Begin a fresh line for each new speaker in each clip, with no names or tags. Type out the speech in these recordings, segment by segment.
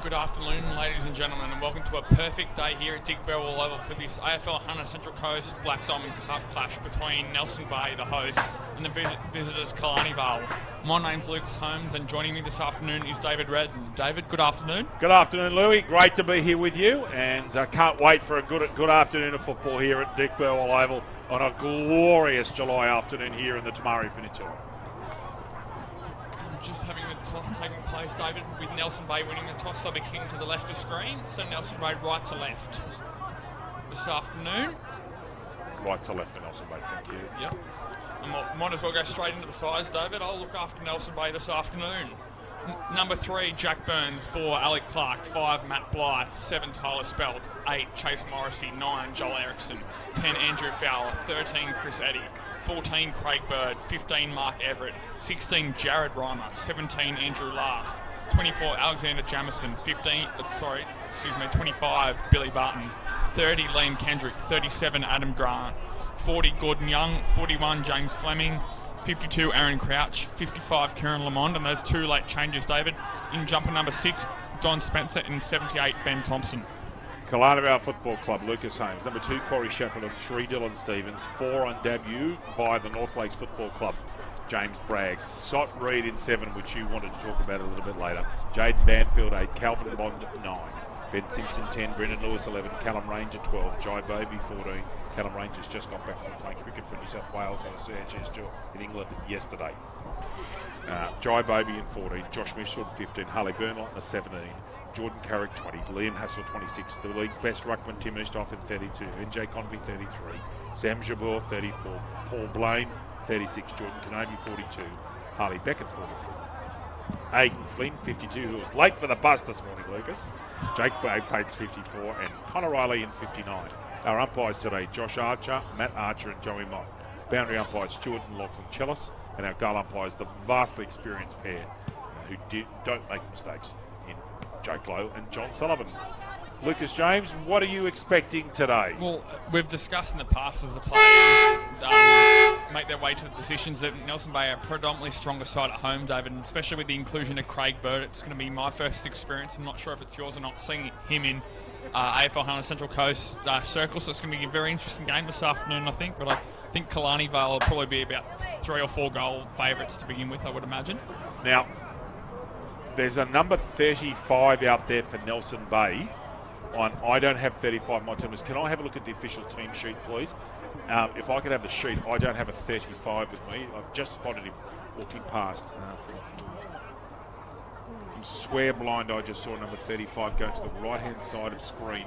Good afternoon, ladies and gentlemen, and welcome to a perfect day here at Dick Beryl Oval for this AFL Central Coast Black Diamond Cup clash between Nelson Bay, the host, and the visitors Killarney Vale. My name's Lucas Holmes, and joining me this afternoon is David Redden. David, good afternoon.
Good afternoon, Louis. Great to be here with you, and I can't wait for a good afternoon of football here at Dick Beryl Oval on a glorious July afternoon here in the Tamari Peninsula.
Just having the toss taking place, David, with Nelson Bay winning the toss. They'll be kicking to the left of screen, so Nelson Bay right to left this afternoon.
Right to left for Nelson Bay, thank you.
Yep. And might as well go straight into the sides, David. I'll look after Nelson Bay this afternoon. Number 3, Jack Burns. 4, Alec Clark. 5, Matt Blythe. 7, Tyler Spelt. 8, Chase Morrissey. 9, Joel Erickson. 10, Andrew Fowler. 13, Chris Eddy. 14, Craig Bird. 15, Mark Everett. 16, Jared Reimer. 17, Andrew Last. 24, Alexander Jamison. 25, Billy Barton. 30, Liam Kendrick. 37, Adam Grant. 40, Gordon Young. 41, James Fleming. 52, Aaron Crouch. 55, Kieran Lamond. And those 2 late changes, David. In jumper number 6, Don Spencer. And 78, Ben Thompson.
Killarney Vale Football Club, Lucas Holmes. Number 2, Corey Shepard. 3, Dylan Stevens. 4 on debut via the North Lakes Football Club, James Bragg. Sot Reed in 7, which you wanted to talk about a little bit later. Jaden Banfield 8, Calvin Bond 9. Ben Simpson 10, Brendan Lewis 11, Callum Ranger 12, Jai Baby 14. Callum Ranger's just got back from playing cricket for New South Wales on a CHS tour in England yesterday. Jai Baby in 14, Josh Mitchell 15, Harley Burnlott in 17, Jordan Carrick 20, Liam Hassel 26, the league's best ruckman Tim Ishtoff in 32, NJ Convey 33, Sam Jabeur 34, Paul Blaine 36, Jordan Kenobi 42, Harley Beckett 44. Aidan Flynn 52, who was late for the bus this morning, Lucas. Jake Bates 54 and Connor Riley in 59. Our umpires today, Josh Archer, Matt Archer and Joey Mott. Boundary umpires, Stuart and Lachlan Chellis. And our goal umpires, the vastly experienced pair who don't make mistakes in Jake Lowe and John Sullivan. Lucas James, what are you expecting today?
Well, we've discussed in the past as the players make their way to the positions that Nelson Bay are predominantly stronger side at home, David, and especially with the inclusion of Craig Bird. It's going to be my first experience. I'm not sure if it's yours or not, seeing him in AFL Central Coast circles. So it's going to be a very interesting game this afternoon, I think. But I think Killarney Vale will probably be about 3 or 4 goal favourites to begin with, I would imagine.
Now, there's a number 35 out there for Nelson Bay. I don't have 35 my team. Can I have a look at the official team sheet, please? If I could have the sheet, I don't have a 35 with me. I've just spotted him walking past. I'm swear blind, I just saw number 35 go to the right-hand side of screen.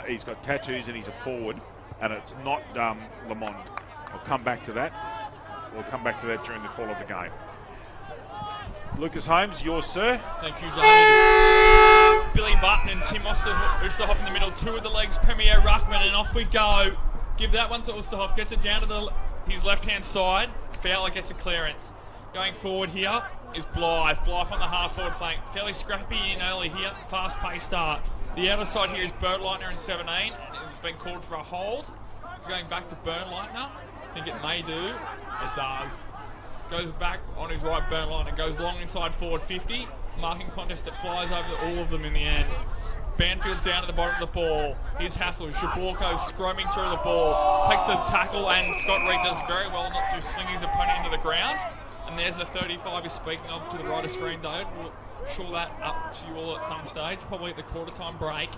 He's got tattoos and he's a forward, and it's not Lamond. I'll come back to that. We'll come back to that during the call of the game. Lucas Holmes, yours, sir.
Thank you, David. Billy Button and Tim Oosterhoff in the middle. 2 of the legs, Premier Ruckman, and off we go. Give that one to Oosterhoff. Gets it down to his left-hand side. Fowler gets a clearance. Going forward here is Blythe. Blythe on the half-forward flank. Fairly scrappy in early here. Fast-paced start. The other side here is Birdlightner in 17. It's been called for a hold. It's going back to Birdlightner. I think it may do. It does. Goes back on his right, Birdlightner. Goes long inside forward 50. Marking contest that flies over all of them in the end. Banfield's down at the bottom of the ball. Here's Hassel. Shaborko scrumming through the ball. Takes the tackle, and Scott Reed does very well not to sling his opponent into the ground. And there's the 35 he's speaking of to the right of screen, David. We'll show that up to you all at some stage, probably at the quarter-time break.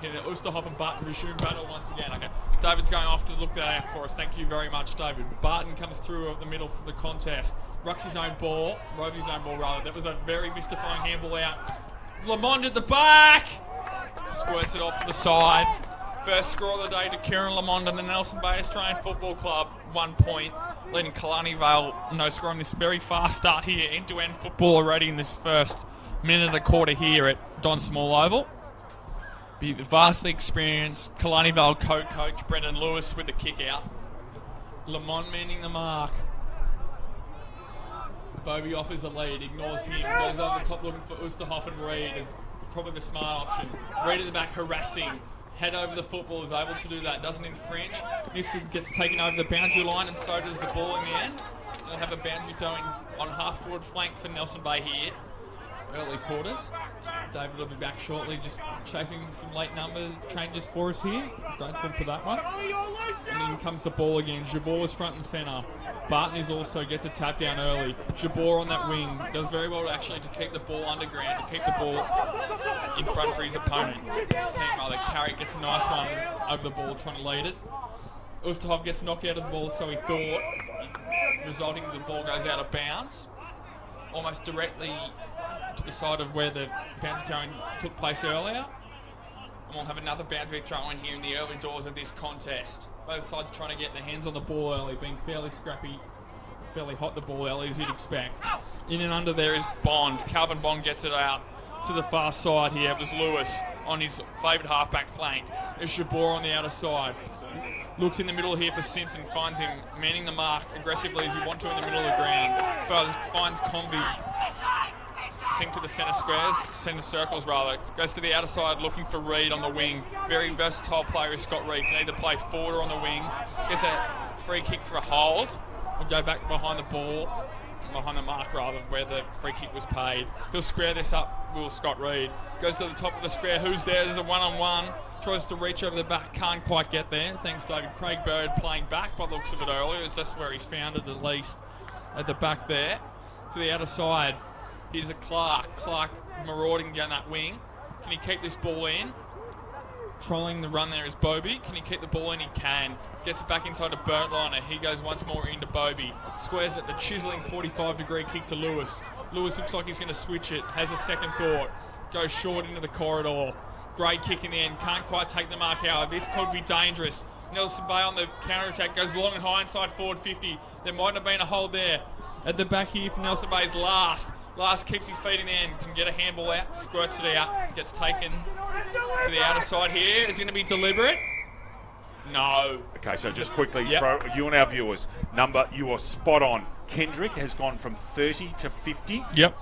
Here, Oosterhoff and Barton resume battle once again. Okay, David's going off to look that out for us. Thank you very much, David. Barton comes through of the middle for the contest. Rucks his own ball. Roves his own ball, rather. That was a very mystifying handball out. Lamond at the back! Squirts it off to the side. First score of the day to Kieran Lamond and the Nelson Bay Australian Football Club. 1 point. Leading Killarney Vale no score on this very fast start here. End-to-end football already in this first minute and a quarter here at Don Small Oval. Be vastly experienced Killarney Vale co-coach Brendan Lewis with the kick out. Lamond manning the mark. Bobby offers a lead, ignores him, goes over the top looking for Oosterhoff and Reed is probably the smart option. Reed at the back harassing. Head over the football, is able to do that, doesn't infringe. This gets taken over the boundary line, and so does the ball in the end. They'll have a boundary towing on half forward flank for Nelson Bay here. early quarters. David will be back shortly, just chasing some late number changes for us here. Grateful for that one. And then comes the ball again. Jabor's front and centre. Barton is also gets a tap down early. Jabor on that wing does very well actually to keep the ball underground, to keep the ball in front for his opponent. Carrick gets a nice one over the ball, trying to lead it. Oosterhoff gets knocked out of the ball, so he thought, resulting the ball goes out of bounds, almost directly to the side of where the boundary throw-in took place earlier. And we'll have another boundary throw-in here in the early doors of this contest. Both sides trying to get their hands on the ball early, being fairly scrappy, fairly hot the ball early as you'd expect. In and under there is Bond. Calvin Bond gets it out to the far side here. It was Lewis on his favoured halfback flank. There's Jabor on the outer side. Looks in the middle here for Simpson, finds him manning the mark aggressively as he wants to in the middle of the ground. Finds Convey, sink to the centre circles rather. Goes to the outer side looking for Reid on the wing. Very versatile player is Scott Reid. Can either play forward or on the wing. Gets a free kick for a hold. Will go back behind the ball, behind the mark rather, where the free kick was paid. He'll square this up, will Scott Reid. Goes to the top of the square. Who's there? There's a one-on-one. Tries to reach over the back, can't quite get there. Thanks, David. Craig Bird playing back by the looks of it earlier. That's where he's found it at least, at the back there. To the outer side, here's a Clark. Clark marauding down that wing. Can he keep this ball in? Trolling the run there is Bobby. Can he keep the ball in? He can. Gets it back inside to Bertliner. He goes once more into Bobby. Squares at the chiselling 45-degree kick to Lewis. Lewis looks like he's going to switch it. Has a second thought. Goes short into the corridor. Great kick in the end. Can't quite take the mark out. This could be dangerous. Nelson Bay on the counter-attack. Goes long and high inside forward 50. There might have been a hold there. At the back here for Nelson Bay's last. Last keeps his feet in the end. Can get a handball out. Squirts it out. Gets taken to the outer side here. Is going to be deliberate. No.
Okay, so just quickly, for you and our viewers, you are spot on. Kendrick has gone from 30 to 50.
Yep.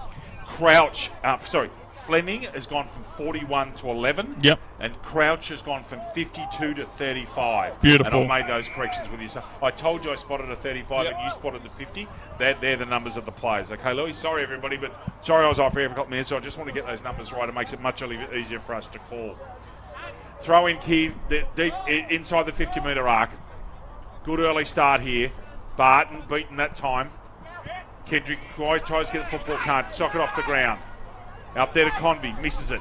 Fleming has gone from 41 to 11.
Yep.
And Crouch has gone from 52 to 35.
Beautiful.
And I made those corrections with you. So I told you I spotted a 35 and you spotted the 50. They're the numbers of the players. Okay, Louis, sorry everybody, but sorry I was off here for a couple minutes, so I just want to get those numbers right. It makes it much easier for us to call. Throw in key deep inside the 50-metre arc. Good early start here. Barton beaten that time. Kendrick tries to get the football, can't. Sock it off the ground. Up there to Convey, misses it.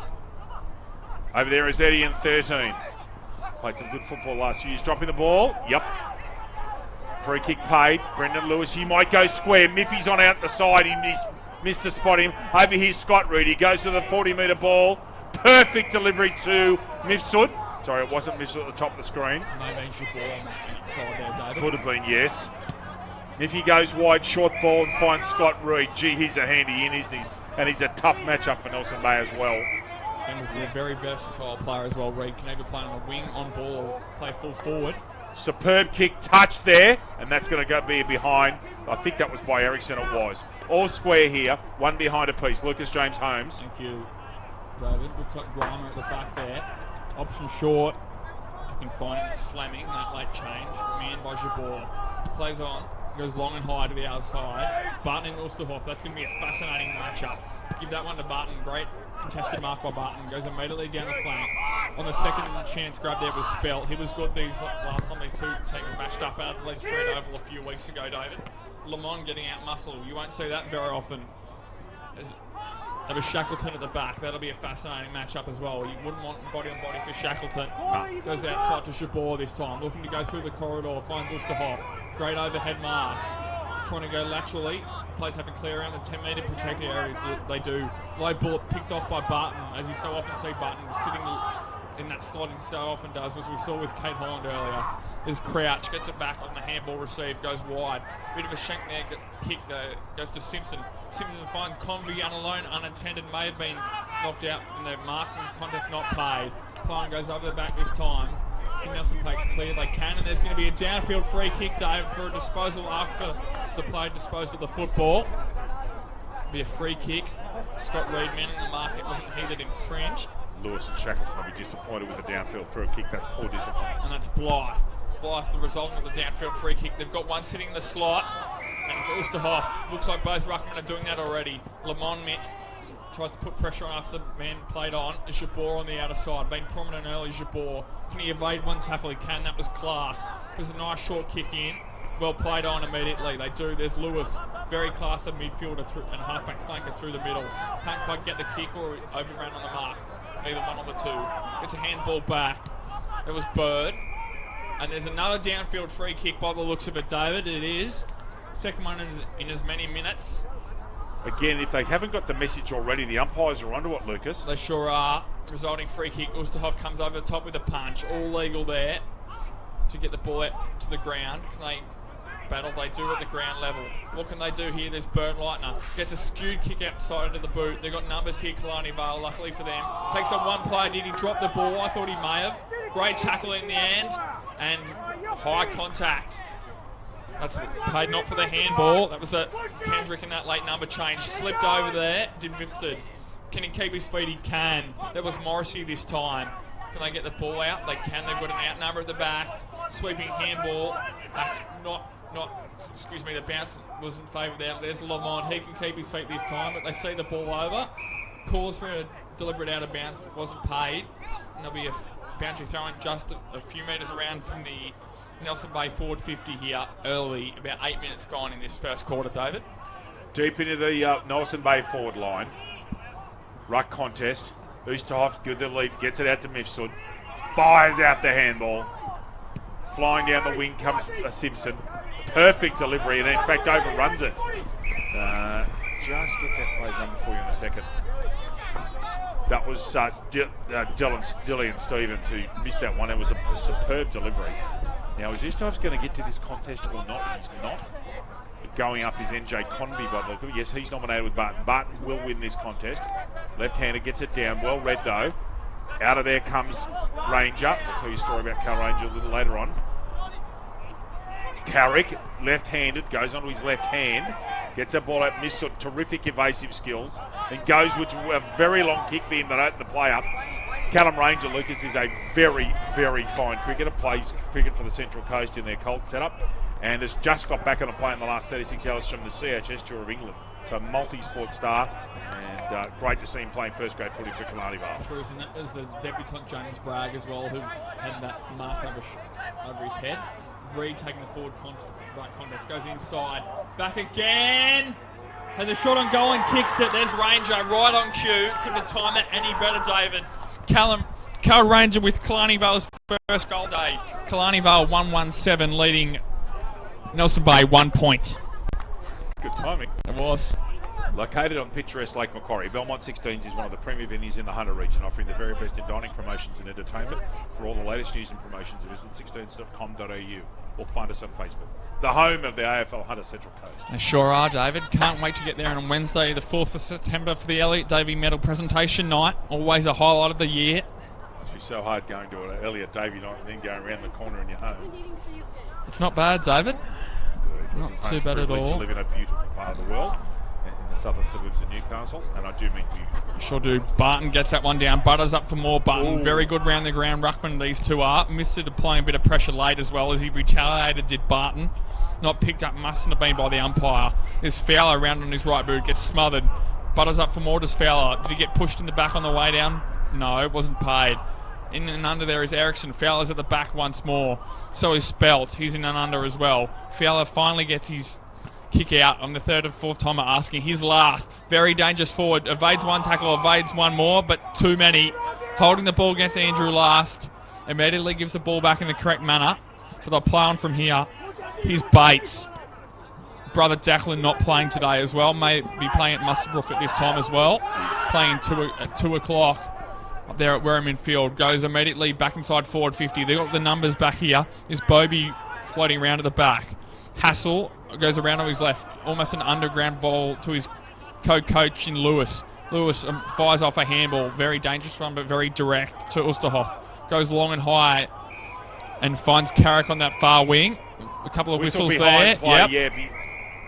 Over there is Eddie in 13. Played some good football last year. He's dropping the ball. Yep. Free kick paid. Brendan Lewis, he might go square. Miffy's on out the side. He missed to spot him. Over here's Scott Reid. He goes to the 40-metre ball. Perfect delivery to Mifsud. Sorry, it wasn't Mifsud at the top of the screen.
Maybe Jabor on that side there, David.
Could have been, yes. Niffy goes wide, short ball, and finds Scott Reid. Gee, he's a handy in, isn't he? And he's a tough matchup for Nelson Bay as well.
Seems a very versatile player as well. Reid can either play on the wing, on ball, or play full forward.
Superb kick, touch there, and that's going to be behind. I think that was by Ericsson, it was. All square here, one behind a piece. Lucas James Holmes.
Thank you, David. Looks like Grimer at the back there. Option short. You can find it. It's Fleming, that late change. Manned by Jabor. Plays on. Goes long and high to the outside. Barton and Oosterhoff. That's going to be a fascinating matchup. Give that one to Barton. Great contested mark by Barton. Goes immediately down the flank. On the second chance grab there was Spelt. He was good last time these two teams matched up at Adelaide Street Oval a few weeks ago, David. Lamont getting out muscle. You won't see that very often. There was Shackleton at the back. That'll be a fascinating matchup as well. You wouldn't want body on body for Shackleton. No. Goes outside to Jabor this time. Looking to go through the corridor. Finds Oosterhoff. Great overhead mark. Trying to go laterally. Players have to clear around the 10-metre protected area. They do. Low bullet picked off by Barton, as you so often see Barton sitting in that slot as he so often does, as we saw with Kate Holland earlier. There's Crouch, gets it back on the handball received, goes wide. Bit of a shank there, kick goes to Simpson. Simpson finds Convey alone, unattended, may have been knocked out in the marking contest, not paid. Klein goes over the back this time. Can Nelson Pake clear? They can, and there's going to be a downfield free kick, Dave, for a disposal after the player disposed of the football. Be a free kick. Scott Reid manning the mark. It wasn't he that infringed.
Lewis and Shackleton will be disappointed with a downfield free kick. That's poor discipline.
And that's Blythe. Blythe, the result of the downfield free kick. They've got one sitting in the slot, and it's Oosterhoff. Looks like both ruckmen are doing that already. Lamont tries to put pressure on after the man played on. Jabor on the outer side, been prominent early. Jabor, can he evade one tackle? He can. That was Clark. It was a nice short kick in. Well played on immediately. They do. There's Lewis, very classy midfielder and halfback flanker through the middle. Can't quite get the kick or overran on the mark. Either one of the two. It's a handball back. It was Bird. And there's another downfield free kick by the looks of it, David. It is. Second one in as many minutes.
Again, if they haven't got the message already, the umpires are onto it, Lucas.
They sure are. Resulting free kick. Oosterhoff comes over the top with a punch. All legal there to get the ball out to the ground. Can they battle? They do at the ground level. What can they do here? There's Burnt Lightner. Gets a skewed kick outside of the boot. They've got numbers here, Killarney Vale, luckily for them. Takes on one player. Did he drop the ball? I thought he may have. Great tackle in the end. And high contact. That's paid not for the handball. That was the Kendrick in that late number change. Slipped over there. Did miss it. Can he keep his feet? He can. That was Morrissey this time. Can they get the ball out? They can. They've got an out number at the back. Sweeping handball. Excuse me, the bounce was in favour there. There's Lamont. He can keep his feet this time, but they see the ball over. Calls for a deliberate out of bounds, but wasn't paid. And there'll be a boundary throw-in just a few metres around from the Nelson Bay forward 50 here early. About 8 minutes gone in this first quarter, David.
Deep into the Nelson Bay forward line. Ruck contest. Oosterhoff, good the leap, gets it out to Mifsud. Fires out the handball. Flying down the wing comes Simpson. Perfect delivery, and in fact overruns it. Just get that play's number for you in a second. That was Dylan Stevens who missed that one. It was a superb delivery. Now, is Oosterhoff going to get to this contest or not? He's not. Going up is NJ Convey by the look of it. Yes, he's nominated with Barton. Barton will win this contest. Left-hander gets it down. Well read, though. Out of there comes Ranger. I'll tell you a story about Cal Ranger a little later on. Carrick, left-handed, goes onto his left hand. Gets that ball out, missed terrific evasive skills. And goes with a very long kick for him to open the play up. Callum Ranger, Lucas, is a very, very fine cricketer. Plays cricket for the Central Coast in their Colt setup. And has just got back on a play in the last 36 hours from the CHS Tour of England. So multi-sport star, and great to see him playing first-grade footy for Killarney Vale.
True, and that was the debutant James Bragg as well, who had that mark over his head. Reed taking the forward right contest, goes inside, back again, has a shot on goal and kicks it. There's Ranger right on cue. Couldn't have timed that any better, David. Cal Ranger with Killarney Vale's first goal day. Killarney Vale 1-1-7 leading Nelson Bay 1 point.
Good timing.
It was.
Located on picturesque Lake Macquarie, Belmont 16s is one of the premier venues in the Hunter region, offering the very best in dining, promotions and entertainment. For all the latest news and promotions, visit 16s.com.au or find us on Facebook. The home of the AFL Hunter Central Coast.
They sure are, David. Can't wait to get there on Wednesday, the 4th of September for the Elliot Davey Medal presentation night. Always a highlight of the year.
It must be so hard going to an Elliot Davey night and then going around the corner in your home.
It's not bad, David. Not too bad at all.
You live in a beautiful part of the world, in the southern suburbs of Newcastle, and I do mean you.
Sure do. Barton gets that one down. Butters up for more. Barton, very good round the ground. Ruckman, these two are. Missed it applying a bit of pressure late as well as he retaliated, did Barton. Not picked up, mustn't have been by the umpire. There's Fowler around on his right boot, gets smothered. Butters up for more, does Fowler. Did he get pushed in the back on the way down? No, it wasn't paid. In and under there is Ericsson. Fowler's at the back once more. So is Spelt. He's in and under as well. Fowler finally gets his kick out on the third and fourth timer asking his last. Very dangerous forward. Evades one tackle, evades one more, but too many. Holding the ball against Andrew last. Immediately gives the ball back in the correct manner. So they'll play on from here. Here's Bates. Brother Declan not playing today as well. May be playing at Musselbrook at this time as well. Playing at 2 o'clock. Up there at Wareham Field. Goes immediately back inside forward 50. They've got the numbers back here. Is Bobby floating around to the back. Hassel goes around to his left. Almost an underground ball to his co-coach in Lewis. Lewis fires off a handball. Very dangerous one, but very direct to Oosterhoff. Goes long and high and finds Carrick on that far wing. A couple of whistles there. Yep.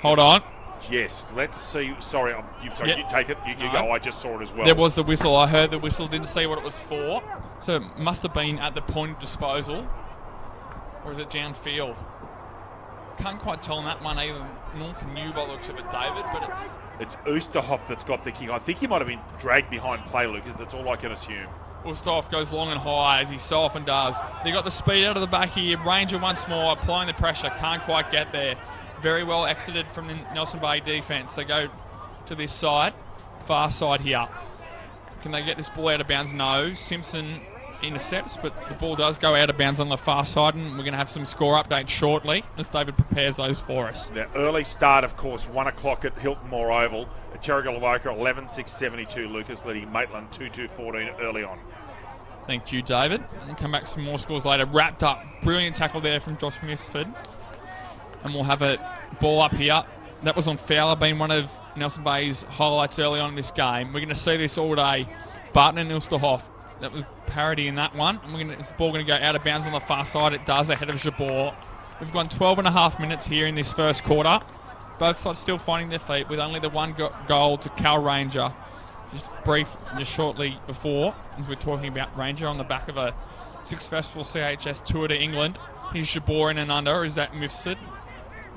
Hold on.
Yes, let's see. Sorry, you take it. You go. I just saw it as well.
There was the whistle. I heard the whistle. Didn't see what it was for. So it must have been at the point of disposal. Or is it downfield? Can't quite tell on that one either, nor can you by the looks of it, David, but
It's Oosterhoff that's got the kick. I think he might have been dragged behind play, Lucas. That's all I can assume.
Oosterhoff goes long and high, as he so often does. They got the speed out of the back here. Ranger once more, applying the pressure. Can't quite get there. Very well exited from the Nelson Bay defence. They go to this side, far side here. Can they get this ball out of bounds? No. Simpson intercepts, but the ball does go out of bounds on the far side, and we're going to have some score updates shortly as David prepares those for us.
Now, early start, of course, 1 o'clock at Hilton Moore Oval. Terrigal-Avoca 11-6-72, Lucas, leading Maitland 2-2-14 early on.
Thank you, David. We'll come back to some more scores later. Wrapped up. Brilliant tackle there from Josh Smithford. And we'll have a ball up here. That was on Fowler, being one of Nelson Bay's highlights early on in this game. We're going to see this all day. Barton and Oosterhoff. That was parity in that one. And this ball going to go out of bounds on the far side. It does, ahead of Jabor. We've gone 12 and a half minutes here in this first quarter. Both sides still finding their feet with only the one goal to Cal Ranger. Just shortly before, as we're talking about Ranger on the back of a successful CHS tour to England. Here's Jabor in and under. Is that Mifsud?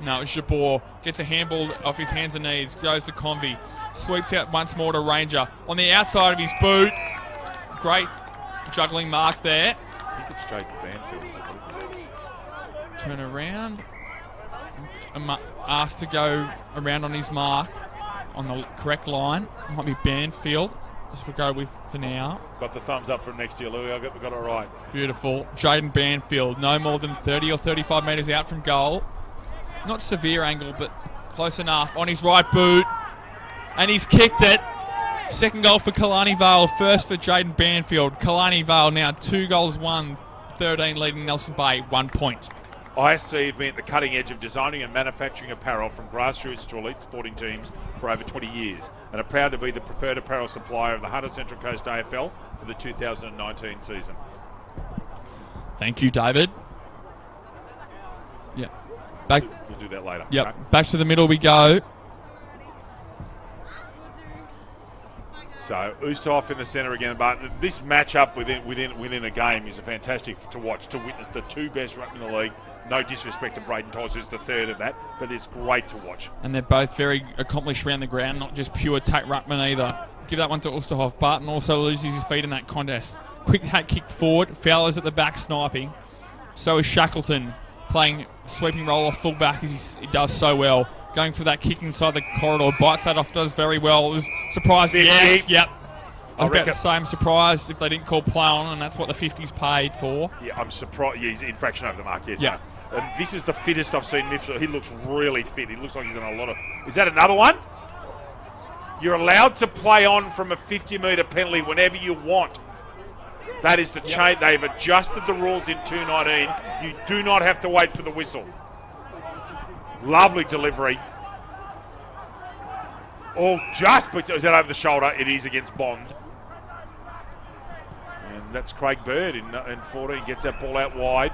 No, it's Jabor. Gets a handball off his hands and knees. Goes to Convey. Sweeps out once more to Ranger. On the outside of his boot. Great juggling mark there.
I think it's Jaden Banfield, is it, Lucas?
Turn around. Asked to go around on his mark on the correct line. Might be Banfield. Just we'll go with for now.
Got the thumbs up from next to you, Louis. We got it right.
Beautiful. Jaden Banfield, no more than 30 or 35 metres out from goal. Not severe angle, but close enough. On his right boot. And he's kicked it. Second goal for Killarney Vale. First for Jaden Banfield. Killarney Vale now 2 goals, 1-13 leading Nelson Bay, 1 point.
ISC have been at the cutting edge of designing and manufacturing apparel from grassroots to elite sporting teams for over 20 years and are proud to be the preferred apparel supplier of the Hunter Central Coast AFL for the 2019 season.
Thank you, David. Yeah.
We'll do that later.
Yep.
Okay.
Back to the middle we go.
So Oosterhoff in the centre again, but this matchup within a game is a fantastic to watch, to witness the two best ruckmen in the league. No disrespect to Braden Toz, who's the third of that, but it's great to watch. And
they're both very accomplished around the ground, not just pure tack ruckman either. Give that one to Oosterhoff. Barton also loses his feet in that contest. Quick hat kick forward. Fowler's at the back sniping. So is Shackleton playing sweeping roll off fullback as he does so well. Going for that kick inside the corridor. Bites that off, does very well. It was surprised. Yes, yep. I was about to say I'm surprised if they didn't call play on, and that's what the 50's paid for.
Yeah, I'm surprised. Yeah, he's infraction over the mark, yes.
Yeah.
And this is the fittest I've seen Mifsud. He looks really fit. He looks like he's in a lot of... Is that another one? You're allowed to play on from a 50-metre penalty whenever you want. That is the change. They've adjusted the rules in 219. You do not have to wait for the whistle. Lovely delivery. Oh, just... Is that over the shoulder? It is against Bond. And that's Craig Bird in 14. Gets that ball out wide.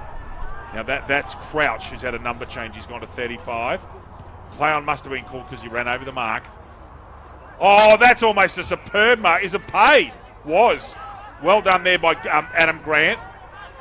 Now that's Crouch, who's had a number change. He's gone to 35. Play on must have been called because he ran over the mark. Oh, that's almost a superb mark. Is it paid? Was. Well done there by Adam Grant.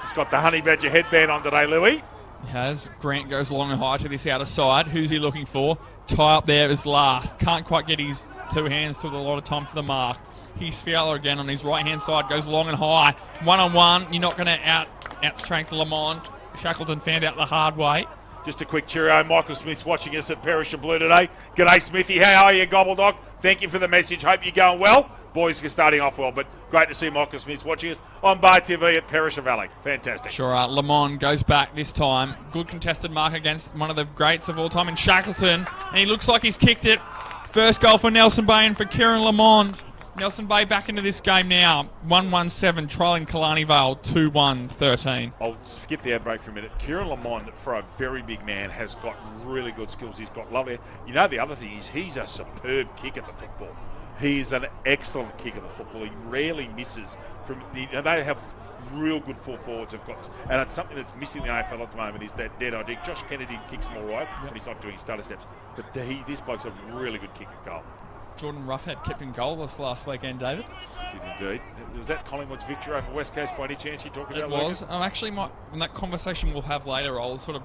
He's got the honey badger headband on today, Louis.
He has. Grant goes long and high to this outer side. Who's he looking for? Tie up there is last. Can't quite get his two hands to a lot of time for the mark. He's Fowler again on his right-hand side. Goes long and high. One-on-one. You're not going to out-strength Lamont. Shackleton found out the hard way.
Just a quick cheerio. Michael Smith's watching us at Perisher Blue today. G'day, Smithy. How are you, Gobbledog? Thank you for the message. Hope you're going well. Boys are starting off well, but great to see Michael Smith watching us on Bar TV at Perisher Valley. Fantastic.
Sure are. Lamont goes back this time. Good contested mark against one of the greats of all time in Shackleton. And he looks like he's kicked it. First goal for Nelson Bay and for Kieran Lamont. Nelson Bay back into this game now. 1-1-7, trailing Killarney Vale 2-1-13.
I'll skip the ad break for a minute. Kieran Lamont, for a very big man, has got really good skills. He's got lovely... You know, the other thing is he's a superb kick at the football. He is an excellent kick at the football. He rarely misses from... they have real good full forwards. Have got, and it's something that's missing in the AFL at the moment is that dead idea. Josh Kennedy kicks him all right, but he's not doing stutter steps. But this bloke's a really good kick at goal.
Jordan Ruffhead kept him goalless last weekend, David.
Did indeed. Was that Collingwood's victory over West Coast by any chance you're talking about?
It was. Actually, in that conversation we'll have later, I'll sort of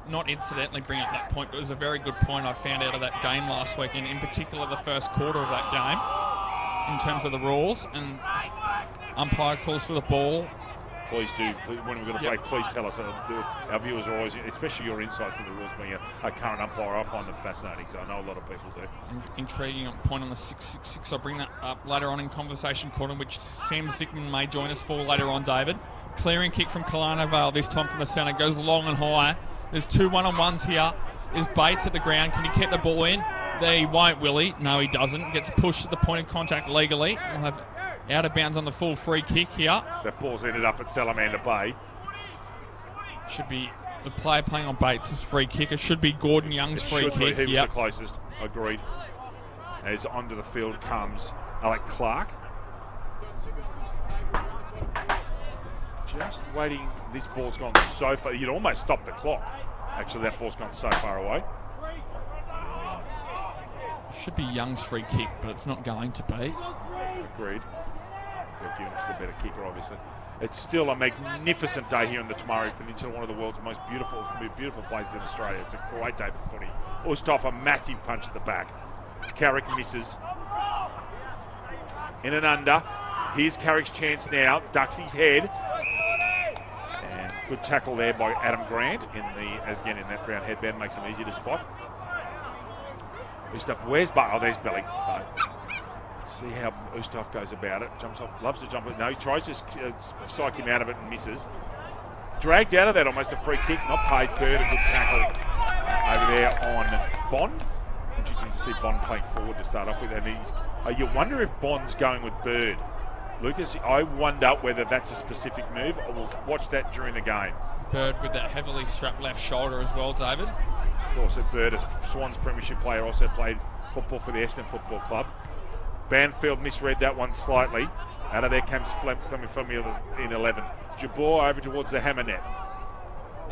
not incidentally bring up that point, but it was a very good point I found out of that game last week, and in particular the first quarter of that game, in terms of the rules. And umpire calls for the ball.
Please do. When we're going to break, please tell us. Our viewers are always, especially your insights into the rules, being a current umpire, I find them fascinating, so I know a lot of people do.
Intriguing point on the 666. I'll bring that up later on in conversation corner, which Sam Zickman may join us for later on, David. Clearing kick from Killarney Vale, this time from the centre, goes long and high. There's 2 one-on-ones here. There's Bates at the ground. Can he keep the ball in? He won't, will he? No, he doesn't. Gets pushed at the point of contact legally. We'll have out of bounds on the full free kick here.
That ball's ended up at Salamander Bay.
Should be the player playing on Bates' free kick. It should be Gordon Young's free kick.
He was the closest. Agreed. As onto the field comes Alec Clark. Just waiting. This ball's gone so far. You'd almost stop the clock. Actually, that ball's gone so far away.
Should be Young's free kick, but it's not going to be.
Agreed. They're giving us the better kicker, obviously. It's still a magnificent day here in the Tamari Peninsula, one of the world's most beautiful places in Australia. It's a great day for footy. Ustav, a massive punch at the back. Carrick misses. In and under. Here's Carrick's chance now. Ducks his head. And good tackle there by Adam Grant in that brown headband, makes him easy to spot. Ustav, where's Bart? Oh, there's Belly. So, see how Ustav goes about it. Jumps off, loves to jump it. No, he tries to psych him out of it and misses. Dragged out of that, almost a free kick. Not paid. Bird, a good tackle over there on Bond. Interesting to see Bond playing forward to start off with. And you wonder if Bond's going with Bird. Lucas, I wonder whether that's a specific move, or we'll watch that during the game.
Bird with that heavily strapped left shoulder as well, David.
Of course, Bird, a Swans premiership player, also played football for the Essendon Football Club. Banfield misread that one slightly. Out of there comes coming from in 11. Jabor over towards the hammer net.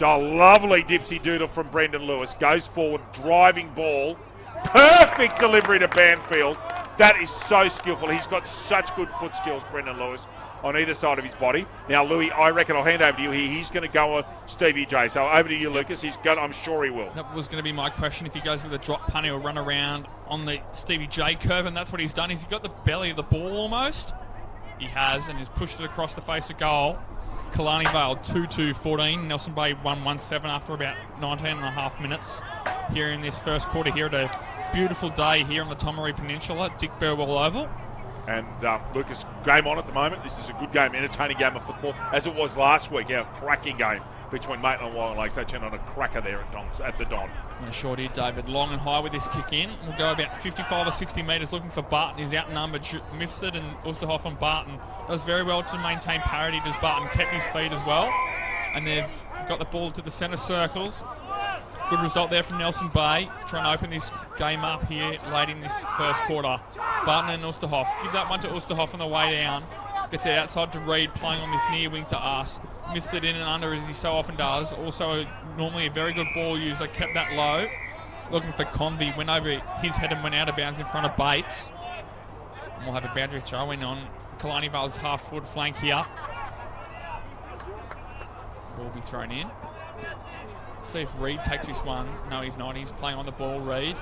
A lovely dipsy doodle from Brendan Lewis. Goes forward, driving ball. Perfect delivery to Banfield. That is so skillful. He's got such good foot skills, Brendan Lewis, on either side of his body. Now, Louis, I reckon I'll hand over to you here. He's going to go on Stevie J. So over to you, Lucas. I'm sure he will.
That was going to be my question. If he goes with a drop punt, he'll run around on the Stevie J curve, and that's what he's done. He's got the belly of the ball almost. He has, and he's pushed it across the face of goal. Killarney Vale 2-2-14. Nelson Bay 1-1-7 after about 19 and a half minutes here in this first quarter here at a beautiful day here on the Tomaree Peninsula, Dick Burwell Oval.
And Lucas, game on at the moment. This is a good game, entertaining game of football, as it was last week. Our cracking game between Maitland and Wild Lakes. They turned on a cracker there at the Don.
Yeah, sure did, David. Long and high with this kick in. We'll go about 55 or 60 metres looking for Barton. He's outnumbered. Mifsud and Ulsterhoff and Barton. Does very well to maintain parity. Does Barton kept his feet as well. And they've got the ball to the centre circles. Good result there from Nelson Bay, trying to open this game up here late in this first quarter. Barton and Ulsterhoff. Give that one to Ulsterhoff on the way down. Gets it outside to Reed, playing on this near wing to us. Missed it in and under as he so often does. Also, normally a very good ball user. Kept that low. Looking for Convey. Went over his head and went out of bounds in front of Bates. And we'll have a boundary throw in on Killarney Vale's half-forward flank here. Ball will be thrown in. See if Reed takes this one. No, he's not. He's playing on the ball, Reed.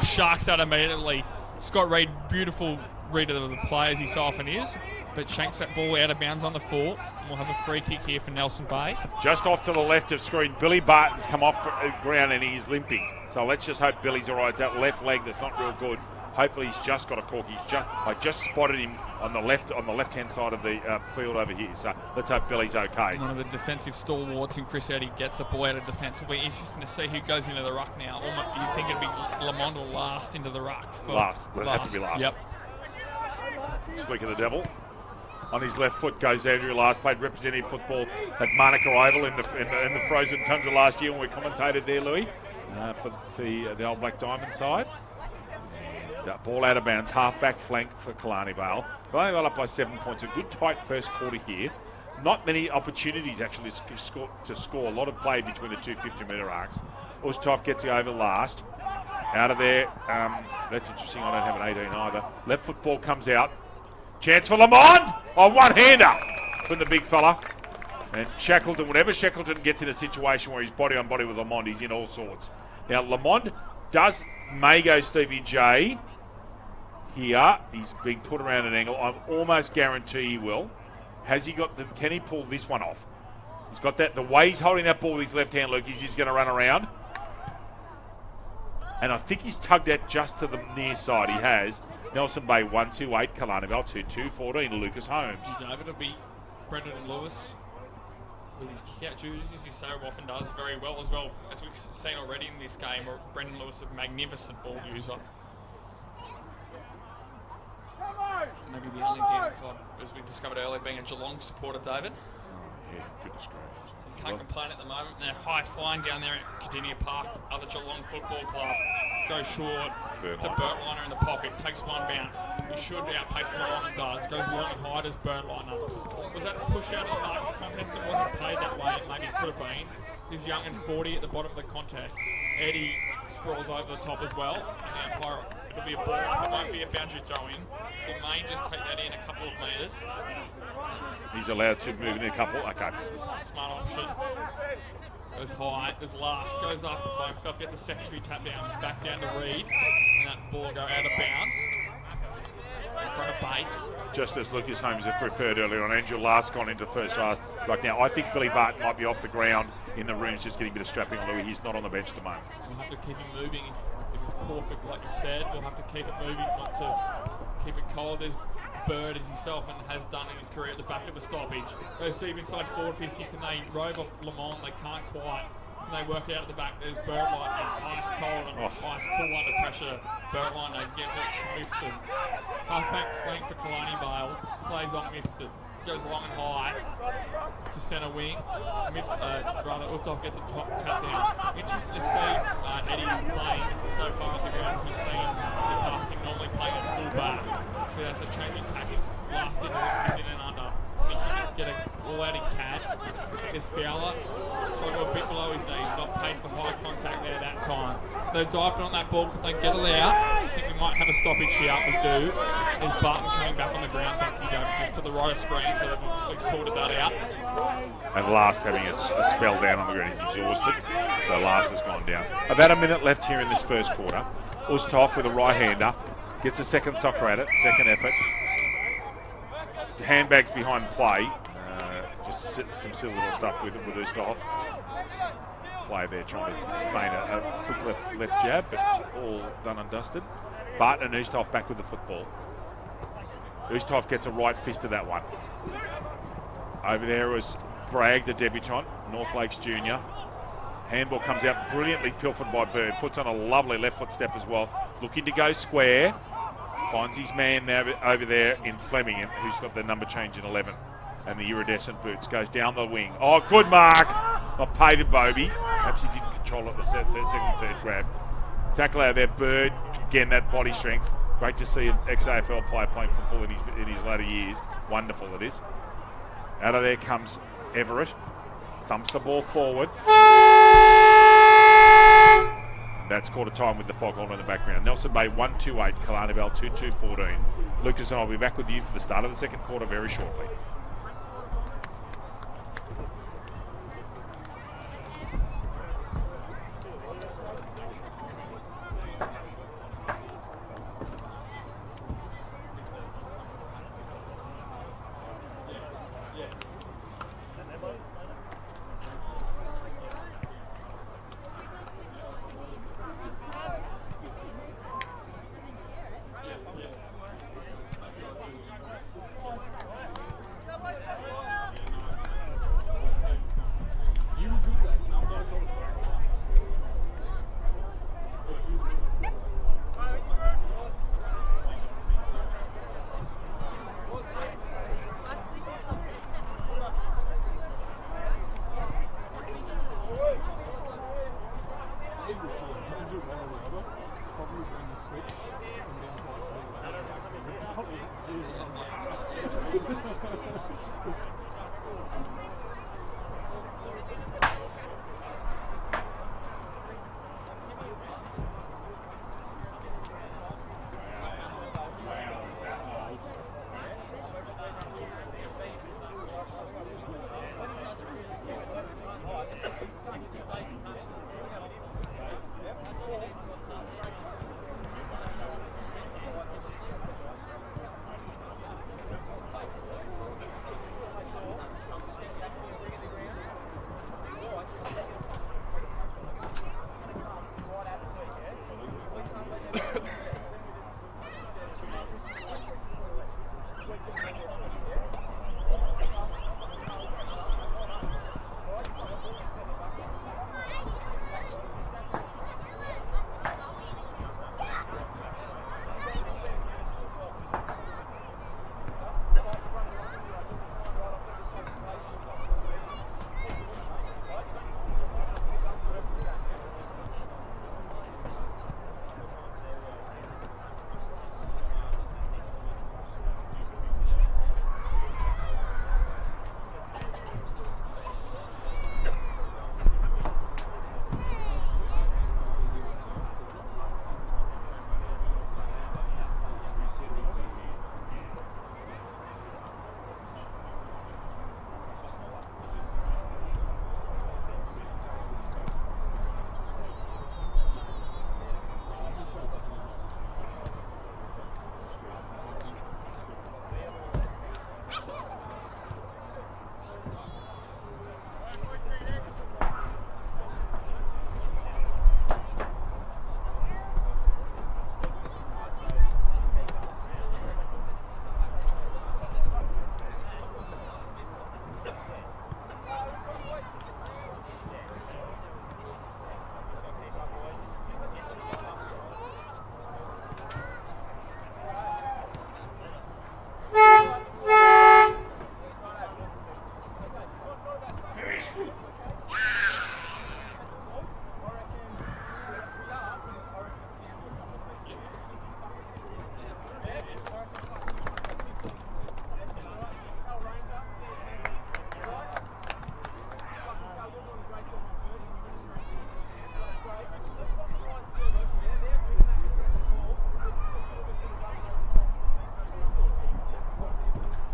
Sharks out immediately. Scott Reed, beautiful read of the play as he so often is, but shanks that ball out of bounds on the full. We'll have a free kick here for Nelson Bay.
Just off to the left of screen, Billy Barton's come off the ground and he's limping. So let's just hope Billy's all right. It's that left leg that's not real good. Hopefully he's just got a cork. I just spotted him on the left-hand side of the field over here. So let's hope Billy's okay.
One of the defensive stalwarts in Chris Eddy gets the ball out of defence. It'll be interesting to see who goes into the ruck now. You'd think it'd be Lamond or last into the ruck.
Last. It'll have to be last.
Yep.
Speaking of the devil, on his left foot goes Andrew Last. Played representative football at Manuka Oval in the frozen tundra last year when we commentated there, Louis, for the old Black Diamond side. Ball out of bounds, half-back flank for Killarney Vale. Killarney Vale up by 7 points. A good tight first quarter here. Not many opportunities actually to score. A lot of play between the two 50-metre arcs. Ustav gets the over last. Out of there. That's interesting. I don't have an 18 either. Left foot ball comes out. Chance for Lamond. One-hander from the big fella. And Shackleton, whenever Shackleton gets in a situation where he's body on body with Lamond, he's in all sorts. Now, Lamond may go Stevie J here. He's being put around an angle. I almost guarantee he will. Can he pull this one off? He's got that. The way he's holding that ball with his left hand, Luke, he's going to run around. And I think he's tugged that just to the near side. He has. Nelson Bay 1-2-8, Killarney Vale 2-2-14, Lucas Holmes.
He's able to beat Brendan Lewis with his kick-out duties, as he so often does, very well as well. As we've seen already in this game, Brendan Lewis is a magnificent ball user. Maybe the only downside, as we discovered earlier, being a Geelong supporter, David.
Oh, yeah, goodness gracious.
Can't complain at the moment. They're high flying down there at Killarney Park. Other Geelong Football Club goes short to Bertliner in the pocket. Takes one bounce. He should outpace the line and does. Goes long and high as Bertliner. Was that a push out of the night contest? It wasn't played that way. Maybe it could have been. He's young and 40 at the bottom of the contest. Eddie sprawls over the top as well. And the umpire, it'll be a ball. It won't be a boundary throw in. So may just take that in a couple of metres.
He's allowed to move in a couple. Okay.
Smart option. Goes high. Goes last. Goes up by himself. Gets a secondary tap down. Back down to Reed. And that ball will go out of bounds. In front of Bates.
Just as Lucas Holmes have referred earlier on, Andrew last gone into first last right now. I think Billy Barton might be off the ground in the rooms just getting a bit of strapping on Louis. He's not on the bench at the moment.
We'll have to keep him moving. If he's caught, like you said, we'll have to keep it moving, not to keep it cold. There's Bird as himself and has done in his career at the back of the stoppage. Goes deep inside 450. Can they rove off Lamont? They can't quite. Can they work it out at the back? There's Bertliner, ice cold and ice cool under pressure. Bertliner gives it to Mifston. Halfback flank for Killarney Vale. Plays on Mifston. Goes long and high to centre wing. Ulstorff gets a top tap down. Interesting to see Eddie playing so far on the ground. We've seen him normally playing at full back. But that's a changing tactics. Last in is in and under. He can get a ball out in CAD. This Fowler struggled a bit below his knees. Not paid for high contact there that time. They dived on that ball. Could they get it out? I think we might have a stoppage here. We do. There's Barton coming back on the ground. Thank you, David. Just to the right of screen, so they've sorted that out.
And Last having a spell down on the ground. He's exhausted. So Last has gone down. About a minute left here in this first quarter. Ulstorff with a right-hander. Gets a second soccer at it. Second effort. Handbags behind play. Just some silly little stuff with Ulstorff. Play there trying to feign a quick left jab, but all done and dusted. Barton and Ulstorff back with the football. Ulstorff gets a right fist to that one. Over there was Bragg, the debutant, North Lakes Junior. Handball comes out brilliantly pilfered by Bird. Puts on a lovely left foot step as well. Looking to go square. Finds his man there, over there in Fleming, who's got the number change in 11. And the iridescent boots. Goes down the wing. Oh, good mark. Not paid to Bobby. Perhaps he didn't control it the second, third grab. Tackle out there. Bird. Again, that body strength. Great to see an ex-AFL player playing football in his later years. Wonderful it is. Out of there comes Everett. Thumps the ball forward. That's quarter time with the foghorn in the background. Nelson Bay 1-2-8, Killarney Vale 2-2-14. Lucas and I will be back with you for the start of the second quarter very shortly.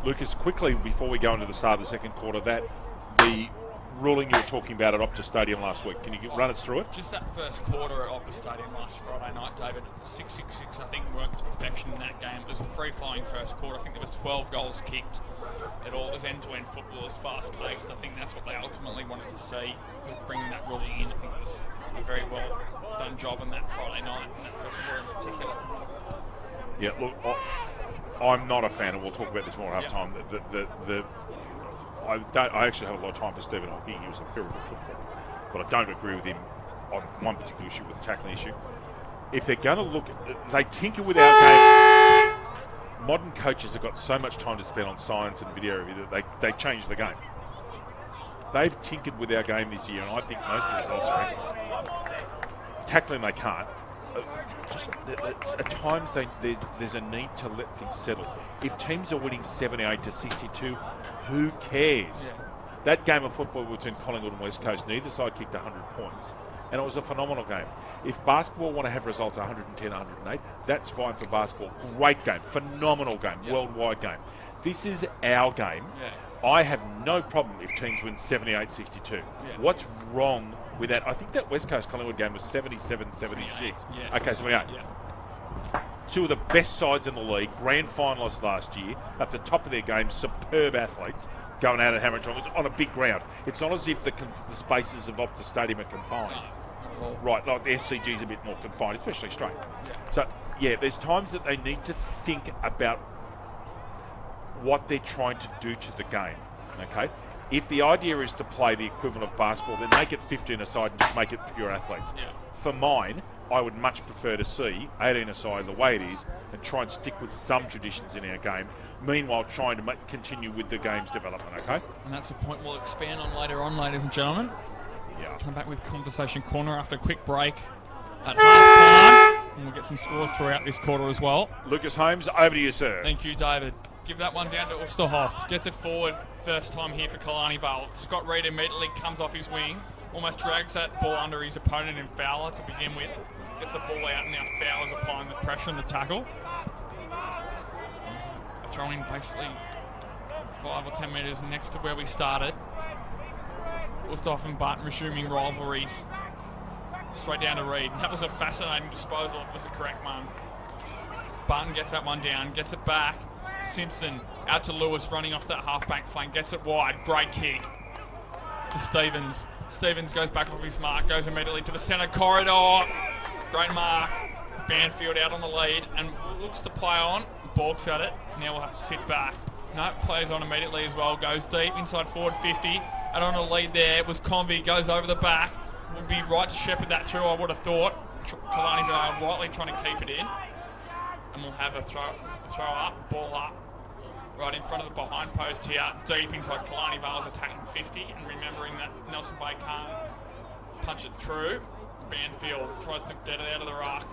Lucas, quickly before we go into the start of the second quarter, that the ruling you were talking about at Optus Stadium last week, can you run us through it?
Just that first quarter at Optus Stadium last Friday night, David, 6-6-6, I think, worked to perfection in that game. It was a free-flowing first quarter. I think there was 12 goals kicked. It all was end-to-end football, it was fast-paced. I think that's what they ultimately wanted to see, with bringing that ruling in. I think it was a very well done job on that Friday night, and that first quarter in particular.
Yeah, look, I'm not a fan, and we'll talk about this more at half time. I actually have a lot of time for Stephen Hawking. He was a very good footballer, but I don't agree with him on one particular issue, with the tackling issue. If they're going to look, they tinker with our game. Modern coaches have got so much time to spend on science and video review that they change the game. They've tinkered with our game this year, and I think most of the results are excellent. Tackling they can't. At times there's a need to let things settle. If teams are winning 78-62, who cares? Yeah. That game of football between Collingwood and West Coast, neither side kicked 100 points, and it was a phenomenal game. If basketball want to have results 110, 108, that's fine for basketball. Great game, phenomenal game, worldwide game. This is our game. Yeah. I have no problem if teams win 78-62. Yeah. What's wrong with that? I think that West Coast Collingwood game was 77-76.
Yeah,
okay, 78. Yeah. Two of the best sides in the league, grand finalists last year, at the top of their game, superb athletes, going out and hammering on a big ground. It's not as if the spaces of Optus Stadium are confined. No. Right, like the SCG is a bit more confined, especially straight. Yeah. So, there's times that they need to think about what they're trying to do to the game, okay? If the idea is to play the equivalent of basketball, then make it 15 aside and just make it pure athletes. Yeah. For mine, I would much prefer to see 18 aside the way it is and try and stick with some traditions in our game, meanwhile trying to continue with the game's development, okay?
And that's a point we'll expand on later on, ladies and gentlemen.
Yeah.
Come back with Conversation Corner after a quick break at half-time, and we'll get some scores throughout this quarter as well.
Lucas Holmes, over to you, sir.
Thank you, David. Give that one down to Oosterhoff. Gets it forward, first time here for Killarney Vale. Scott Reid immediately comes off his wing, almost drags that ball under his opponent in Fowler to begin with. Gets the ball out, and now Fowler's applying the pressure and the tackle. Throwing basically 5 or 10 metres next to where we started. Oosterhoff and Barton resuming rivalries. Straight down to Reid. That was a fascinating disposal, if it was the correct one. Barton gets that one down, gets it back. Simpson out to Lewis, running off that half-back flank, gets it wide. Great kick to Stevens. Stevens goes back off his mark, goes immediately to the centre corridor. Great mark. Banfield out on the lead and looks to play on. Balks at it. Now we'll have to sit back. No, plays on immediately as well. Goes deep inside forward 50. And on a lead there was Convey. Goes over the back. Would be right to shepherd that through, I would have thought. Killarney Vale rightly trying to keep it in. And we'll have a throw up, ball up. Right in front of the behind post here. Deep inside Killarney Vale's attacking 50. And remembering that Nelson Bay can't punch it through. Banfield tries to get it out of the ruck.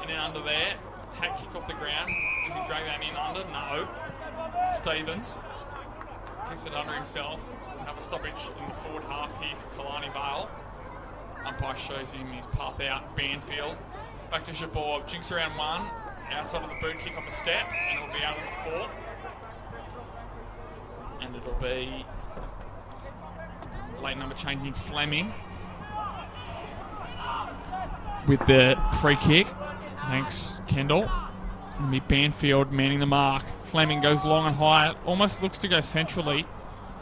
In and under there. Hat kick off the ground. Does he drag that in under? No. Stevens keeps it under himself. Have a stoppage in the forward half here for Killarney Vale. Umpire shows him his path out. Banfield. Back to Jabor. Jinks around one. Outside of the boot, kick off a step. And it'll be out of the fort. And it'll be late number changing Fleming with the free kick. Thanks, Kendall. It'll be Banfield manning the mark. Fleming goes long and high. Almost looks to go centrally.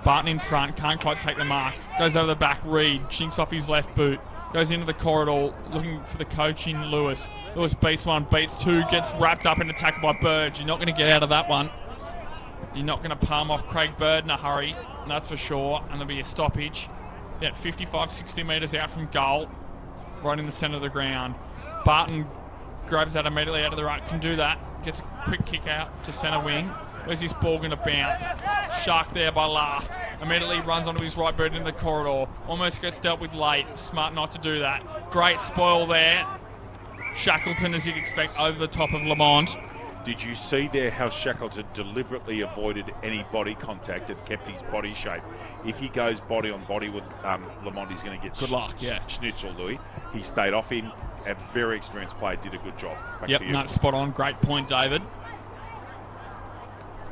Barton in front. Can't quite take the mark. Goes over the back. Reid chinks off his left boot. Goes into the corridor looking for the coach in Lewis. Lewis beats one, beats two. Gets wrapped up in a tackle by Bird. You're not going to get out of that one. You're not going to palm off Craig Bird in a hurry. That's for sure. And there'll be a stoppage. About 55, 60 metres out from goal. Right in the centre of the ground. Barton grabs that immediately out of the ruck. Can do that. Gets a quick kick out to centre wing. Where's this ball going to bounce? Shark there by last. Immediately runs onto his right boot in the corridor. Almost gets dealt with late. Smart not to do that. Great spoil there. Shackleton, as you'd expect, over the top of Lamont.
Did you see there how Shackleton deliberately avoided any body contact and kept his body shape? If he goes body on body with Lamont, he's going to get
good luck.
schnitzel, Louis. He stayed off him. A very experienced player, did a good job. Back to you.
No, spot on. Great point, David.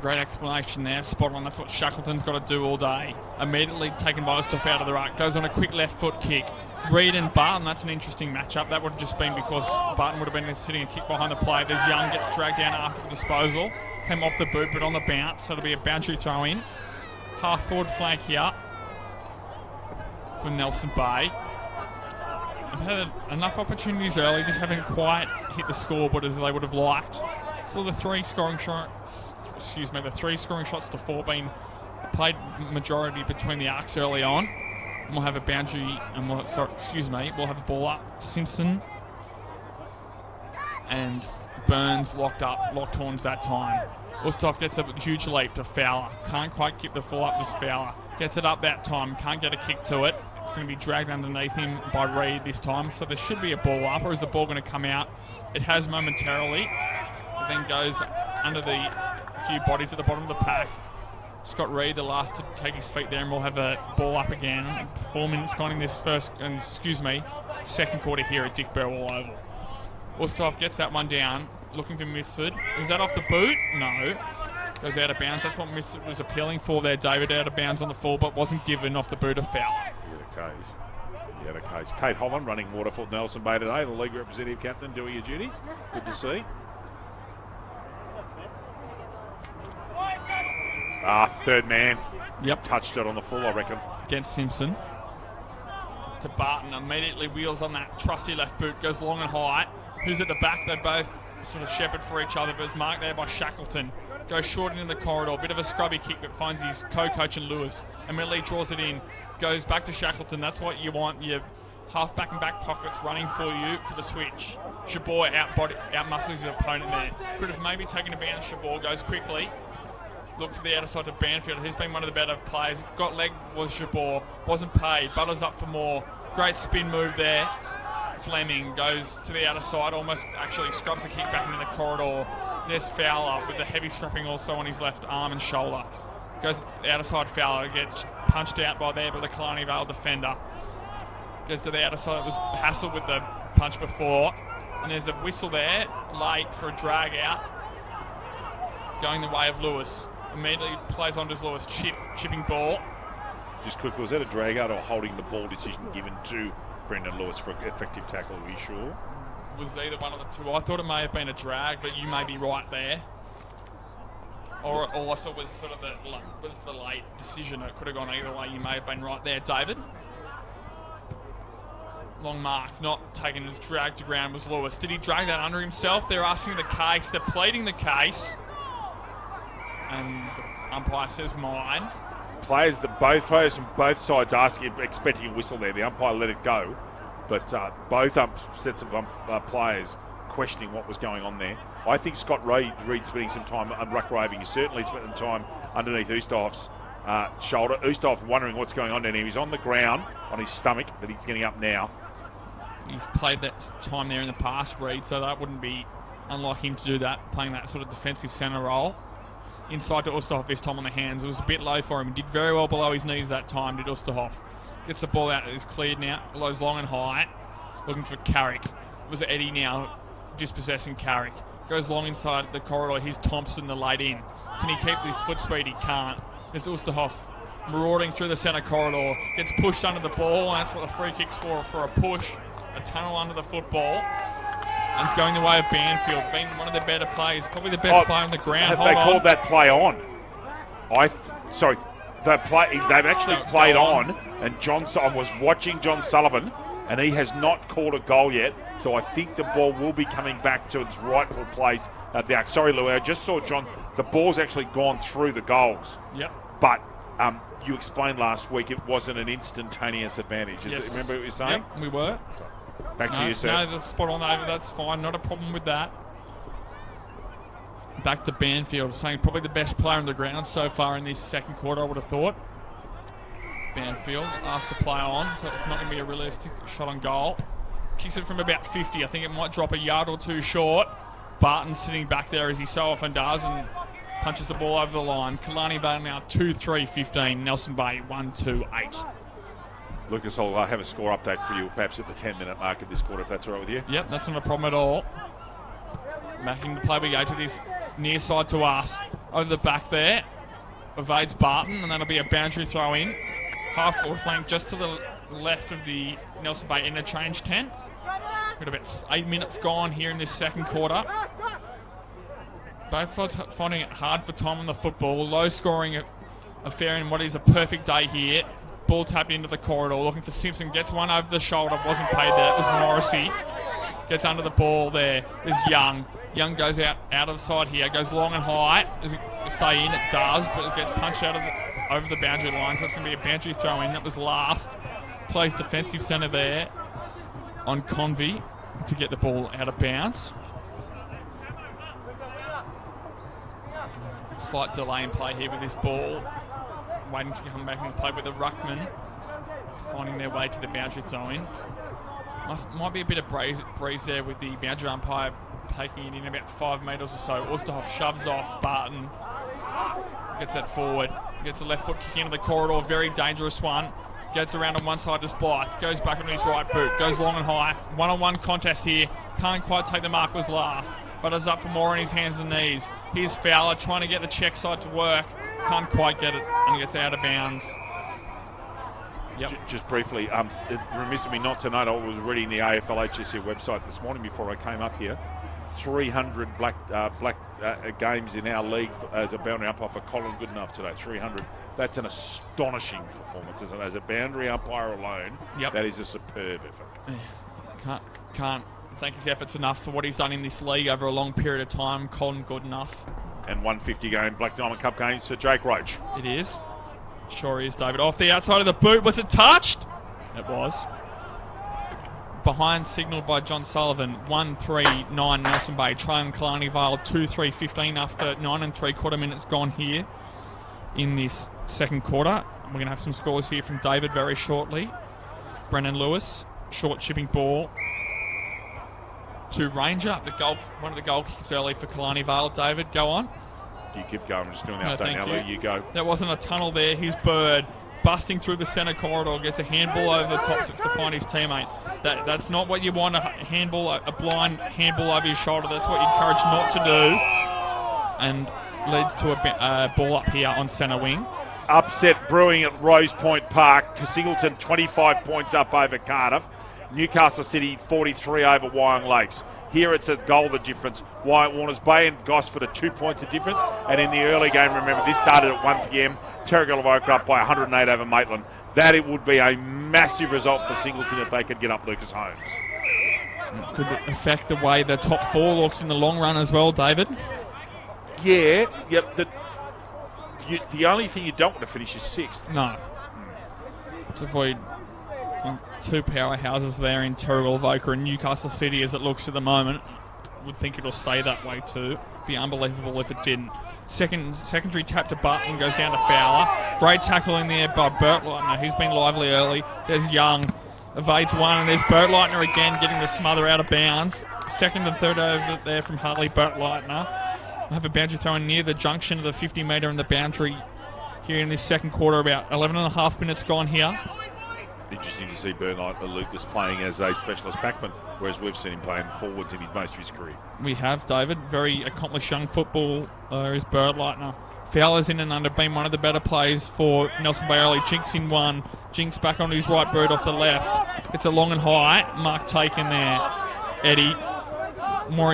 Great explanation there. Spot on. That's what Shackleton's got to do all day. Immediately taken by stuff out of the ruck. Goes on a quick left foot kick. Reed and Barton, that's an interesting matchup. That would have just been because Barton would have been sitting a kick behind the play. There's Young, gets dragged down after the disposal. Came off the boot, but on the bounce. So it'll be a boundary throw in. Half forward flank here for Nelson Bay. They've had enough opportunities early, just haven't quite hit the scoreboard as they would have liked. So the three scoring shots to 4 being played majority between the arcs early on. And we'll have a boundary, and we'll have a ball up. Simpson and Burns locked horns that time. Ulsthoff gets a huge leap to Fowler. Can't quite keep the full up as Fowler. Gets it up that time. Can't get a kick to it. It's going to be dragged underneath him by Reed this time. So there should be a ball up, or is the ball going to come out? It has momentarily. It then goes under the few bodies at the bottom of the pack. Scott Reed, the last to take his feet there, and we'll have a ball up again. 4 minutes gone in this second quarter here at Dick Berwill Oval. Ulsthoff gets that one down, looking for Misford. Is that off the boot? No. Goes out of bounds. That's what Misford was appealing for there, David. Out of bounds on the full, but wasn't given off the boot of foul.
Yeah, the case. Kate Holland running Waterford Nelson Bay today, the league representative captain, doing your duties. Good to see. Third man.
Yep.
Touched it on the full, I reckon.
Against Simpson. To Barton. Immediately wheels on that trusty left boot. Goes long and high. Who's at the back? They both sort of shepherd for each other, but is marked there by Shackleton. Goes short into the corridor. Bit of a scrubby kick, but finds his co-coach and Lewis. Immediately draws it in. Goes back to Shackleton. That's what you want. Your half back and back pockets running for you for the switch. Shabor outmuscles his opponent there. Could have maybe taken a bounce. Shabor goes quickly. Look to the outer side to Banfield, who's been one of the better players. Got leg was Shabor. Wasn't paid. Butters up for more. Great spin move there. Fleming goes to the outer side. Almost actually scrubs the kick back into the corridor. There's Fowler with the heavy strapping also on his left arm and shoulder. Goes to the outer side. Fowler gets punched out by the Killarney Vale defender. Goes to the outer side. It was hassled with the punch before. And there's a whistle there, late for a drag out. Going the way of Lewis. Immediately plays on to Lewis. Chipping ball.
Just quick, was that a drag out or holding the ball decision given to Brendan Lewis for effective tackle? Are you sure?
Was either one of the two. I thought it may have been a drag, but you may be right there. Or also was sort of the late decision. It could have gone either way. You may have been right there, David. Long mark, not taken as drag to ground was Lewis. Did he drag that under himself? They're asking the case. They're pleading the case. And the umpire says mine.
Both players from both sides expecting a whistle there. The umpire let it go. But both sets of players questioning what was going on there. I think Scott Reed spending some time on ruck roving. He certainly spent some time underneath Ulsthoff's shoulder. Ulsthoff wondering what's going on down here. He's on the ground, on his stomach, but he's getting up now.
He's played that time there in the past, Reed, so that wouldn't be unlike him to do that, playing that sort of defensive centre role. Inside to Ulsthoff this time on the hands. It was a bit low for him. He did very well below his knees that time, did Ulsthoff. Gets the ball out. It's cleared now. Lows long and high. Looking for Carrick. It was Eddie now dispossessing Carrick. Goes long inside the corridor. Here's Thompson, the late in. Can he keep his foot speed? He can't. There's Ulsthoff marauding through the centre corridor. Gets pushed under the ball, and that's what the free kick's for a push. A tunnel under the football. And it's going the way of Banfield, being one of the better players, probably the best player on the ground.
Have they called that play on? They've actually played on, and I was watching John Sullivan, and he has not called a goal yet. So I think the ball will be coming back to its rightful place at the arc. Sorry, Louis, I just saw John. The ball's actually gone through the goals.
Yep.
But you explained last week it wasn't an instantaneous advantage.
Yes.
Remember what you were saying?
Yep, we were.
Back to you, sir.
No, that's spot on over. That's fine. Not a problem with that. Back to Banfield, saying probably the best player on the ground so far in this second quarter, I would have thought. Banfield asked to play on, so it's not going to be a realistic shot on goal. Kicks it from about 50. I think it might drop a yard or two short. Barton's sitting back there as he so often does and punches the ball over the line. Killarney Vale now 2-3-15. Nelson Bay 1-2-8.
Lucas, I'll have a score update for you perhaps at the 10-minute mark of this quarter, if that's all right with you.
Yep, that's not a problem at all. Backing the play we go to this near side to us. over the back there. Evades Barton, and that'll be a boundary throw in. Half forward flank just to the left of the Nelson Bay interchange tent. Got about 8 minutes gone here in this second quarter. Both sides finding it hard for time on the football. Low scoring affair in what is a perfect day here. Ball tapped into the corridor, looking for Simpson. Gets one over the shoulder, wasn't paid there. It was Morrissey. Gets under the ball there. There's Young. Young goes out of the side here. Goes long and high. Does it stay in? It does, but it gets punched out of over the boundary line. So that's going to be a boundary throw in. That was last. Plays defensive centre there on Convey to get the ball out of bounds. Slight delay in play here with this ball. Waiting to come back and play with the ruckman. Finding their way to the boundary throw in. Might be a bit of breeze there with the boundary umpire taking it in about 5 metres or so. Osterhoff shoves off Barton. Gets that forward. Gets the left foot kick into the corridor. Very dangerous one. Gets around on one side to Blythe. Goes back on his right boot. Goes long and high. One-on-one contest here. Can't quite take the mark. Was last. But is up for more on his hands and knees. Here's Fowler trying to get the check side to work. Can't quite get it. And gets out of bounds. Yep.
Just briefly, it remiss of me not to note, I was reading the AFLHCC website this morning before I came up here. 300 black games in our league as a boundary umpire for Colin Goodenough today. 300. That's an astonishing performance, isn't it? As a boundary umpire alone, that is a superb effort.
Can't thank his efforts enough for what he's done in this league over a long period of time. Colin Goodenough.
And 150 game Black Diamond Cup games for Jake Roach.
It is. Sure is, David. Off the outside of the boot. Was it touched? It was. Behind signalled by John Sullivan. 1-3-9 Nelson Bay. Trailing Killarney Vale 2-3-15 after 9 3/4 minutes gone here in this second quarter. We're going to have some scores here from David very shortly. Brennan Lewis. Short chipping ball to Ranger. One of the goal kicks early for Killarney Vale. David, go on.
You keep going. I'm just doing the update now, Lou. You go.
There wasn't a tunnel there. His Bird busting through the centre corridor, gets a handball over the top to find his teammate. That's not what you want, a blind handball over your shoulder. That's what you're encouraged not to do. And leads to a ball up here on centre wing.
Upset brewing at Rose Point Park. Singleton 25 points up over Cardiff. Newcastle City 43 over Wyong Lakes. Here it's a goal the difference. Wyatt Warners Bay and Gosford are 2 points of difference. And in the early game, remember, this started at 1 p.m. Terrigal woke up by 108 over Maitland. That it would be a massive result for Singleton if they could get up Lucas Holmes.
It could affect the way the top four looks in the long run as well, David.
Yeah, yep. The only thing you don't want to finish is sixth.
No. To avoid two powerhouses there in Terrigal, Voker and Newcastle City as it looks at the moment. Would think it'll stay that way too. Be unbelievable if it didn't. Secondary tap to Button, goes down to Fowler. Great tackle in there by Bertleitner. He's been lively early. There's Young. Evades one, and there's Bertleitner again getting the smother out of bounds. Second and third over there from Harley Bertleitner. We'll have a boundary thrown near the junction of the 50 metre and the boundary here in this second quarter. About 11 and a half minutes gone here.
Interesting to see Bertleitner Lucas playing as a specialist backman, whereas we've seen him playing forwards in most of his career.
We have, David. Very accomplished young footballer is Bertleitner. Fowler's in and under, been one of the better plays for Nelson Bay early. Jinx in one. Jinx back on his right boot off the left. It's a long and high. Mark taken there. Eddie. More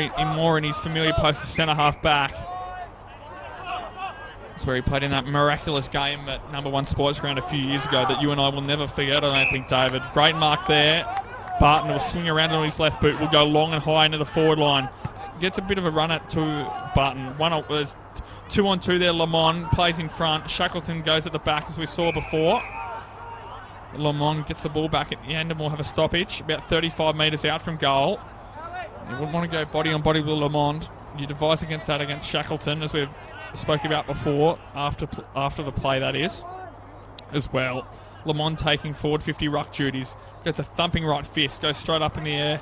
in his familiar post as centre half back. That's where he played in that miraculous game at number 1 Sports Ground a few years ago that you and I will never forget, I don't think, David. Great mark there. Barton will swing around on his left boot, will go long and high into the forward line. Gets a bit of a run at to Barton. There's 2-on-2 there. Lamont plays in front. Shackleton goes at the back as we saw before. Lamont gets the ball back at the end and we'll have a stoppage about 35 metres out from goal. You wouldn't want to go body on body with Lamont. You devise against that against Shackleton, as we've spoke about before, after the play, that is, as well. Lamont taking forward 50 ruck duties. Gets a thumping right fist, goes straight up in the air.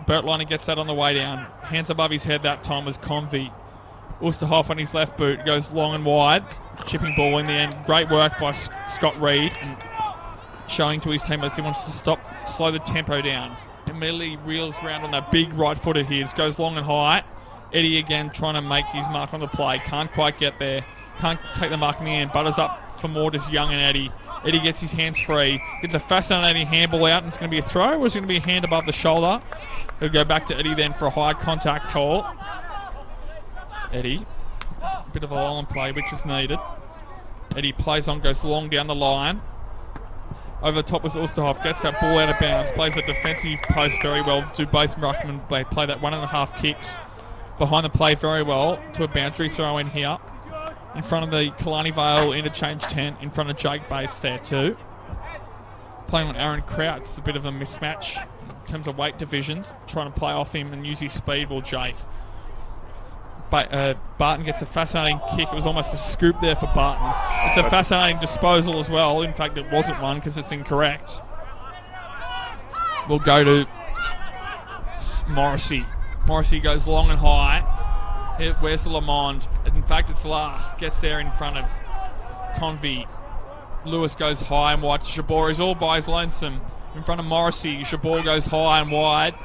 Bertleitner gets that on the way down. Hands above his head that time was Convey. Osterhoff on his left boot, goes long and wide. Chipping ball in the end. Great work by Scott Reed, and showing to his teammates he wants to slow the tempo down. Immediately reels around on that big right foot of his, goes long and high. Eddie again trying to make his mark on the play. Can't quite get there. Can't take the mark in the end. Butters up for more, just Young and Eddie. Eddie gets his hands free. Gets a fascinating handball out, and it's going to be a throw, or is it going to be a hand above the shoulder? He'll go back to Eddie then for a high contact call. Eddie, a bit of a long play, which is needed. Eddie plays on, goes long down the line. Over the top was Ulsterhoff, gets that ball out of bounds, plays the defensive post very well. Do both ruckman play that 1.5 kicks behind the play very well to a boundary throw in here. In front of the Killarney Vale interchange tent, in front of Jake Bates there too. Playing on Aaron Crouch, it's a bit of a mismatch in terms of weight divisions. Trying to play off him and use his speed, will Jake. Barton gets a fascinating kick. It was almost a scoop there for Barton. It's a fascinating disposal as well. In fact, it wasn't one because it's incorrect. We'll go to Morrissey. Morrissey goes long and high. Where's the Lamond? In fact, it's last. Gets there in front of Convey. Lewis goes high and wide to Jabor. He's all by his lonesome. In front of Morrissey. Jabor goes high and wide.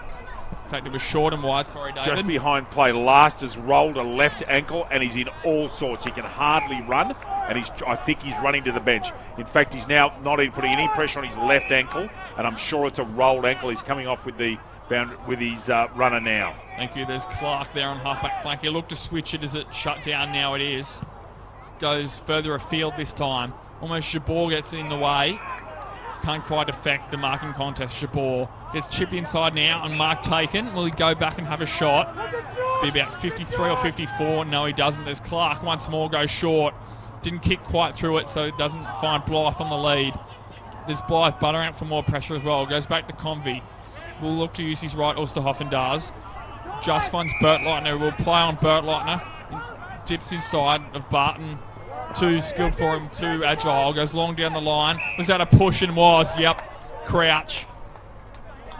In fact, it was short and wide. Sorry, David.
Just behind play. Last has rolled a left ankle and he's in all sorts. He can hardly run, and I think he's running to the bench. In fact, he's now not even putting any pressure on his left ankle, and I'm sure it's a rolled ankle. He's coming off with his runner now.
Thank you. There's Clark there on halfback flank. He looked to switch it. Is it shut down? Now it is. Goes further afield this time. Almost Jabor gets in the way. Can't quite affect the marking contest. Jabor gets chipped inside now and mark taken. Will he go back and have a shot? Be about 53 or 54. No, he doesn't. There's Clark once more, goes short. Didn't kick quite through it, so it doesn't find Blythe on the lead. There's Blythe buttering out for more pressure as well. Goes back to Convey. Will look to use his right. Ulsterhoffen does. Just finds Bertleitner. Will play on Bertleitner. Dips inside of Barton. Too skilled for him, too agile. Goes long down the line. Was that a push? And was. Yep. Crouch.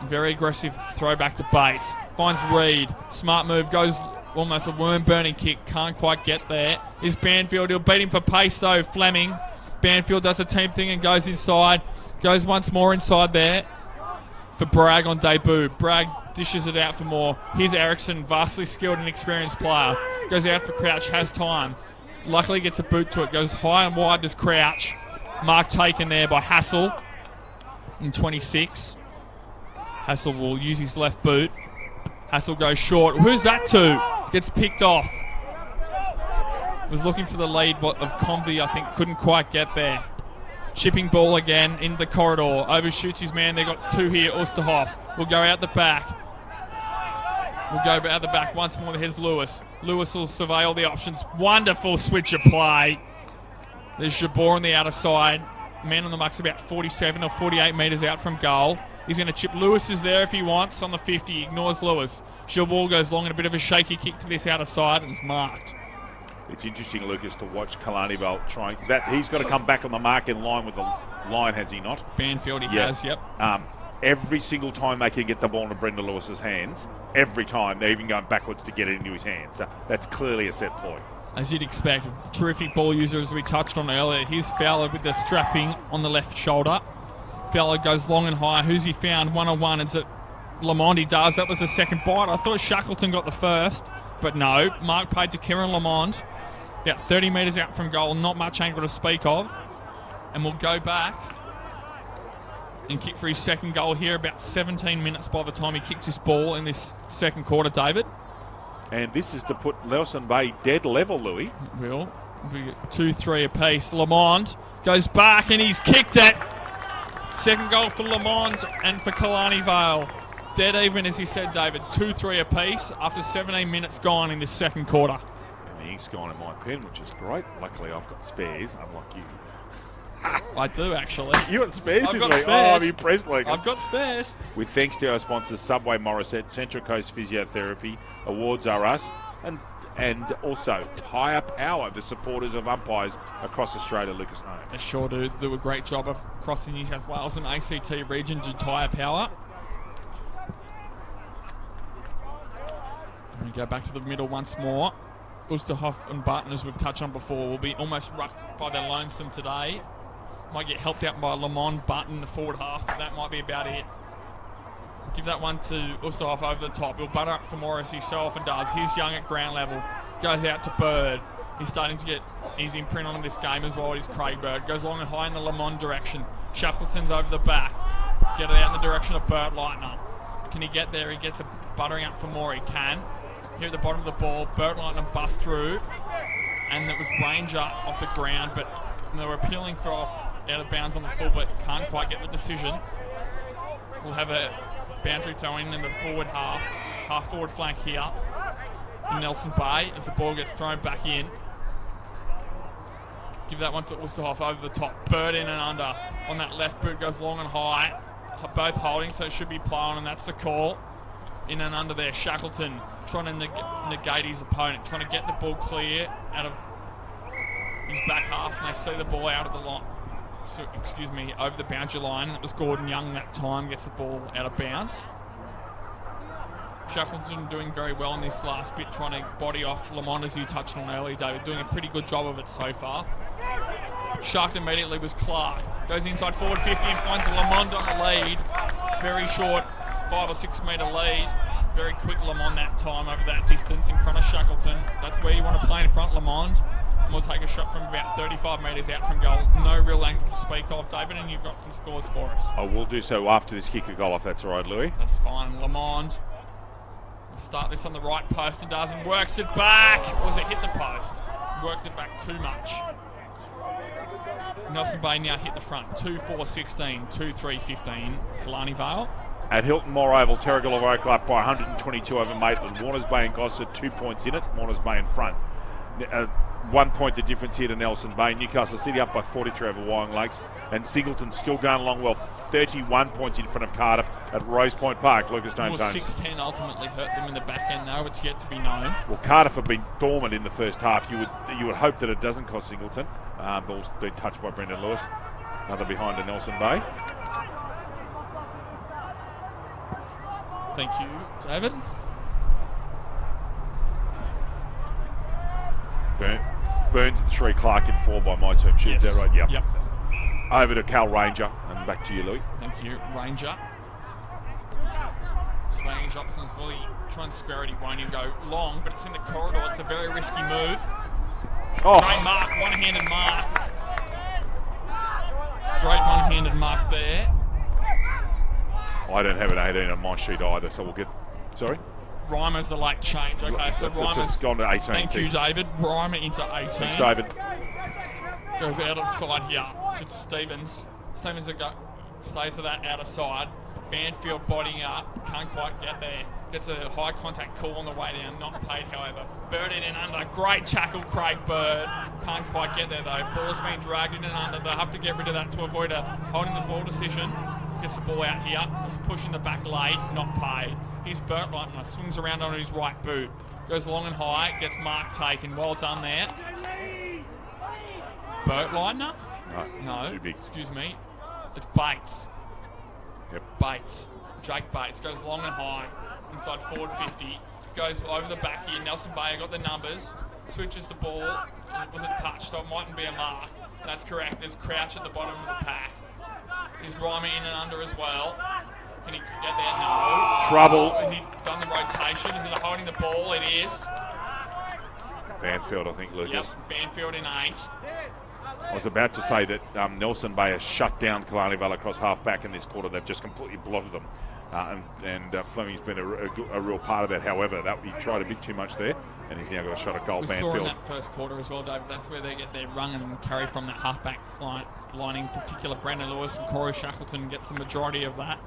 Very aggressive throw back to Bates. Finds Reed. Smart move. Goes almost a worm-burning kick. Can't quite get there. Is Banfield. He'll beat him for pace though. Fleming. Banfield does a team thing and goes inside. Goes once more inside there for Bragg on debut. Bragg dishes it out for more. Here's Ericsson, vastly skilled and experienced player. Goes out for Crouch, has time. Luckily gets a boot to it. Goes high and wide, does Crouch. Mark taken there by Hassel in 26. Hassel will use his left boot. Hassel goes short. Who's that to? Gets picked off. Was looking for the lead of Convey, I think. Couldn't quite get there. Chipping ball again in the corridor. Overshoots his man. They got two here. Ulsterhoff will go out the back. Will go out the back once more. Here's Lewis. Lewis will survey all the options. Wonderful switch of play. There's Jabor on the outer side. Man on the mark's about 47 or 48 metres out from goal. He's going to chip. Lewis is there if he wants on the 50. Ignores Lewis. Jabor goes long and a bit of a shaky kick to this outer side and is marked.
It's interesting, Lucas, to watch Killarney Vale trying that. He's got to come back on the mark in line with the line, has he not?
Banfield he has, yep.
Every single time they can get the ball into Brendan Lewis's hands, every time they're even going backwards to get it into his hands. So that's clearly a set ploy.
As you'd expect, terrific ball user as we touched on earlier. Here's Fowler with the strapping on the left shoulder. Fowler goes long and high. Who's he found? 1-on-1. Is it Lamond? He does. That was the second bite. I thought Shackleton got the first, but no. Mark paid to Kieran Lamond. About 30 metres out from goal. Not much angle to speak of. And we'll go back and kick for his second goal here. About 17 minutes by the time he kicks his ball in this second quarter, David.
And this is to put Nelson Bay dead level, Louis.
It will. It'll be 2-3 apiece. Lamond goes back and he's kicked it. Second goal for Lamond and for Killarney Vale. Dead even, as you said, David. 2-3 apiece after 17 minutes gone in this second quarter.
And the ink's gone in my pen, which is great. Luckily, I've got spares, unlike you.
I do, actually.
You got spares this week?
Spares.
Oh, I'm impressed, Lucas.
I've got spares.
With thanks to our sponsors, Subway Morisset, Central Coast Physiotherapy, Awards Are Us, and also Tyre Power, the supporters of umpires across Australia, Lucas Nolan.
They sure do a great job of crossing New South Wales and ACT region to Tyre Power. And we go back to the middle once more. Ulsterhoff and Barton, as we've touched on before, will be almost rucked by their lonesome today. Might get helped out by Lamond, Barton, the forward half, but that might be about it. Give that one to Usterhoff over the top. He'll butter up for Morris. He so often does. He's young at ground level. Goes out to Bird. He's starting to get his imprint on this game as well. He's Craig Bird. Goes long and high in the Lamont direction. Shackleton's over the back. Get it out in the direction of Bert Leitner. Can he get there? He gets a buttering up for more. He can. Here at the bottom of the ball, Bert Leitner busts through. And it was Ranger off the ground, but they were appealing for off out of bounds on the full, but can't quite get the decision. We'll have a boundary throw in the forward half forward flank here for Nelson Bay as the ball gets thrown back in. Give that one to Usterhoff over the top. Bird in and under on that left boot, goes long and high. Both holding, so it should be play on, and that's the call. In and under there, Shackleton trying to negate his opponent, trying to get the ball clear out of his back half, and they see the ball out of the line. Over the boundary line. It was Gordon Young that time, gets the ball out of bounds. Shackleton doing very well in this last bit, trying to body off Lamont, as you touched on earlier, David. Doing a pretty good job of it so far. Sharked immediately was Clark. Goes inside forward 50 and finds Lamont on the lead. Very short, 5 or 6 metre lead. Very quick Lamont that time over that distance in front of Shackleton. That's where you want to play in front, Lamont. And we'll take a shot from about 35 metres out from goal. No real angle to speak of, David, and you've got some scores for us.
I will do so after this kick of goal, if that's all right, Louis.
That's fine. Lamont will start this on the right post and does, and works it back. Or was it hit the post? Worked it back too much. Nelson Bay now hit the front. 2-4-16, 2-3-15. Killarney Vale.
At Hilton Moore Oval, Terrigal Oak up by 122 over Maitland. Warners Bay and Gosford 2 points in it. Warners Bay in front. 1 point the difference here to Nelson Bay. Newcastle City up by 43 over Wyong Lakes. And Singleton still going along well. 31 points in front of Cardiff at Rose Point Park. Lucas James Holmes.
6-10 ultimately hurt them in the back end, though. It's yet to be known.
Well, Cardiff have been dormant in the first half. You would hope that it doesn't cost Singleton. Ball's been touched by Brendan Lewis. Another behind to Nelson Bay.
Thank you, David.
Burns in 3, Clark in 4 by my term sheet.
Yes.
Is that right? Yep.
Yep.
Over to Cal Ranger, and back to you, Louis.
Thank you, Ranger. Surveying options, will he try and square it? He won't. He'll go long, but it's in the corridor. It's a very risky move.
Oh.
Great mark, one-handed mark. Great one-handed mark there.
I don't have an 18 on my sheet either, so we'll get... Sorry?
Reimer's the late change. Okay, so
Reimer's just gone to 18.
Thank you, David. Reimer into 18.
Thanks, David.
Goes out of the side here to Stevens. Stevens stays to that outer side. Banfield bodying up. Can't quite get there. Gets a high contact call on the way down. Not paid, however. Bird in and under. Great tackle, Craig Bird. Can't quite get there, though. Ball's being dragged in and under. They'll have to get rid of that to avoid a holding the ball decision. Gets the ball out here. Just pushing the back late. Not paid. He's Bert Leitner. Swings around on his right boot. Goes long and high. Gets mark taken. Well done there. Bert Leitner? No.
Too big.
Excuse me. It's Bates.
Yep.
Bates. Jake Bates goes long and high. Inside forward 50. Goes over the back here. Nelson Bayer got the numbers. Switches the ball. Was it touched? So it mightn't be a mark. That's correct. There's Crouch at the bottom of the pack. Is Reimer in and under as well? Can he get there? No.
Trouble.
Has he done the rotation? Is it a holding the ball? It is.
Banfield, I think, Lucas.
Yep. Banfield in 8.
I was about to say that Nelson Bay has shut down Killarney Vale across half-back in this quarter. They've just completely blotted them. And Fleming's been a real part of that. However, he tried a bit too much there, and he's now got a shot at goal.
We
Banfield.
saw in that first quarter as well, David. That's where they get their run and carry from that half-back line. In particular, Brandon Lewis and Corey Shackleton gets the majority of that.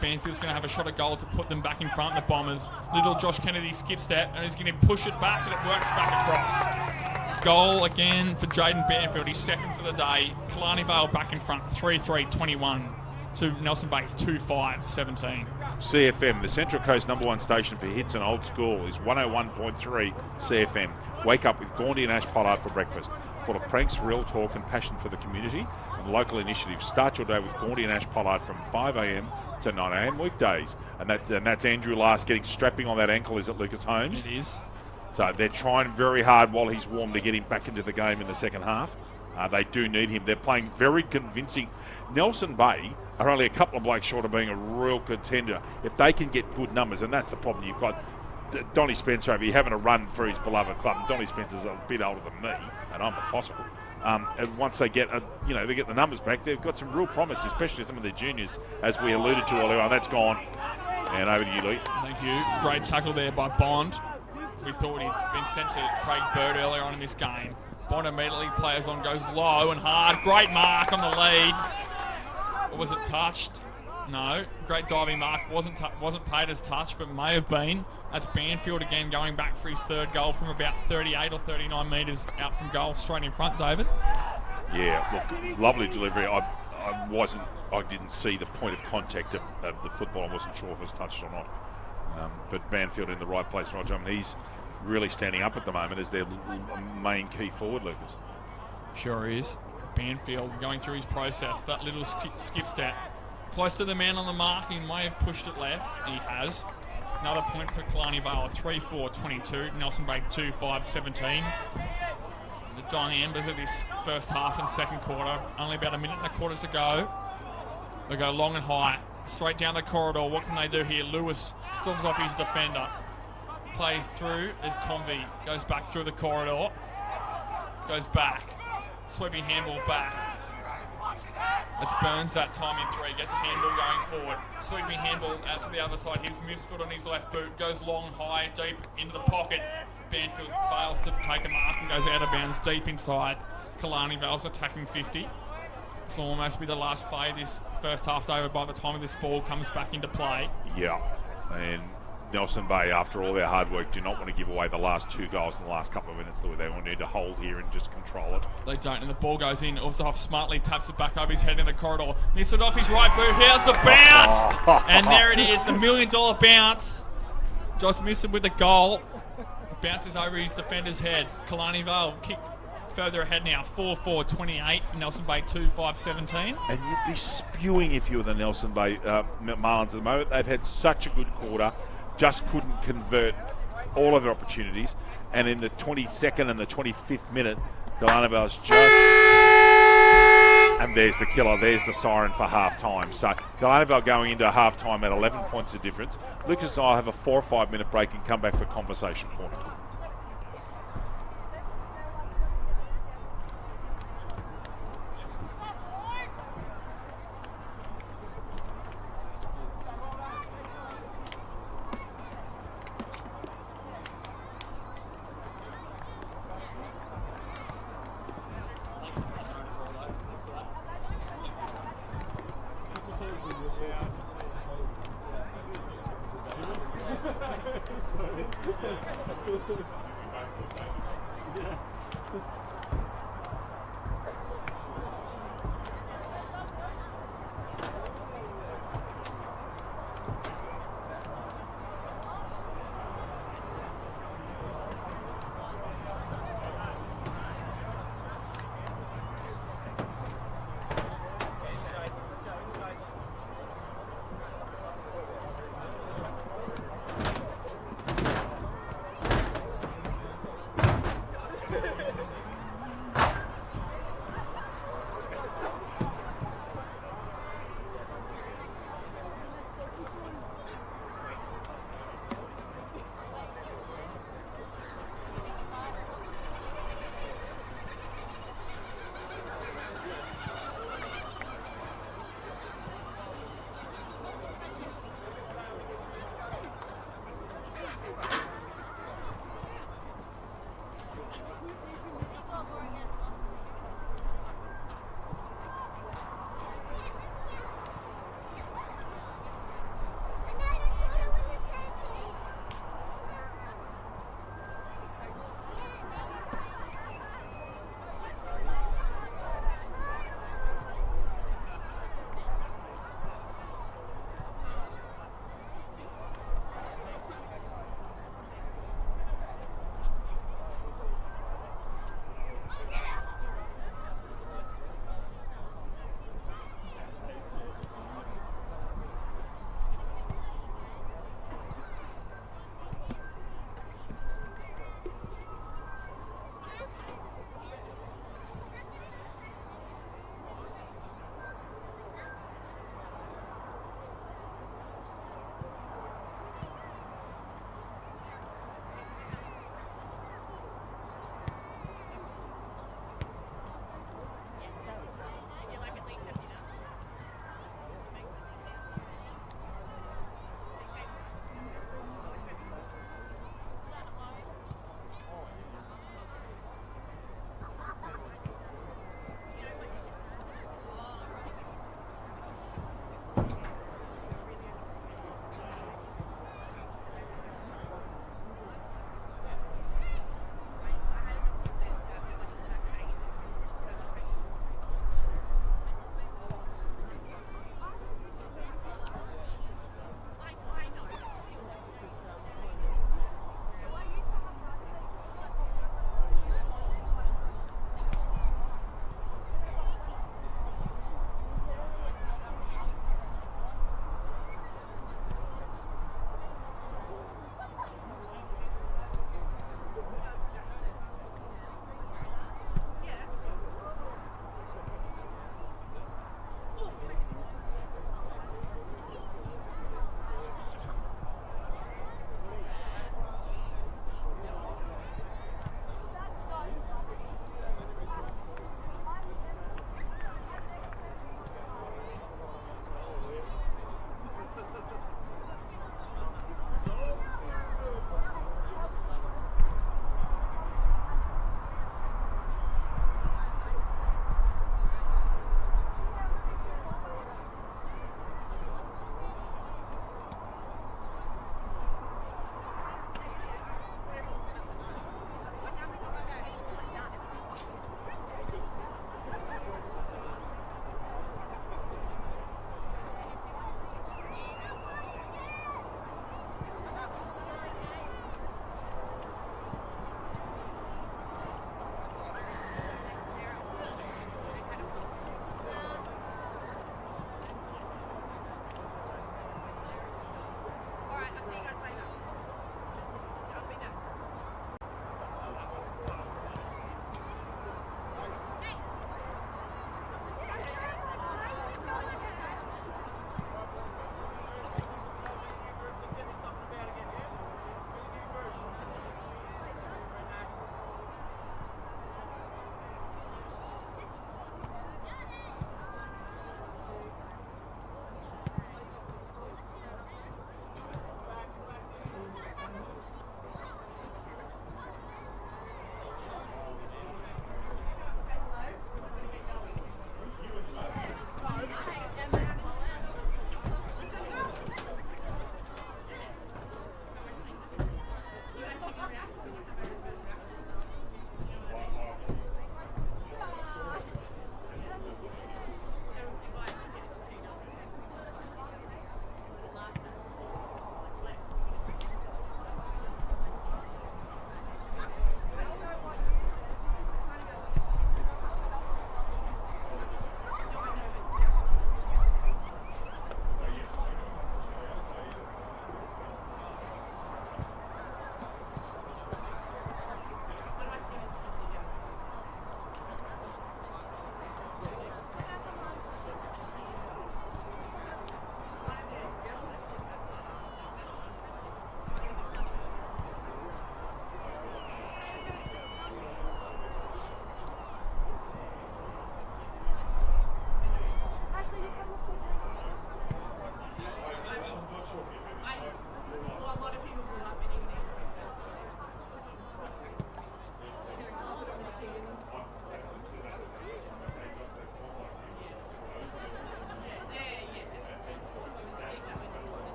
Banfield's going to have a shot at goal to put them back in front. The Bombers. Little Josh Kennedy skip step, and he's going to push it back, and it works back across. Goal again for Jaden Banfield. He's second for the day. Killarney Vale back in front. 3-3-21 to Nelson Bates. 2-5-17.
CFM, the Central Coast #1 station for hits and old school, is 101.3 CFM. Wake up with Gaundy and Ash Pollard for breakfast. Full of pranks, real talk and passion for the community and local initiatives. Start your day with Gaundy and Ash Pollard from 5 a.m. to 9 a.m. weekdays. And that's Andrew Last getting strapping on that ankle, is it, Lucas Holmes?
It is.
So they're trying very hard while he's warm to get him back into the game in the second half. They do need him. They're playing very convincing. Nelson Bay are only a couple of blokes short of being a real contender. If they can get good numbers, and that's the problem you've got. Donny Spencer over here having a run for his beloved club. And Donny Spencer's a bit older than me, and I'm a fossil. And once they get, they get the numbers back, they've got some real promise, especially some of their juniors, as we alluded to earlier on. That's gone. And over to you, Lee.
Thank you. Great tackle there by Bond. We thought he'd been sent to Craig Bird earlier on in this game. Bond immediately plays on, goes low and hard. Great mark on the lead. Or was it touched? No. Great diving mark. Wasn't paid as touch, but may have been. That's Banfield again going back for his third goal from about 38 or 39 metres out from goal, straight in front, David.
Yeah, look, lovely delivery. I didn't see the point of contact of the football. I wasn't sure if it was touched or not. But Banfield in the right place, Roger. I mean, he's really standing up at the moment as their main key forward, Lucas.
Sure is. Banfield going through his process. That little skip step. Close to the man on the mark. He may have pushed it left. He has. Another point for Killarney Vale. 3-4-22. Nelson Bay 2-5-17. The dying embers of this first half and second quarter. Only about a minute and a quarter to go. They go long and high. Straight down the corridor. What can they do here? Lewis storms off his defender. Plays through as Convey goes back through the corridor. Goes back. Sweeping handball back. It's Burns that time in three. Gets a handball going forward. Sweeping handball out to the other side. His misfoot on his left boot. Goes long, high, deep into the pocket. Banfield fails to take a mark and goes out of bounds deep inside. Killarney Vale's attacking 50. This will almost be the last play this first half over by the time this ball comes back into play.
Yeah, and Nelson Bay, after all their hard work, do not want to give away the last two goals in the last couple of minutes. They will need to hold here and just control it.
They don't, and the ball goes in. Ulsterhoff smartly taps it back over his head in the corridor. Lifts it off his right boot. Here's the bounce! And there it is, the $1 million bounce. Josh Misson with the goal. Bounces over his defender's head. Killarney Vale kick further ahead now. 4-4-28. Nelson Bay 2-5-17.
And you'd be spewing if you were the Nelson Bay Marlins at the moment. They've had such a good quarter. Just couldn't convert all of their opportunities. And in the 22nd and the 25th minute, Killarney Vale's just... And there's the killer. There's the siren for half-time. So Killarney Vale going into half-time at 11 points of difference. Lucas and I will have a 4 or 5 minute break and come back for Conversation Corner.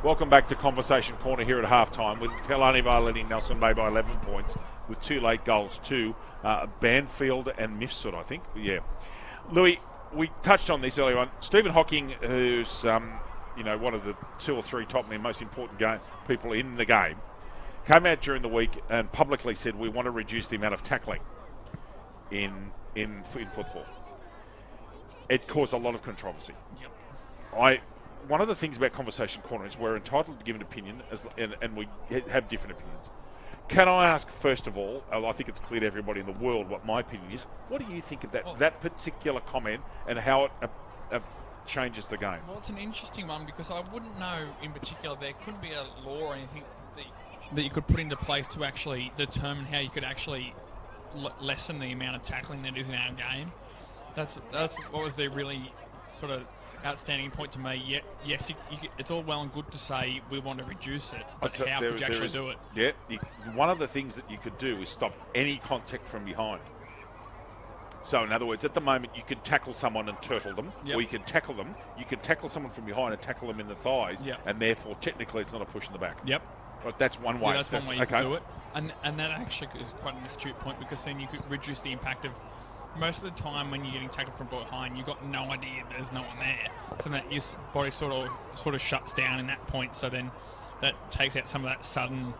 Welcome back to Conversation Corner here at halftime with Killarney Vale leading Nelson Bay by 11 points with 2 late goals to Banfield and Mifsud, I think. Yeah. Louis, we touched on this earlier on. Stephen Hocking, who's one of the 2 or 3 top men, most important people in the game, came out during the week and publicly said we want to reduce the amount of tackling in football. It caused a lot of controversy.
Yep.
One of the things about Conversation Corner is we're entitled to give an opinion, and we have different opinions. Can I ask, first of all, I think it's clear to everybody in the world what my opinion is. What do you think of that particular comment and how it changes the game?
Well, it's an interesting one because I wouldn't know in particular. There couldn't be a law or anything that you could put into place to actually determine how you could actually lessen the amount of tackling that is in our game. That's what was the really sort of outstanding point to me. Yes, it's all well and good to say we want to reduce it, but how could you actually do it?
Yeah, one of the things that you could do is stop any contact from behind. So, in other words, at the moment, you could tackle someone and turtle them, or you could tackle them. You could tackle someone from behind and tackle them in the thighs, and therefore, technically, it's not a push in the back.
Yep.
But that's one way.
Yeah, that's one way you can do it. And that actually is quite an astute point because then you could reduce the impact of most of the time when you're getting tackled from behind, you've got no idea there's no one there. So that your body sort of shuts down in that point. So then that takes out some of that sudden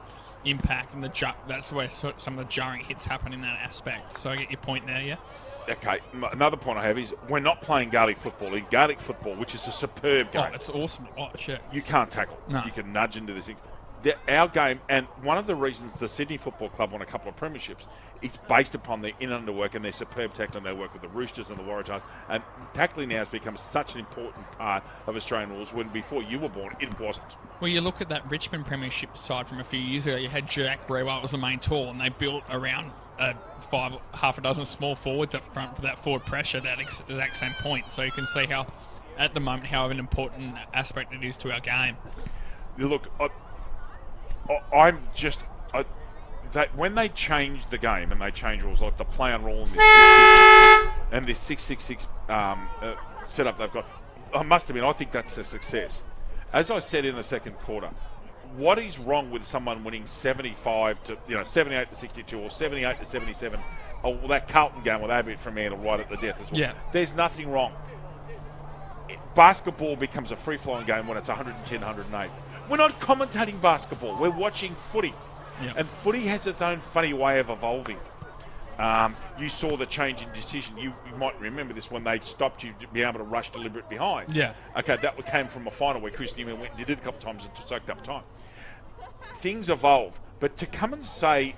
impact and that's where some of the jarring hits happen in that aspect. So I get your point there, yeah?
Okay, another point I have is we're not playing Gaelic football. In Gaelic football, which is a superb game.
Oh, it's awesome to watch, yeah.
You can't tackle.
No.
You can nudge into this thing. Our game, and one of the reasons the Sydney Football Club won a couple of premierships is based upon their in-under work and their superb tackling. They work with the Roosters and the Waratahs, and tackling now has become such an important part of Australian rules when before you were born, it wasn't.
Well, you look at that Richmond premiership side from a few years ago, you had Jack Rewa was the main tall, and they built around half a dozen small forwards up front for that forward pressure, that exact same point. So you can see how, at the moment, how an important aspect it is to our game.
Look, that when they changed the game and they changed rules like the play-on rule and this 6-6-6 setup they've got, I think that's a success. As I said in the second quarter, what is wrong with someone winning 78 to 62 or 78 to 77, or that Carlton game where they beat Fremantle right at the death as well?
Yeah.
There's nothing wrong. Basketball becomes a free-flowing game when it's 110, 108. We're not commentating basketball. We're watching footy.
Yep.
And footy has its own funny way of evolving. You saw the change in decision. You might remember this when they stopped you to be able to rush deliberate behind.
Yeah.
Okay, that came from a final where Chris Newman went and did it a couple of times and soaked up time. Things evolve. But to come and say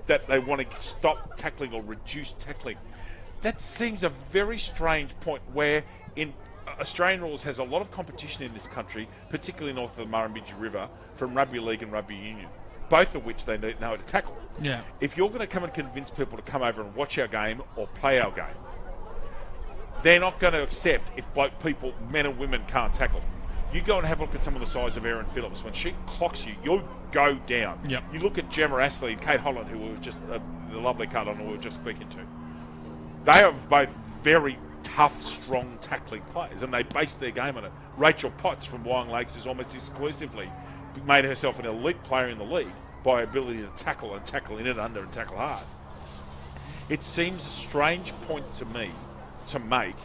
that they want to stop tackling or reduce tackling, that seems a very strange point where in Australian rules has a lot of competition in this country, particularly north of the Murrumbidgee River, from rugby league and rugby union, both of which they know how to tackle.
Yeah.
If you're going to come and convince people to come over and watch our game or play our game, they're not going to accept if people, men and women, can't tackle. You go and have a look at someone the size of Erin Phillips. When she clocks you, you go down.
Yep.
You look at Gemma Astley and Kate Holland, who were just the lovely Kate Holland who we were just speaking to. They are both very tough, strong tackling players, and they base their game on it. Rachel Potts from Wyong Lakes has almost exclusively made herself an elite player in the league by ability to tackle in and under and tackle hard. It seems a strange point to me to make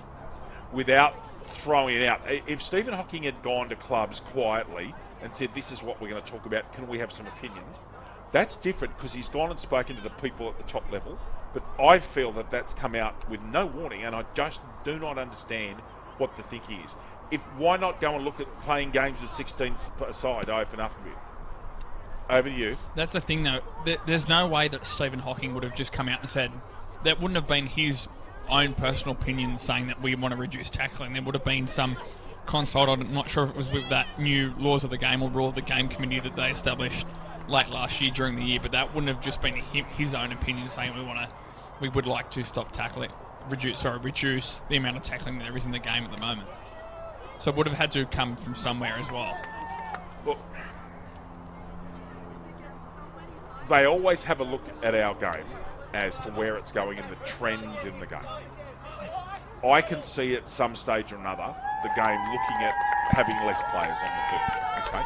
without throwing it out. If Stephen Hocking had gone to clubs quietly and said, this is what we're going to talk about, can we have some opinion? That's different because he's gone and spoken to the people at the top level. But I feel that that's come out with no warning, and I just do not understand what the thinking is. Why not go and look at playing games with 16 aside, open up a bit? Over to you.
That's the thing, though. There's no way that Stephen Hocking would have just come out and said that wouldn't have been his own personal opinion saying that we want to reduce tackling. There would have been some consult. I'm not sure if it was with that new laws of the game or rule of the game committee that they established late last year during the year, but that wouldn't have just been his own opinion saying we would like to stop tackling, reduce the amount of tackling there is in the game at the moment. So it would have had to come from somewhere as well.
Look, they always have a look at our game as to where it's going and the trends in the game. I can see at some stage or another the game looking at having less players on the field. Okay,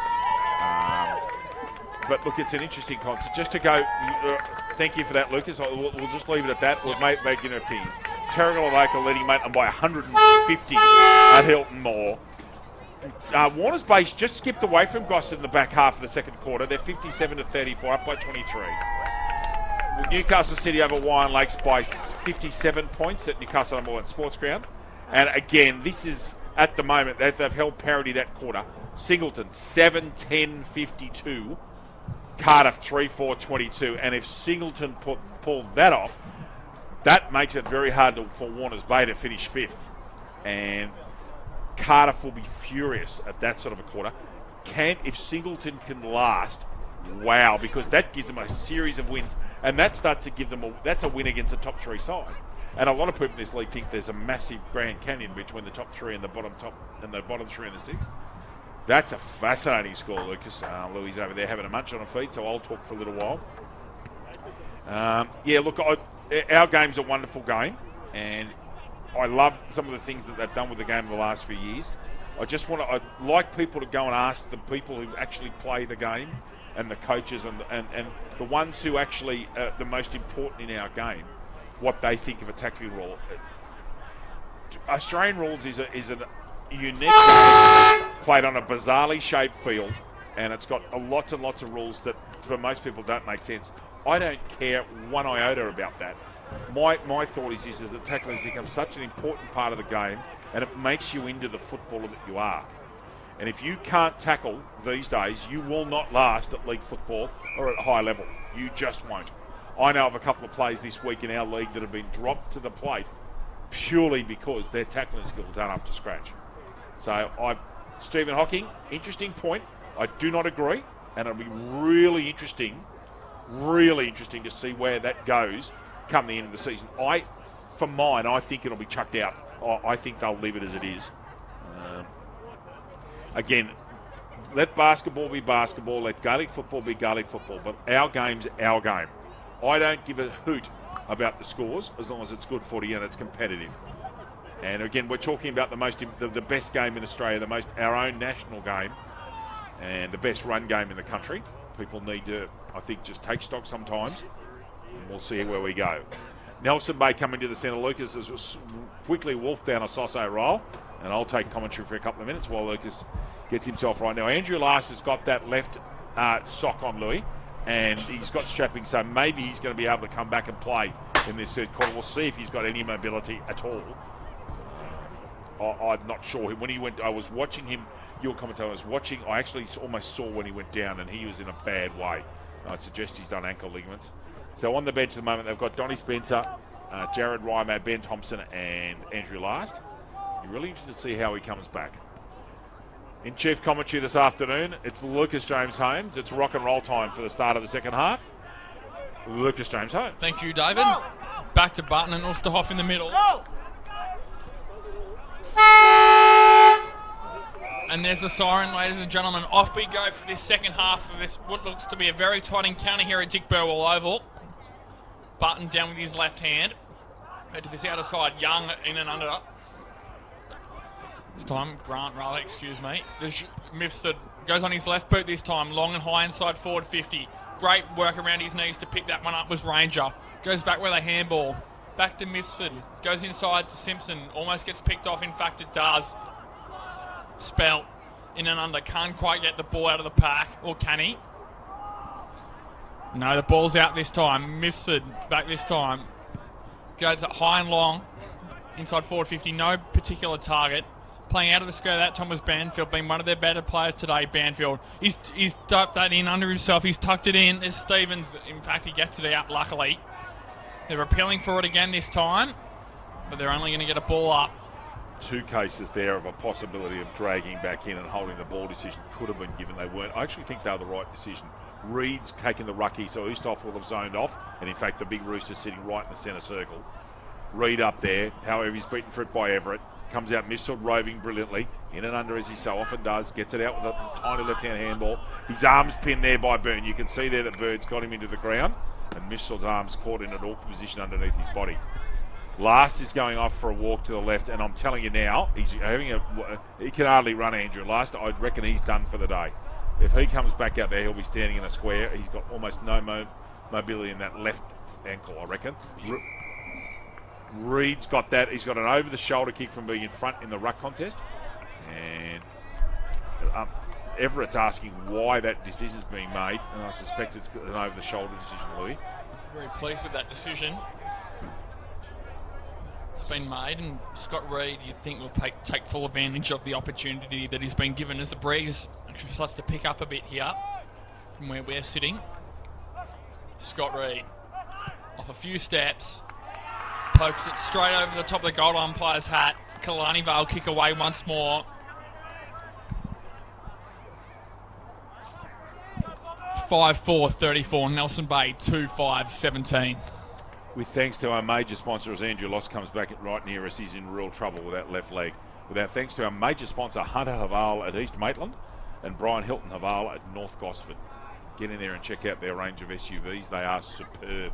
But look, it's an interesting concept. Just to go, thank you for that, Lucas. We'll just leave it at that. We'll make your opinions. Terrigal of Oakland leading Maitland by 150 at Hilton Moore. Warners Bay just skipped away from Goss in the back half of the second quarter. They're 57-34, up by 23. Newcastle City over Wine Lakes by 57 points at Newcastle No. 1 Sports Ground. And again, this is, at the moment, they've held parity that quarter. Singleton, 7-10-52. Cardiff, 3-4-22. And if Singleton pulled that off, that makes it very hard for Warners Bay to finish fifth. And Cardiff will be furious at that sort of a quarter. If Singleton can last, wow, because that gives them a series of wins, and that starts to give them that's a win against the top three side. And a lot of people in this league think there's a massive Grand Canyon between the top three and the bottom three and the sixth. That's a fascinating score, Lucas. Louis over there having a munch on a feed, so I'll talk for a little while. Look, our game's a wonderful game, and I love some of the things that they've done with the game in the last few years. I'd like people to go and ask the people who actually play the game and the coaches and the ones who actually are the most important in our game, what they think of a tackling rule. Australian rules is a unique game played on a bizarrely shaped field, and it's got lots and lots of rules that for most people don't make sense. I don't care one iota about that. My thought is that tackling has become such an important part of the game, and it makes you into the footballer that you are. And if you can't tackle these days, you will not last at league football or at high level. You just won't. I know of a couple of players this week in our league that have been dropped to the plate purely because their tackling skills aren't up to scratch. So Stephen Hocking, interesting point. I do not agree, and it'll be really interesting to see where that goes come the end of the season. I think it'll be chucked out. I think they'll leave it as it is. Again, let basketball be basketball, let Gaelic football be Gaelic football, but our game's our game. I don't give a hoot about the scores as long as it's good footy and it's competitive. And again, we're talking about the best game in Australia, our own national game, and the best run game in the country. People need to, I think, just take stock sometimes, and we'll see where we go. Nelson Bay coming to the centre. Lucas has quickly wolfed down a Soso roll, and I'll take commentary for a couple of minutes while Lucas gets himself right. Now, Andrew Last has got that left sock on, Louis, and he's got strapping, so maybe he's going to be able to come back and play in this third quarter. We'll see if he's got any mobility at all. I'm not sure. When he went, I was watching him, your commentator was watching, I actually almost saw when he went down, and he was in a bad way. I'd suggest he's done ankle ligaments. So on the bench at the moment, they've got Donnie Spencer, Jared Rymer, Ben Thompson, and Andrew Last. You're really interested to see how he comes back. In chief commentary this afternoon, it's Lucas James Holmes. It's rock and roll time for the start of the second half. Lucas James Holmes.
Thank you, David. Back to Button and Ulsterhoff in the middle. And there's the siren, ladies and gentlemen. Off we go for this second half of this, what looks to be a very tight encounter here at Dick Burwell Oval. Button down with his left hand. Head to this outer side. Young in and under. This time, Grant rather, excuse me. Mifsud goes on his left boot this time. Long and high inside forward 50. Great work around his knees to pick that one up was Ranger. Goes back with a handball. Back to Misford. Goes inside to Simpson. Almost gets picked off. In fact, it does. Spell in and under. Can't quite get the ball out of the pack. Or can he? No, the ball's out this time. Misford back this time. Goes high and long. Inside forward 50. No particular target. Playing out of the square that time was Banfield, being one of their better players today, Banfield. He's dumped that in under himself. He's tucked it in. There's Stevens. In fact, he gets it out, luckily. They're appealing for it again this time, but they're only going to get a ball up.
Two cases there of a possibility of dragging back in and holding the ball decision could have been given. They weren't. I actually think they were the right decision. Reed's taking the rucky, so Easthoff will have zoned off, and in fact the big rooster's sitting right in the centre circle. Reed up there, however, he's beaten for it by Everett. Comes out, Missile roving brilliantly, in and under as he so often does, gets it out with a tiny left-hand handball. His arm's pinned there by Byrne. You can see there that Bird's got him into the ground, and Missile's arm's caught in an awkward position underneath his body. Last is going off for a walk to the left, and I'm telling you now, he's having he can hardly run, Andrew Last. I reckon he's done for the day. If he comes back out there, he'll be standing in a square. He's got almost no mobility in that left ankle, I reckon. Reed's got that. He's got an over-the-shoulder kick from being in front in the ruck contest. And Everett's asking why that decision's being made, and I suspect it's an over-the-shoulder decision, Louis.
Very pleased with that decision. It's been made, and Scott Reed, you'd think, will take full advantage of the opportunity that he's been given as the breeze actually starts to pick up a bit here from where we're sitting. Scott Reed, off a few steps, pokes it straight over the top of the goal umpire's hat. Killarney Vale kick away once more. 5-4-34, Nelson Bay 2-5-17.
With thanks to our major sponsor, as Andrew Loss comes back right near us, he's in real trouble with that left leg. With our thanks to our major sponsor, Hunter Haval at East Maitland and Brian Hilton Haval at North Gosford. Get in there and check out their range of SUVs. They are superb,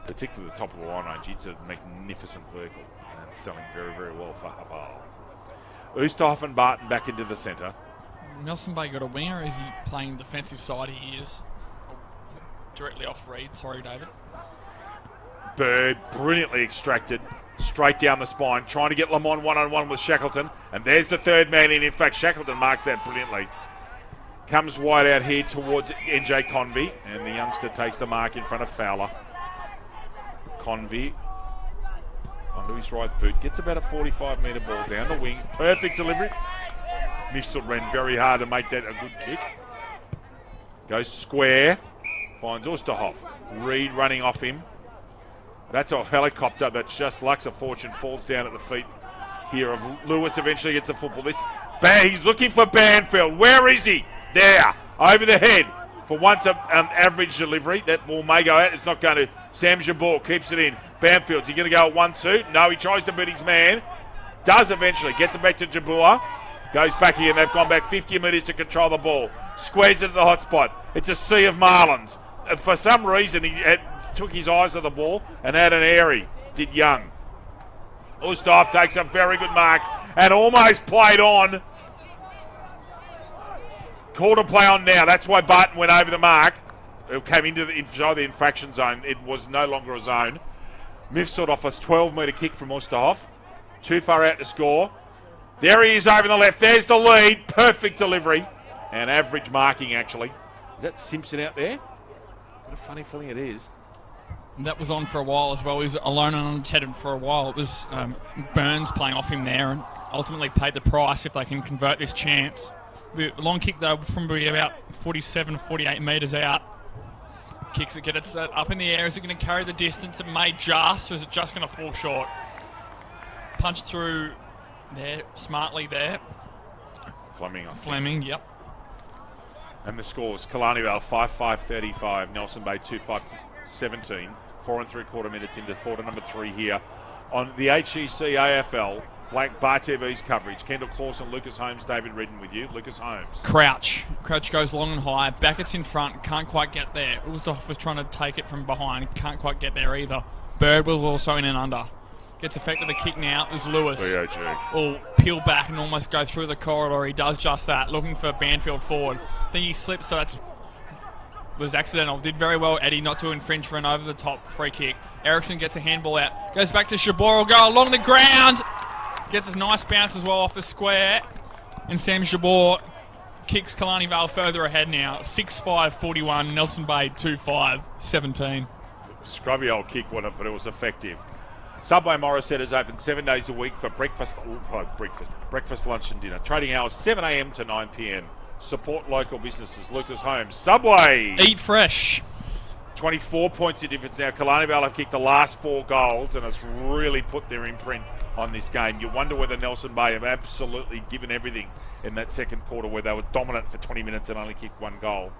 particularly the top of the line range. It's a magnificent vehicle and it's selling very, very well for Haval. Oosterhoff and Barton back into the centre.
Nelson Bay got a winger. Is he playing defensive side? He is. Directly off Reed. Sorry, David.
Bird brilliantly extracted straight down the spine, trying to get Lamont one-on-one with Shackleton, and there's the third man in. In fact, Shackleton marks that brilliantly. Comes wide out here towards NJ Convey, and the youngster takes the mark in front of Fowler. Convey onto his right boot, gets about a 45-metre ball down the wing. Perfect delivery. Mitchell ran very hard to make that a good kick. Goes square, finds Oosterhoff. Reed running off him. That's a helicopter that just lacks a fortune, falls down at the feet here of Lewis. Eventually gets the football. He's looking for Banfield. Where is he? There, over the head. For once, an average delivery. That ball may go out. It's not going to. Sam Jabor keeps it in. Banfield's he going to go at 1-2? No, he tries to beat his man. Does eventually. Gets it back to Jabor. Goes back again. They've gone back 50 metres to control the ball. Squares it to the hot spot. It's a sea of Marlins. For some reason, he took his eyes off the ball and had an airy. Did Young. Ustav takes a very good mark and almost played on. Called a play on now. That's why Barton went over the mark. It came into the infraction zone. It was no longer a zone. Mifsud off a 12-metre kick from Ustav. Too far out to score. There he is over the left. There's the lead. Perfect delivery. And average marking, actually. Is that Simpson out there? What a funny feeling it is.
That was on for a while as well. He was alone and unattended for a while. It was Burns playing off him there and ultimately paid the price if they can convert this chance. A long kick, though, from about 47, 48 metres out. Kicks it, gets it up in the air. Is it going to carry the distance? It may just, or is it just going to fall short? Punched through there, smartly there. Fleming, yep.
And the scores, Killarney Vale 5-5-35, Nelson Bay 2-5-17, 4 3/4 minutes into quarter number 3 here on the HCC AFL Black Bar TV's coverage. Kendall Clawson, Lucas Holmes, David Redden with you. Lucas Holmes.
Crouch goes long and high. Beckett's in front, can't quite get there. Ulsdorf was trying to take it from behind, can't quite get there either. Bird was also in and under. Gets effective the kick now. Is Lewis. Will peel back and almost go through the corridor. He does just that, looking for Banfield forward. I think he slipped, so that was accidental. Did very well, Eddie, not to infringe for an over-the-top free kick. Ericsson gets a handball out. Goes back to Jabor. Will go along the ground. Gets a nice bounce as well off the square. And Sam Jabor kicks Killarney Vale further ahead now. 6-5-41. Nelson Bay 2-5-17.
Scrubby old kick, wasn't it? But it was effective. Subway Morissette is open 7 days a week for breakfast, lunch and dinner. Trading hours 7 a.m. to 9 p.m. Support local businesses. Lucas Holmes. Subway.
Eat fresh.
24 points of difference now. Killarney Vale have kicked the last 4 goals and has really put their imprint on this game. You wonder whether Nelson Bay have absolutely given everything in that second quarter where they were dominant for 20 minutes and only kicked 1 goal.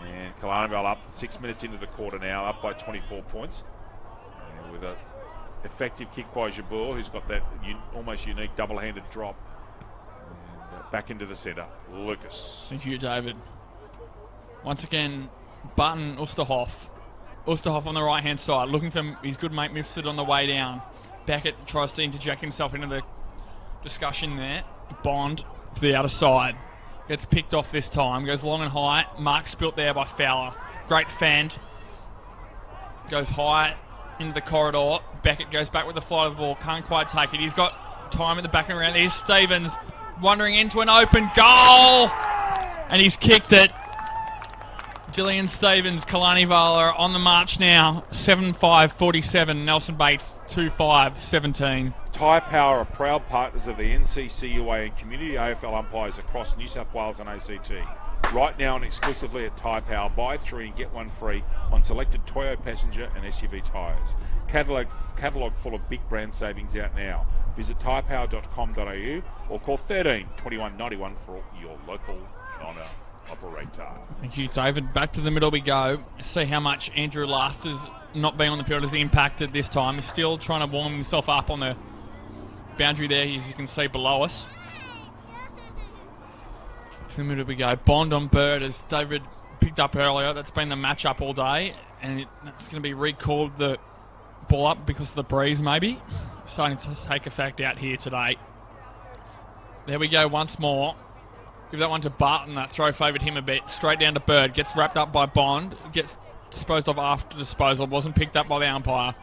And Killarney Vale up 6 minutes into the quarter now, up by 24 points. And with a effective kick by Jabur, who's got that almost unique double-handed drop. And back into the centre, Lucas.
Thank you, David. Once again, Barton, Oosterhoff. Oosterhoff on the right-hand side, looking for his good mate Mifsud on the way down. Beckett tries to interject himself into the discussion there. Bond to the outer side. Gets picked off this time. Goes long and high. Mark spilt there by Fowler. Great fend. Goes high into the corridor. Beckett goes back with the flight of the ball. Can't quite take it. He's got time at the back and around. Here's Stevens wandering into an open goal. And he's kicked it. Gillian Stevens, Killarney Vale are on the march now. 7-5-47. Nelson Bay 2-5-17.
Tyre Power are proud partners of the NCCUA and community AFL umpires across New South Wales and ACT. Right now and exclusively at Tyre Power, buy 3 and get 1 free on selected Toyo passenger and SUV tyres. Catalogue full of big brand savings out now. Visit tyrepower.com.au or call 13 21 91 for your local owner operator.
Thank you, David. Back to the middle we go. See how much Andrew Laster's not being on the field has impacted this time. He's still trying to warm himself up on the boundary there, as you can see below us. To the middle we go. Bond on Bird, as David picked up earlier. That's been the match-up all day, and it's going to be recalled the ball up because of the breeze, maybe. Starting to take effect out here today. There we go once more. Give that one to Barton. That throw favoured him a bit. Straight down to Bird. Gets wrapped up by Bond. Gets disposed of after disposal. Wasn't picked up by the umpire.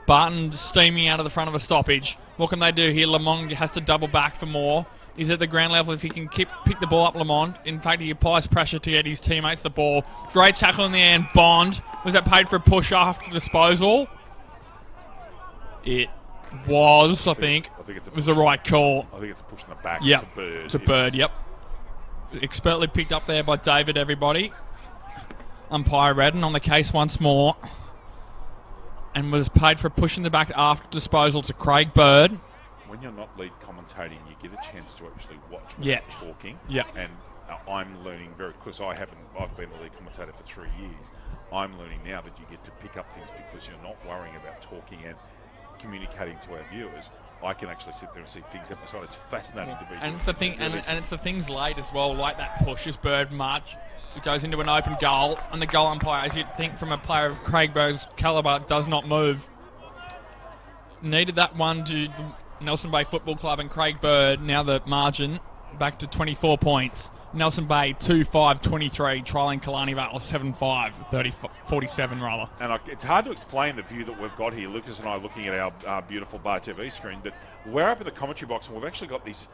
Barton steaming out of the front of a stoppage. What can they do here? Lamont has to double back for more. He's at the ground level if he can pick the ball up, Lamont. In fact, he applies pressure to get his teammates the ball. Great tackle in the end. Bond. Was that paid for a push after disposal? It was, I think. It was the right call.
I think it's a push in the back
to
Bird.
To Bird, yep. Expertly picked up there by David, everybody. Umpire Redden on the case once more. And was paid for pushing the back after disposal to Craig Bird.
When you're not lead commentating, you get a chance to actually watch without talking.
Yeah.
And I'm learning because I've been a lead commentator for 3 years. I'm learning now that you get to pick up things because you're not worrying about talking and communicating to our viewers. I can actually sit there and see things up the side. It's fascinating to be.
And it's the thing, and it's the things late as well, like that push as Bird march. It goes into an open goal, and the goal umpire, as you'd think from a player of Craig Bird's calibre, does not move. Needed that one to the Nelson Bay Football Club and Craig Bird. Now the margin back to 24 points. Nelson Bay 2-5-23, trialling Killarney Vale 7-5-47 rather. And
it's hard to explain the view that we've got here. Lucas and I are looking at our beautiful Bar TV screen, but we're up in the commentary box and we've actually got this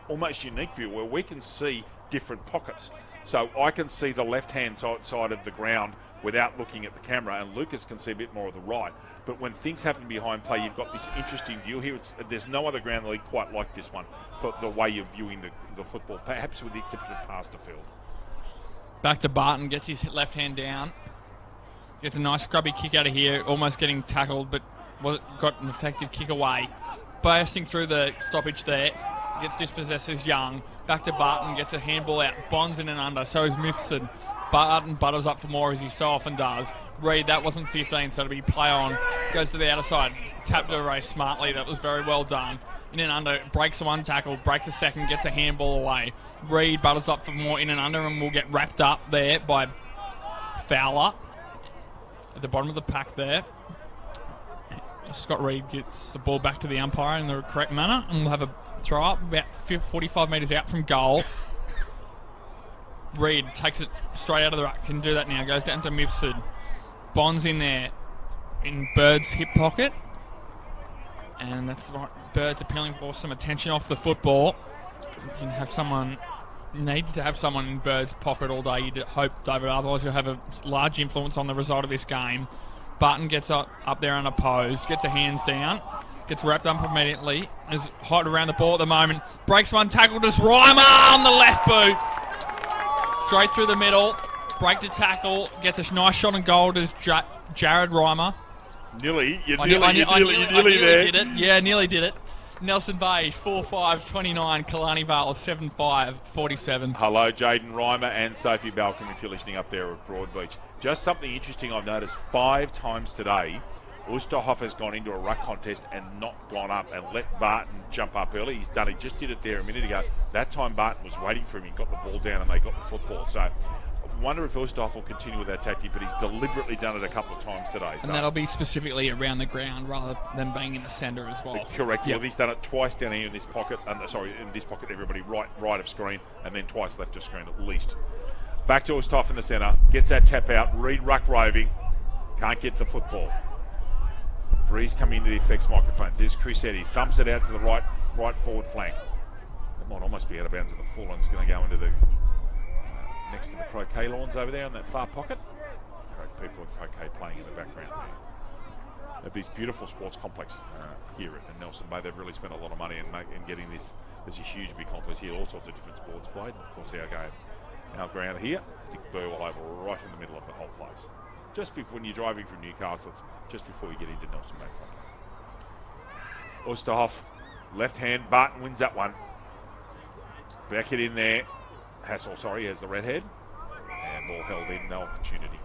almost unique view where we can see different pockets. So I can see the left-hand side of the ground without looking at the camera, and Lucas can see a bit more of the right. But when things happen behind play, you've got this interesting view here. There's no other ground league quite like this one for the way you're viewing the football, perhaps with the exception of Pasterfield.
Back to Barton, gets his left hand down. Gets a nice scrubby kick out of here, almost getting tackled, but got an effective kick away. Bursting through the stoppage there. Gets dispossessed as Young. Back to Barton, gets a handball out. Bonds in and under, so is Mifsud. Barton butters up for more as he so often does. Reed, that wasn't 15, so it'll be play on. Goes to the outer side. Tapped a race smartly. That was very well done. In and under, breaks one tackle, breaks a second, gets a handball away. Reed butters up for more in and under and will get wrapped up there by Fowler. At the bottom of the pack there. Scott Reed gets the ball back to the umpire in the correct manner, and we'll have a throw up about 45 metres out from goal. Reed takes it straight out of the ruck. Can do that now. Goes down to Mifsud. Bonds in there in Bird's hip pocket. And that's right. Bird's appealing for some attention off the football. You need to have someone in Bird's pocket all day. You'd hope, David, otherwise you'll have a large influence on the result of this game. Barton gets up there unopposed. Gets her hands down. Gets wrapped up immediately. Is hot around the ball at the moment. Breaks one tackle. Just Reimer on the left boot. Straight through the middle. Break to tackle. Gets a nice shot on goal to Jared Reimer.
Nearly there.
Did it. Yeah, nearly did it. Nelson Bay 4-5-29. Killarney Vale 7-5-47.
Hello, Jaden Reimer and Sophie Balcom if you're listening up there at Broadbeach. Just something interesting I've noticed 5 times today. Oosterhoff has gone into a ruck contest and not gone up and let Barton jump up early. He just did it there a minute ago. That time Barton was waiting for him. He got the ball down and they got the football. So wonder if Ulsterhoff will continue with that tactic, but he's deliberately done it a couple of times today.
And that'll be specifically around the ground rather than being in the centre as well.
Correct.
Yep.
Well, he's done it twice down here in this pocket. In this pocket, everybody right of screen, and then twice left of screen at least. Back to Ulsterhoff in the centre. Gets that tap out. Reed ruck roving. Can't get the football. Breeze coming into the effects microphones. There's Chris Eddy. Thumps it out to the right forward flank. It might almost be out of bounds at the full, and it's going to go into the next to the croquet lawns over there in that far pocket. Great people at croquet playing in the background there. Of this beautiful sports complex here at Nelson Bay. They've really spent a lot of money in getting this. There's a huge big complex here. All sorts of different sports played. And of course, our ground here, Dick Burwell Oval, right in the middle of the whole place. Just before, when you're driving from Newcastle, it's just before you get into Nelson Bay. Ulsterhoff, left hand, Barton wins that one. Beckett in there. Hassel, has the red head. And ball held in, no opportunity.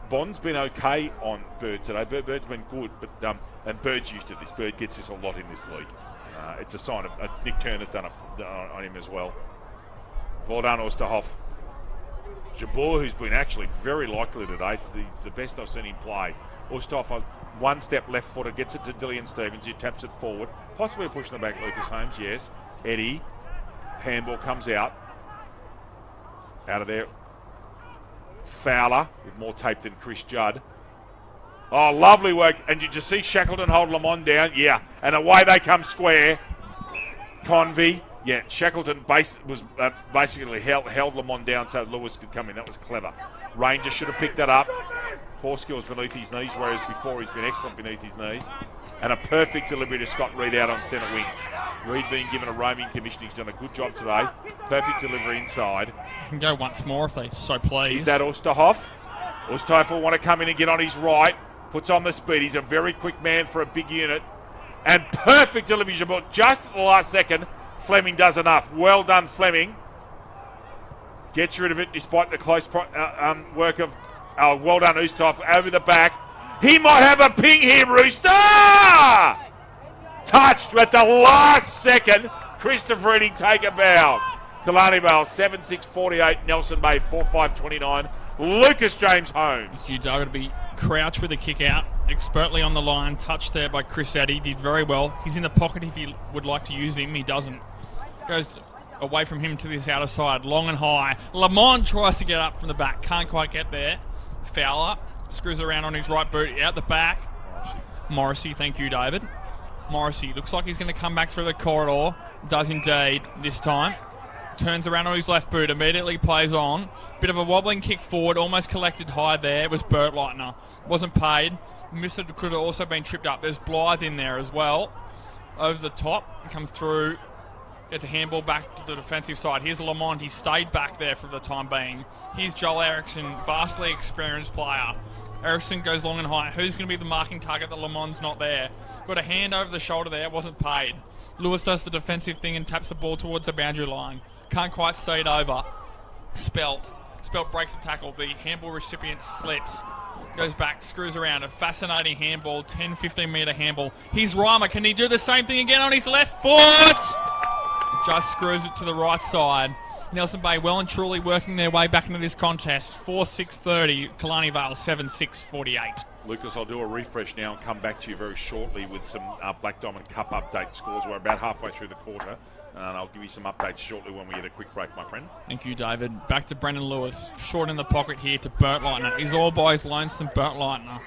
Bond's been okay on Bird today. Bird's been good, but and Bird's used to this. Bird gets this a lot in this league. It's a sign of Nick Turner's done it on him as well. Well done, Ulsterhoff. Jabeur, who's been actually very likely today. It's the best I've seen him play. Ulsterhoff, one step left footer, gets it to Dillian Stevens, who taps it forward. Possibly pushing the back, Lucas Holmes, yes. Eddie, handball comes out. Out of there. Fowler, with more tape than Chris Judd. Oh, lovely work. And did you see Shackleton hold Lamont down? Yeah. And away they come square. Convey. Yeah, Shackleton was basically held Lamont down so Lewis could come in. That was clever. Ranger should have picked that up. Poor skills beneath his knees, whereas before he's been excellent beneath his knees. And a perfect delivery to Scott Reed out on centre wing. Reed being given a roaming commission. He's done a good job today. Perfect delivery inside.
Can go once more if they so please.
Is that Ulsterhoff? Ulsterhoff will want to come in and get on his right. Puts on the speed. He's a very quick man for a big unit. And perfect delivery, but just at the last second, Fleming does enough. Well done, Fleming. Gets rid of it despite the close work of... well done, Ulsterhoff, over the back. He might have a ping here, Rooster! Touched at the last second. Christopher Reading take a bow. Killarney Vale 7-6-48. Nelson Bay 4-5-29. Lucas James Holmes.
You dug to be Crouch with a kick out. Expertly on the line. Touched there by Chris Addy. Did very well. He's in the pocket if you would like to use him. He doesn't. Goes away from him to this outer side. Long and high. Lamont tries to get up from the back. Can't quite get there. Fowler screws around on his right boot. Out the back. Morrissey. Thank you, David. Morrissey looks like he's going to come back through the corridor. Does indeed this time. Turns around on his left boot. Immediately plays on. Bit of a wobbling kick forward. Almost collected high there. It was Bertleitner. Wasn't paid. Missed it. Could have also been tripped up. There's Blythe in there as well. Over the top. Comes through. Gets a handball back to the defensive side. Here's Lamont. He stayed back there for the time being. Here's Joel Eriksson. Vastly experienced player. Eriksson goes long and high. Who's going to be the marking target that Lamont's not there? Got a hand over the shoulder there. Wasn't paid. Lewis does the defensive thing and taps the ball towards the boundary line. Can't quite see it over. Spelt breaks the tackle. The handball recipient slips. Goes back, screws around. A fascinating handball. 10-15 metre handball. Here's Reimer. Can he do the same thing again on his left foot? Just screws it to the right side. Nelson Bay well and truly working their way back into this contest. 4-6-30. Killarney Vale 7-6-48.
Lucas, I'll do a refresh now and come back to you very shortly with some Black Diamond Cup update scores. We're about halfway through the quarter, and I'll give you some updates shortly when we get a quick break, my friend.
Thank you, David. Back to Brendan Lewis. Short in the pocket here to Bertleitner. He's all by his lonesome Bertleitner.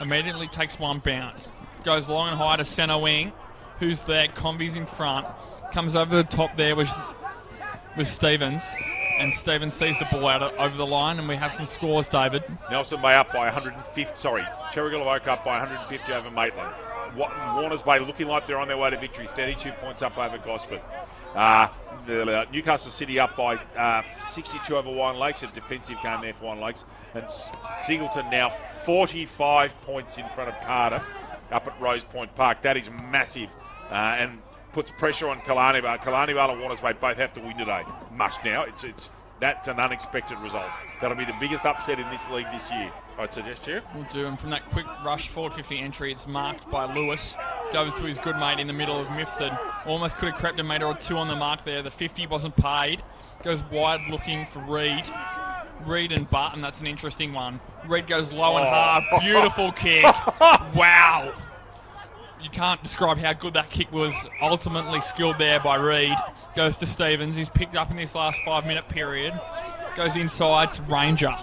Immediately takes one bounce. Goes long and high to centre wing. Who's there? Convey's in front. Comes over the top there with Stevens. And Stevens sees the ball out over the line, and we have some scores, David.
Nelson Bay up by 150. Terrigal Oak up by 150 over Maitland. Warners Bay looking like they're on their way to victory. 32 points up over Gosford. Newcastle City up by 62 over Wine Lakes. A defensive game there for Wine Lakes. And Singleton now 45 points in front of Cardiff up at Rose Point Park. That is massive. And puts pressure on Killarney Vale. Killarney Vale and Warners Bay both have to win today. Must now. That's an unexpected result. That'll be the biggest upset in this league this year, I'd suggest to you.
We'll do. And from that quick rush forward 50 entry, it's marked by Lewis. Goes to his good mate in the middle of Mifsud. Almost could have crept a metre or two on the mark there. The 50 wasn't paid. Goes wide looking for Reed. Reed and Barton, that's an interesting one. Reed goes low and hard. Beautiful kick. Wow. You can't describe how good that kick was. Ultimately skilled there by Reed. Goes to Stevens. He's picked up in this last 5-minute period. Goes inside to Ranger.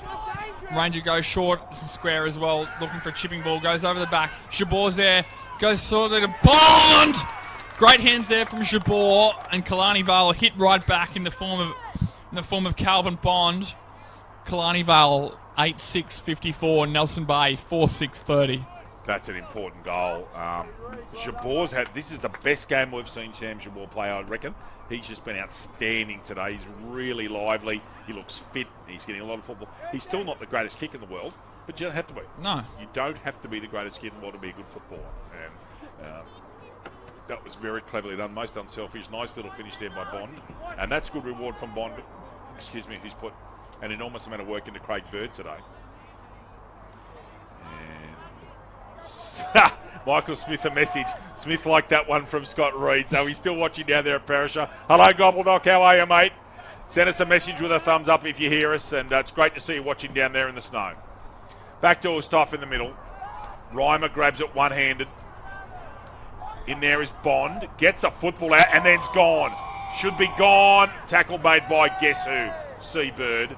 Ranger goes short and square as well, looking for a chipping ball. Goes over the back. Jabor's there. Goes sort of to Bond. Great hands there from Jabor, and Killarney Vale hit right back in the form of Calvin Bond. Killarney Vale 8-6-54. Nelson Bay 4-6-30.
That's an important goal. Jabor's had, this is the best game we've seen Sam Jabor play, I reckon. He's just been outstanding today. He's really lively. He looks fit. He's getting a lot of football. He's still not the greatest kick in the world, but you don't have to be.
No.
You don't have to be the greatest kick in the world to be a good footballer. And that was very cleverly done. Most unselfish. Nice little finish there by Bond. And that's good reward from Bond, who's put an enormous amount of work into Craig Bird today. And Michael Smith a message. Smith liked that one from Scott Reed, so he's still watching down there at Perisher. Hello, Gobbledock, how are you, mate? Send us a message with a thumbs up if you hear us, and it's great to see you watching down there in the snow. Backdoor stuff in the middle. Reimer grabs it one-handed. In there is Bond. Gets the football out, and then's gone. Should be gone. Tackle made by guess who? Seabird.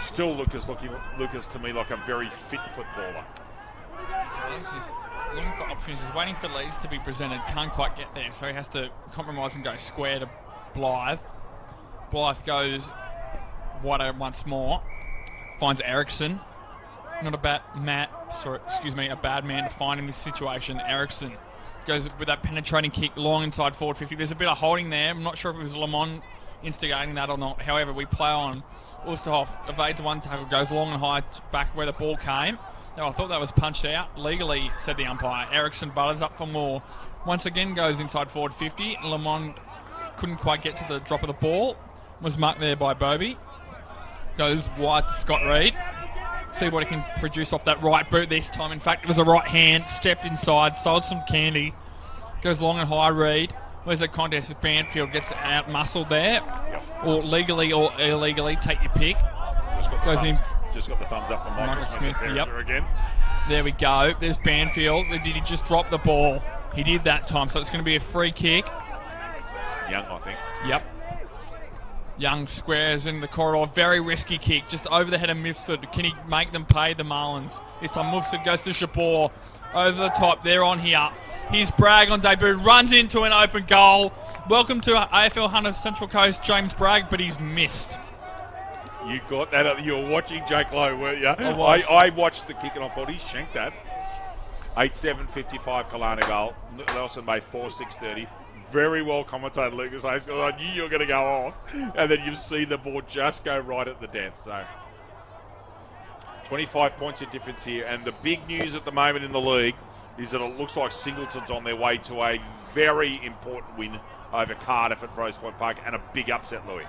Still Lucas to me like a very fit footballer.
He's looking for options. He's waiting for Leeds to be presented. Can't quite get there, so he has to compromise and go square to Blythe. Blythe goes wider once more. Finds Ericsson. Not a bad man to find in this situation. Ericsson goes with that penetrating kick long inside forward 50. There's a bit of holding there. I'm not sure if it was Lamont instigating that or not. However, we play on. Ulsterhoff evades one tackle, goes long and high back where the ball came. Now, I thought that was punched out. Legally, said the umpire. Ericsson butters up for more. Once again goes inside forward 50. Lamont couldn't quite get to the drop of the ball. Was marked there by Bobby. Goes wide to Scott Reed. See what he can produce off that right boot this time. In fact, it was a right hand. Stepped inside, sold some candy. Goes long and high, Reed. Where's the contest? If Banfield gets out muscled there. Yep. Or legally or illegally, take your pick. Goes in.
Just got the thumbs up from Michael Smith.
Yep.
Again.
There we go. There's Banfield. Did he just drop the ball? He did that time, so it's going to be a free kick.
Young, I think.
Yep. Young squares in the corridor. Very risky kick. Just over the head of Mifsud. Can he make them pay the Marlins? This time Mifsud goes to Jabor. Over the top. They're on here. Here's Bragg on debut. Runs into an open goal. Welcome to AFL Hunters Central Coast, James Bragg, but he's missed.
You got that. You were watching Jake Lowe, weren't you? I watched the kick and I thought he shanked that. 8-7-55 Killarney Vale. Nelson Bay 4-6-30. Very well commentated, Lucas Hayes, because I knew you were going to go off. And then you've seen the ball just go right at the death. So 25 points of difference here. And the big news at the moment in the league is that it looks like Singleton's on their way to a very important win over Cardiff at Rose Point Park and a big upset, Louis.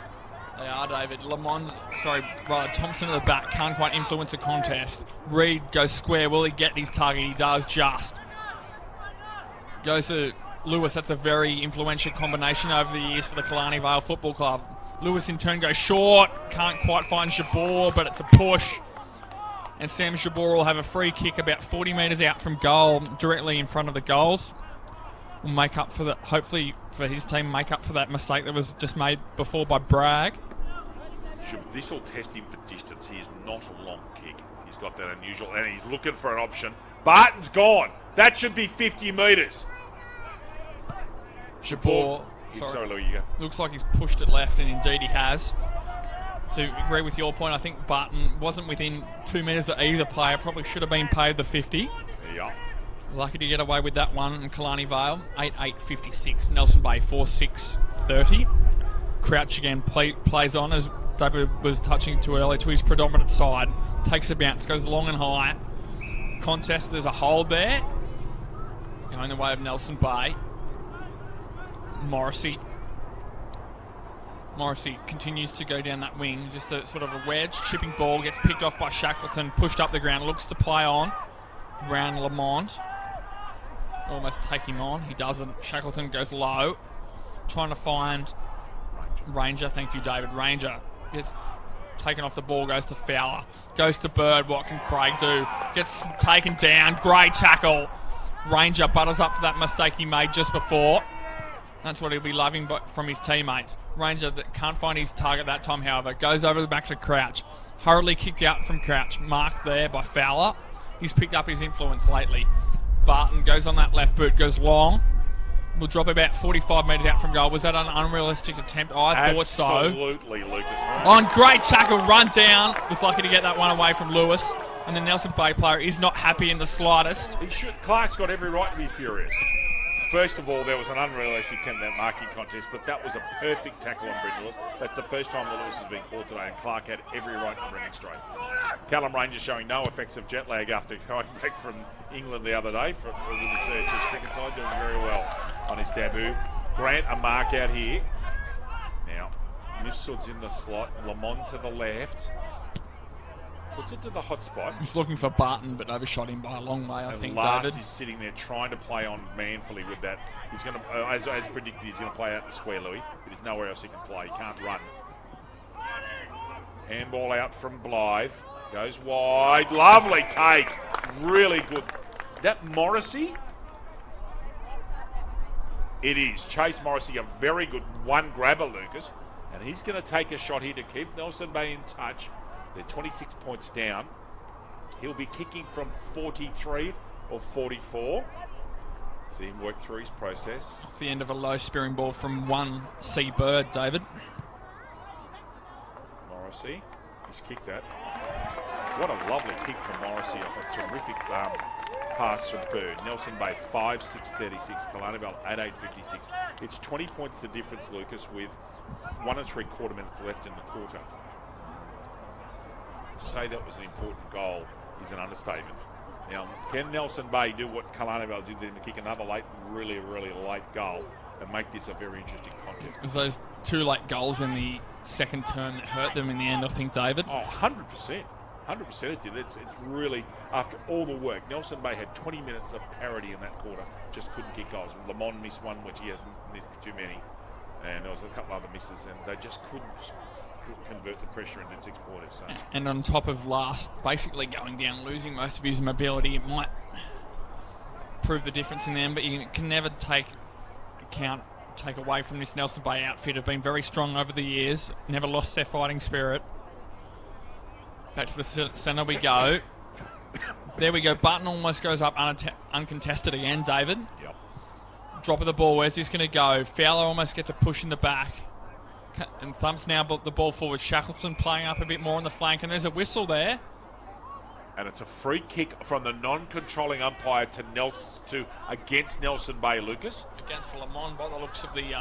They are, David. Thompson at the back can't quite influence the contest. Reed goes square. Will he get his target? He does just. Goes to Lewis. That's a very influential combination over the years for the Killarney Vale Football Club. Lewis in turn goes short. Can't quite find Jabor, but it's a push. And Sam Jabor will have a free kick about 40 metres out from goal, directly in front of the goals. Will make up for that, hopefully for his team, make up for that mistake that was just made before by Bragg.
This will test him for distance. He is not a long kick. He's got that unusual, and he's looking for an option. Barton's gone. That should be 50 metres.
Jabor.
Sorry, Louis, you go.
Looks like he's pushed it left, and indeed he has. To agree with your point, I think Barton wasn't within 2 metres of either player. Probably should have been paid the 50.
Yeah.
Lucky to get away with that one in Killarney Vale. 8-8-56. Nelson Bay 4-6-30. Crouch again plays on, as David was touching to earlier, to his predominant side. Takes a bounce, goes long and high. Contest, there's a hold there. Going the way of Nelson Bay. Morrissey continues to go down that wing. Just a sort of a wedge. Chipping ball, gets picked off by Shackleton. Pushed up the ground, looks to play on. Round Lamont. Almost take him on. He doesn't. Shackleton goes low. Trying to find Ranger. Thank you, David. Ranger gets taken off the ball, goes to Fowler. Goes to Bird. What can Craig do? Gets taken down. Great tackle. Ranger butters up for that mistake he made just before. That's what he'll be loving from his teammates. Ranger that can't find his target that time, however, goes over the back to Crouch. Hurriedly kicked out from Crouch. Marked there by Fowler. He's picked up his influence lately. Barton goes on that left boot, goes long. Will drop about 45 metres out from goal. Was that an unrealistic attempt? I thought so.
Absolutely, Lucas.
On great tackle, run down. Was lucky to get that one away from Lewis. And the Nelson Bay player is not happy in the slightest.
Clark's got every right to be furious. First of all, there was an unrealistic attempt at that marking contest, but that was a perfect tackle on Brent Lewis. That's the first time that Lewis has been caught today, and Clark had every right to bring it straight. Callum Ranger showing no effects of jet lag after coming back from England the other day with the Searchers cricket side, doing very well on his debut. Grant a mark out here. Now, Mifsud's in the slot, Lamont to the left. Puts it to the hot spot.
He's looking for Barton, but overshot him by a long way, I think,
last
David.
He's sitting there trying to play on manfully with that. He's going to, as predicted, he's going to play out in the square, Louis. There's nowhere else he can play. He can't run. Handball out from Blythe. Goes wide. Lovely take. Really good. That Morrissey? It is. Chase Morrissey, a very good one grabber, Lucas. And he's going to take a shot here to keep Nelson Bay in touch. They're 26 points down. He'll be kicking from 43 or 44. See him work through his process.
Off the end of a low spearing ball from one C Bird, David.
Morrissey, he's kicked that. What a lovely kick from Morrissey off a terrific pass from Bird. Nelson Bay 5-6-36, Killarney Vale 8-8-56. It's 20 points the difference, Lucas, with 1 3/4 minutes left in the quarter. To say that was an important goal is an understatement. Now, can Nelson Bay do what Killarney Vale did then to kick another really late goal and make this a very interesting contest?
It was those 2 late goals in the second term that hurt them in the end, I think, David.
Oh, 100%. 100% it did. It's really, after all the work, Nelson Bay had 20 minutes of parity in that quarter, just couldn't kick goals. Lamont missed one, which he hasn't missed too many, and there was a couple other misses, and they just couldn't convert the pressure into 6 pointers. So.
And on top of Last basically going down, losing most of his mobility, it might prove the difference in them, but you can never take away from this Nelson Bay outfit. Have been very strong over the years, never lost their fighting spirit. Back to the centre we go. There we go. Barton almost goes up uncontested again, David.
Yep.
Drop of the ball. Where's this going to go? Fowler almost gets a push in the back. And thumps now the ball forward. Shackleton playing up a bit more on the flank, and there's a whistle there.
And it's a free kick from the non-controlling umpire against Nelson Bay, Lucas.
Against Lamont by the looks of the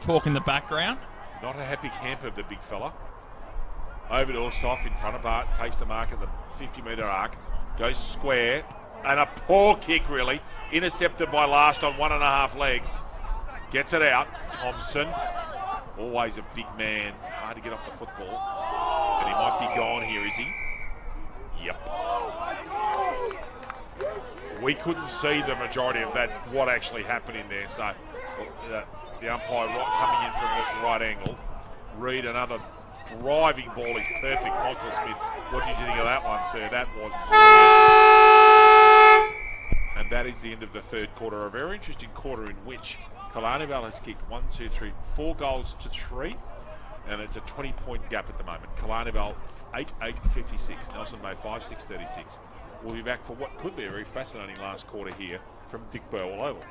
talk in the background.
Not a happy camper, the big fella. Over to Osthoff in front of Bart, takes the mark at the 50-metre arc, goes square, and a poor kick, really. Intercepted by Last on 1.5 legs. Gets it out. Thompson. Always a big man, hard to get off the football. And he might be gone here, is he? Yep. We couldn't see the majority of that, what actually happened in there. So the umpire coming in from the right angle. Reed, another driving ball is perfect. Michael Smith, what did you think of that one, sir? That was brilliant. And that is the end of the third quarter. A very interesting quarter in which Killarney Vale has kicked 4 goals to 3, and it's a 20-point gap at the moment. Killarney Vale 8-8-56, Nelson Bay 5-6-36. We'll be back for what could be a very fascinating last quarter here from Dick Burwell Oval.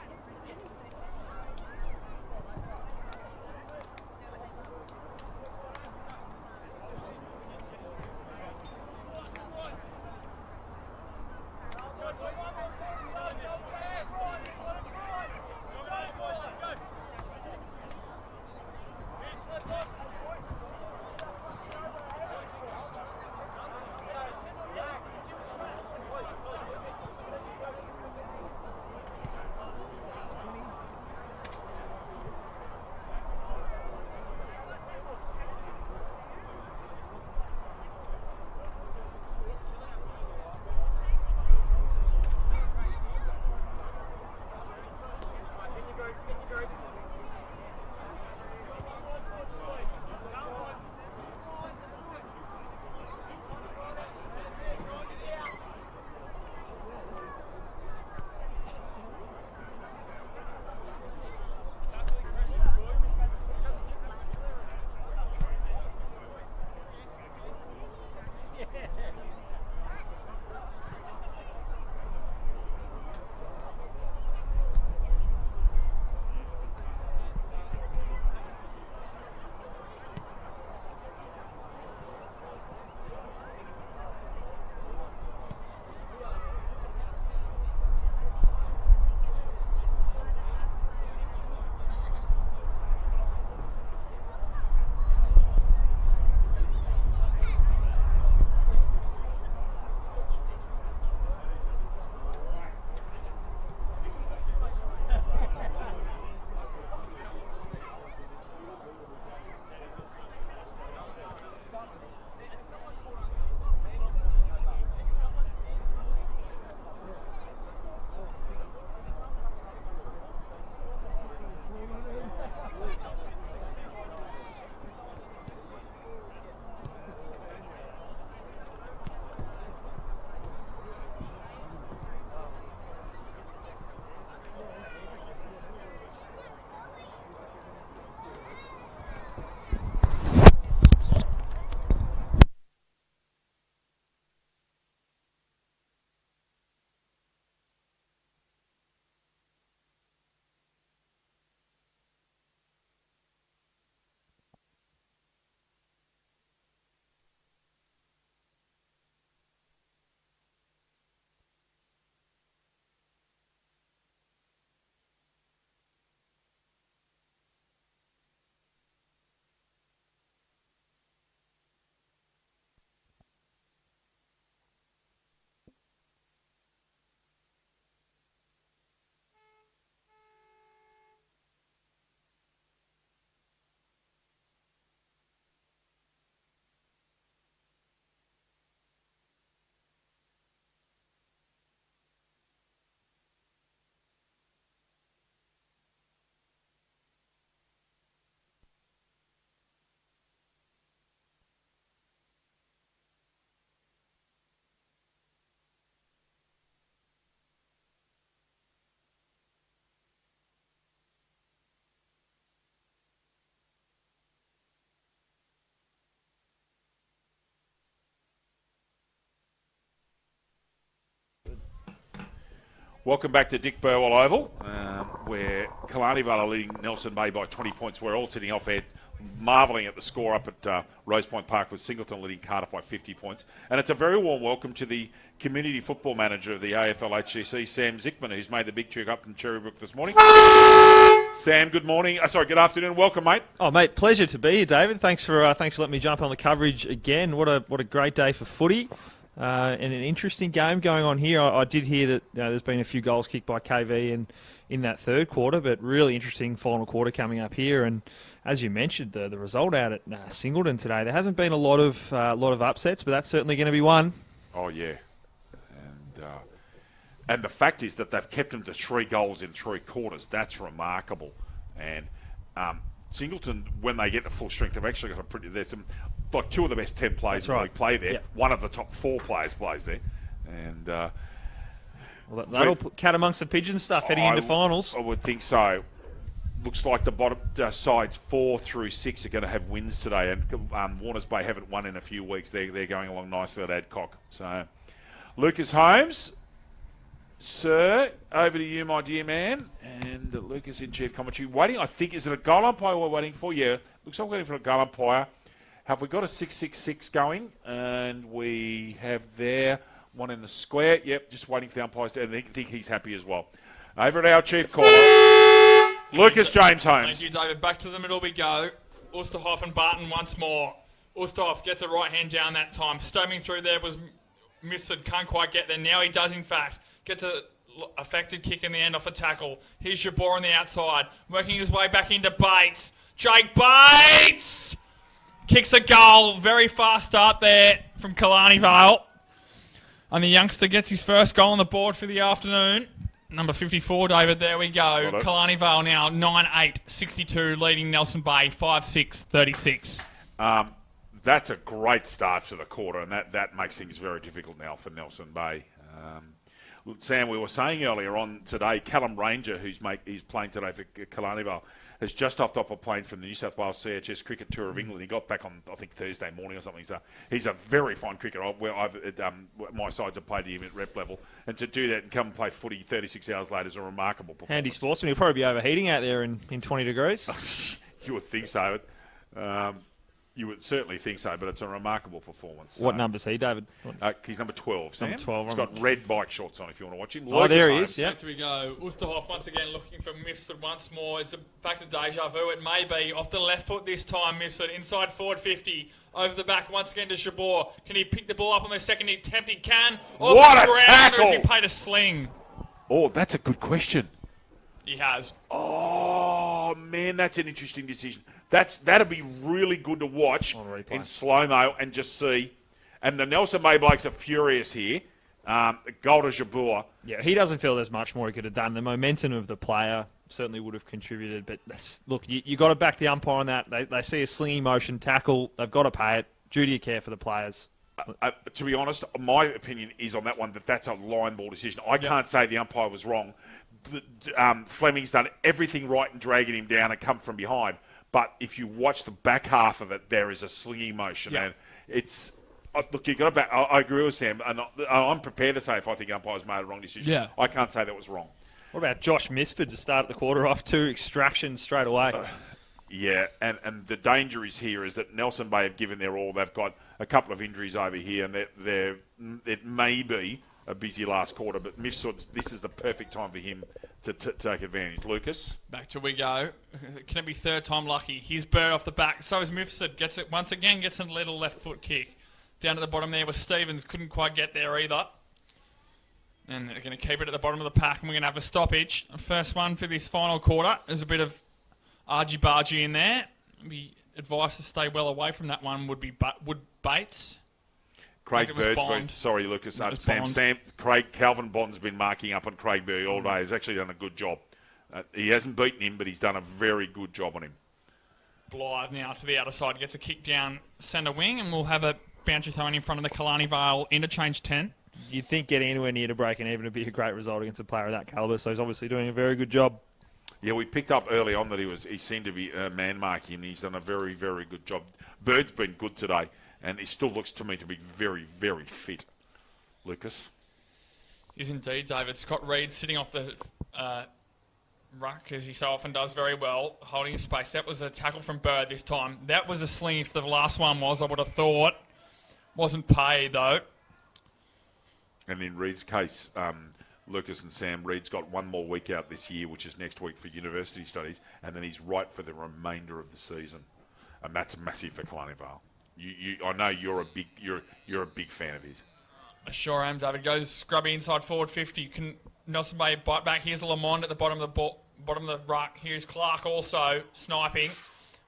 Welcome back to Dick Burwell Oval, where Killarney Vale are leading Nelson Bay by 20 points. We're all sitting off air, marvelling at the score up at Rose Point Park, with Singleton leading Cardiff by 50 points. And it's a very warm welcome to the community football manager of the AFLHCC, Sam Zickman, who's made the big trip up from Cherrybrook this morning. Sam, good morning. Good afternoon. Welcome, mate.
Oh, mate, pleasure to be here, David. Thanks for letting me jump on the coverage again. What a great day for footy. And an interesting game going on here. I did hear that there's been a few goals kicked by KV in that third quarter, but really interesting final quarter coming up here. And as you mentioned, the result out at Singleton today, there hasn't been a lot of upsets, but that's certainly going to be one.
Oh, yeah. And the fact is that they've kept them to 3 goals in 3 quarters. That's remarkable. And Singleton, when they get to full strength, they've actually got there's some, like 2 of the best 10 players in the league play there. Yep. One of the top 4 players plays there. And
well, that'll put cat amongst the pigeons stuff heading into finals.
I would think so. Looks like the bottom sides 4 through 6 are going to have wins today. And Warners Bay haven't won in a few weeks. They're going along nicely at Adcock. So, Lucas Holmes, sir, over to you, my dear man. And Lucas in chair commentary. Waiting, I think, is it a goal umpire we're waiting for? Yeah, looks like we're waiting for a goal umpire. Have we got a 666 going? And we have there one in the square. Yep, just waiting for the umpires to, and I think he's happy as well. Over at our chief caller, Lucas James Holmes.
Thank you, David. Back to the middle we go. Oosterhoff and Barton once more. Oosterhoff gets a right hand down that time. Stoming through there was Missed. Can't quite get there. Now he does, in fact. Gets a affected kick in the end off a tackle. Here's Jabor on the outside. Working his way back into Bates. Jake Bates! Kicks a goal. Very fast start there from Killarney Vale. And the youngster gets his first goal on the board for the afternoon. Number 54, David. There we go. Killarney Vale now 9-8-62, leading Nelson Bay 5-6-36.
That's a great start to the quarter, and that makes things very difficult now for Nelson Bay. Sam, we were saying earlier on today, Callum Ranger, who's playing today for Killarney Vale, has just hopped off a plane from the New South Wales CHS Cricket Tour of England. He got back on, I think, Thursday morning or something. So he's a very fine cricketer. My sides have played him at rep level. And to do that and come and play footy 36 hours later is a remarkable performance.
Handy sportsman. He'll probably be overheating out there in 20 degrees.
You would think so. You would certainly think so, but it's a remarkable performance.
What number's he, David?
He's number 12, Sam.
Number 12.
He's got red bike shorts on if you want to watch him.
Oh, there he is, yeah.
Back we go. Oosterhoff once again looking for Mifsud once more. It's a fact of deja vu. It may be. Off the left foot this time, Mifsud. Inside forward 50. Over the back once again to Jabor. Can he pick the ball up on the second attempt? He can.
What a tackle!
Or has he paid a sling?
Oh, that's a good question.
He has.
Oh, man, that's an interesting decision. That'd be really good to watch in slow-mo and just see. And the Nelson Bay Blokes are furious here. Goal to Jabor.
Yeah, he doesn't feel there's much more he could have done. The momentum of the player certainly would have contributed. But look, you got to back the umpire on that. They see a slinging motion tackle. They've got to pay it. Duty of care for the players.
To be honest, my opinion is on that one that's a line ball decision. I can't say the umpire was wrong. Fleming's done everything right in dragging him down and come from behind. But if you watch the back half of it, there is a slinging motion. And it's... Look, you've got to back... I agree with Sam. And I'm prepared to say if I think umpires made a wrong decision.
Yeah.
I can't say that was wrong.
What about Josh Misford to start the quarter off? 2 extractions straight away.
Yeah, and the danger is here is that Nelson Bay have given their all. They've got a couple of injuries over here, and it may be a busy last quarter, but Mifsud, this is the perfect time for him to take advantage. Lucas?
Back to we go. Can it be third time lucky? He's Bird off the back. So is Mifsud. Gets it once again, gets a little left foot kick. Down to the bottom there was Stevens. Couldn't quite get there either. And they're going to keep it at the bottom of the pack, and we're going to have a stoppage. First one for this final quarter. There's a bit of argy-bargy in there. Be advised to stay well away from that one would Bates.
Craig Bird's been, sorry, Lucas. Craig Calvin Bond's been marking up on Craig Bird all day. He's actually done a good job. He hasn't beaten him, but he's done a very good job on him.
Blythe now to the outer side. Gets a kick down centre wing, and we'll have a boundary thrown in front of the Killarney Vale interchange 10.
You'd think getting anywhere near to breaking even would be a great result against a player of that calibre, so he's obviously doing a very good job.
Yeah, we picked up early on that he seemed to be man-marking, and he's done a very, very good job. Bird's been good today, and he still looks to me to be very, very fit. Lucas?
Is indeed, David. Scott Reed sitting off the ruck, as he so often does very well, holding his space. That was a tackle from Bird this time. That was a sling if the last one was, I would have thought. Wasn't paid, though.
And in Reed's case, Lucas and Sam, Reed's got one more week out this year, which is next week for university studies, and then he's right for the remainder of the season. And that's massive for Killarney Vale. I know you're a big fan of his.
I sure am, David. Goes scrubby inside forward 50. Nelson Bay bite back. Here's Lamond at the bottom of the ruck. Here's Clark also sniping.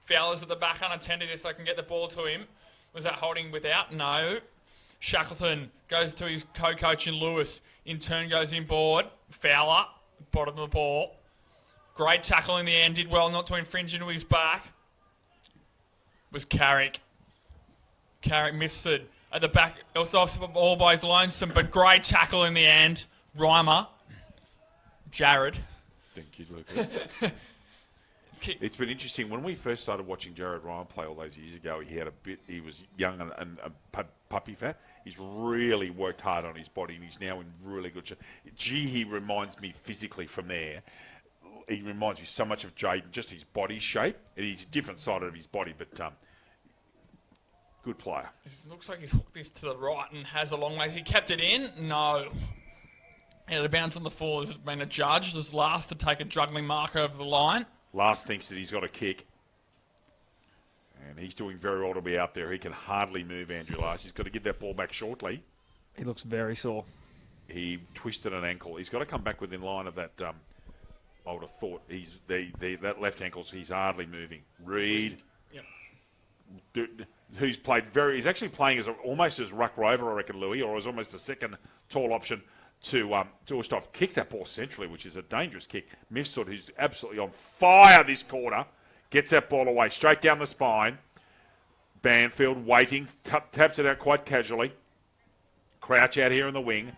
Fowler's at the back unattended if they can get the ball to him. Was that holding without? No. Shackleton goes to his co-coach in Lewis. In turn goes inboard. Fowler, bottom of the ball. Great tackle in the end. Did well not to infringe into his back. Was Carrick. Carrick Mifsud at the back. It was off all by his lonesome, but great tackle in the end. Reimer. Jared.
Thank you, Lucas. It's been interesting. When we first started watching Jared Ryan play all those years ago, he was young and puppy fat. He's really worked hard on his body, and he's now in really good shape. He reminds me physically from there. He reminds me so much of Jaden, just his body shape. And he's a different side of his body, but good player.
It looks like he's hooked this to the right and has a long ways. He kept it in? No. It a bounce on the floor. Has been adjudged as last to take a juggling mark over the line.
Last thinks that he's got a kick. And he's doing very well to be out there. He can hardly move, Andrew Last. He's got to get that ball back shortly.
He looks very sore.
He twisted an ankle. He's got to come back within line of that. I would have thought that left ankle's he's hardly moving. Reed,
yep.
Who's he's actually playing almost as ruck rover, I reckon, Louis, or as almost a second tall option to Ulstoff. Kicks that ball centrally, which is a dangerous kick. Mifsud, who's absolutely on fire this quarter, gets that ball away, straight down the spine. Banfield waiting, taps it out quite casually. Crouch out here in the wing.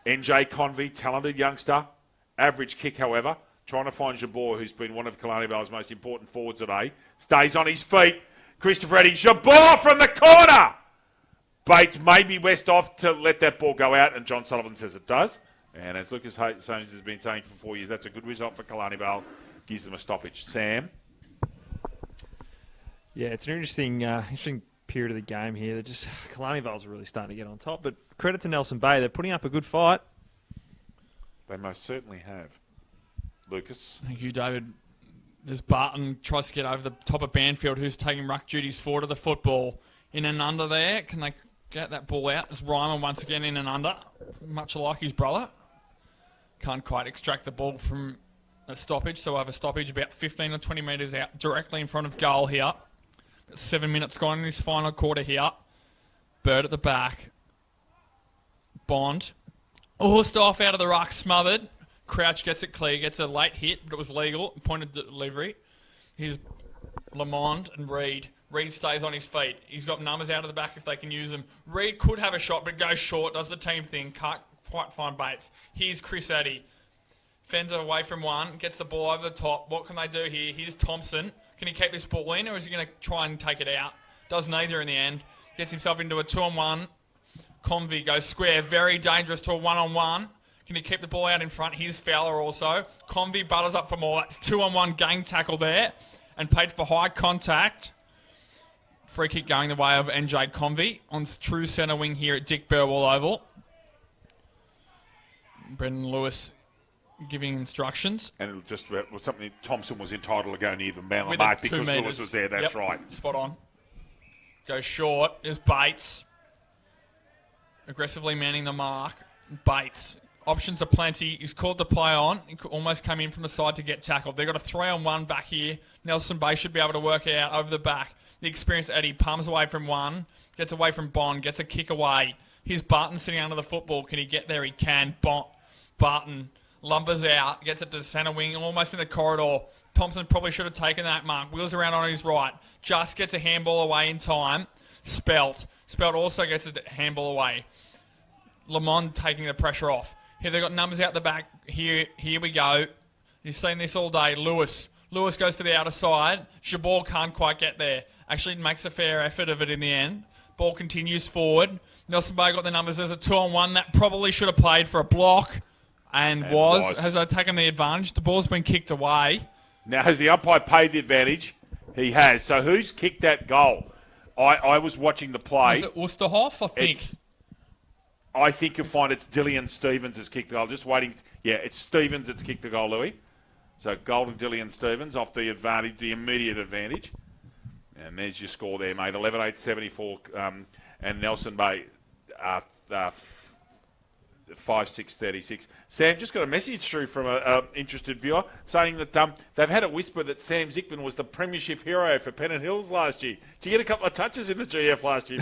NJ Convey, talented youngster. Average kick, however. Trying to find Jabor, who's been one of Killarney Vale's most important forwards today. Stays on his feet. Christopher Eddy. Jabor from the corner! Bates maybe west off to let that ball go out, and John Sullivan says it does. And as Lucas Soames has been saying for 4 years, that's a good result for Killarney Vale. Gives them a stoppage. Sam?
Yeah, it's an interesting period of the game here. Killarney Vale's really starting to get on top. But credit to Nelson Bay. They're putting up a good fight.
They most certainly have. Lucas?
Thank you, David. As Barton tries to get over the top of Banfield, who's taking ruck duties forward of the football. In and under there. Can they get that ball out? It's Ryman once again in and under. Much like his brother. Can't quite extract the ball from a stoppage. So we'll have a stoppage about 15 or 20 metres out directly in front of goal here. 7 minutes gone in this final quarter here. Bird at the back. Bond. Horsed off out of the ruck, smothered. Crouch gets it clear, gets a late hit, but it was legal. Pointed delivery. Here's Lamond and Reed. Reed stays on his feet. He's got numbers out of the back if they can use them. Reed could have a shot, but goes short, does the team thing. Can't quite find Bates. Here's Chris Eddy. Fends away from one, gets the ball over the top. What can they do here? Here's Thompson. Can he keep this ball in, or is he going to try and take it out? Does neither in the end. Gets himself into a 2-on-1. Convey goes square. Very dangerous to a 1-on-1. Can he keep the ball out in front? Here's Fowler also. Convey butters up for more. 2-on-1 gang tackle there. And paid for high contact. Free kick going the way of NJ Convey on true centre wing here at Dick Burwell Oval. Brendan Lewis giving instructions.
And it just was something Thompson was entitled to go near the man mark because Lewis was there. That's right.
Spot on. Goes short. There's Bates. Aggressively manning the mark. Bates. Options are plenty. He's called the play on. He almost came in from the side to get tackled. They've got a 3-on-1 back here. Nelson Bay should be able to work it out over the back. The experienced Eddie palms away from one. Gets away from Bond. Gets a kick away. Here's Barton sitting under the football. Can he get there? He can. Barton lumbers out. Gets it to the centre wing. Almost in the corridor. Thompson probably should have taken that mark. Wheels around on his right. Just gets a handball away in time. Spelt also gets a handball away. Lamond taking the pressure off. Here they've got numbers out the back. Here we go. You've seen this all day. Lewis goes to the outer side. Jabor can't quite get there. Actually makes a fair effort of it in the end. Ball continues forward. Nelson Bay got the numbers. There's a 2-on-1 that probably should have played for a block and was. Has they taken the advantage? The ball's been kicked away.
Now, has the umpire paid the advantage? He has. So who's kicked that goal? I was watching the play.
Is it Wusterhoff, I think?
I think you'll find it's Dillian Stevens has kicked the goal. Just waiting. Yeah, it's Stevens that's kicked the goal, Louis. So goal to Dillian Stevens off the advantage, the immediate advantage. And there's your score there, mate. 11-8-74. And Nelson Bay 5-6-36. Sam, just got a message through from an interested viewer saying that they've had a whisper that Sam Zickman was the premiership hero for Pennant Hills last year. Did you get a couple of touches in the GF last year?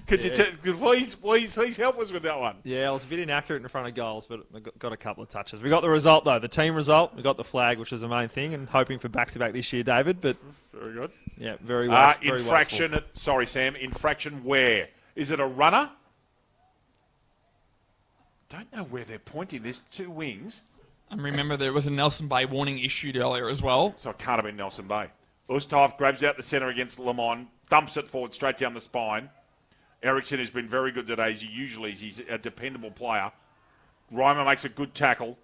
Could you please help us with that one?
Yeah, I was a bit inaccurate in front of goals, but I got a couple of touches. We got the result, though, the team result. We got the flag, which was the main thing, and hoping for back-to-back this year, David. But
very good.
Yeah, very well.
Infraction. Sorry, Sam. Infraction where? Is it a runner? Don't know where they're pointing. There's two wings.
And remember, there was a Nelson Bay warning issued earlier as well.
So it can't have been Nelson Bay. Ustav grabs out the centre against Lamont, thumps it forward straight down the spine. Ericsson has been very good today. He's a dependable player. Reimer makes a good tackle.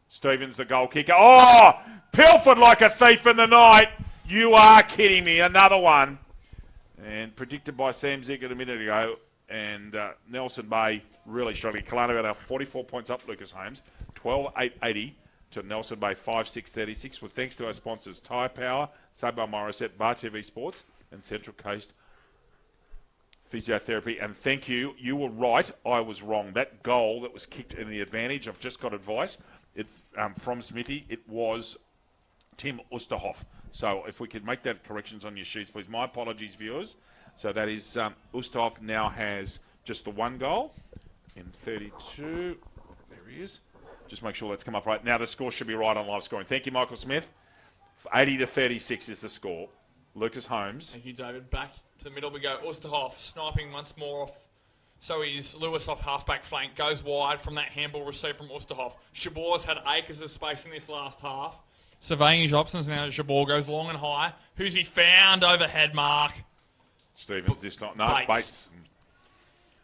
Stevens, the goal kicker. Oh! Pilfered like a thief in the night. You are kidding me. Another one. And predicted by Sam Zickett a minute ago. And Nelson Bay really struggling. Killarney about 44 points up, Lucas Holmes. 12-8-80 to Nelson Bay 5-6-36. With thanks to our sponsors, Tyre Power, Sabar Morissette, Bar TV Sports, and Central Coast Physiotherapy. And thank you. You were right. I was wrong. That goal that was kicked in the advantage, I've just got advice from Smithy. It was Tim Usterhoff. So if we could make that corrections on your sheets, please. My apologies, viewers. So that is Ustav now has just the one goal in 32. There he is. Just make sure that's come up right. Now the score should be right on live scoring. Thank you, Michael Smith. 80-36 is the score. Lucas Holmes.
Thank you, David. Back to the middle we go. Usterhoff sniping once more off. So he's Lewis off half-back flank. Goes wide from that handball received from Usterhoff. Shabor's had acres of space in this last half. Surveying his options now. Shabor goes long and high. Who's he found? Overhead mark.
Stevens this time. No, it's Bates.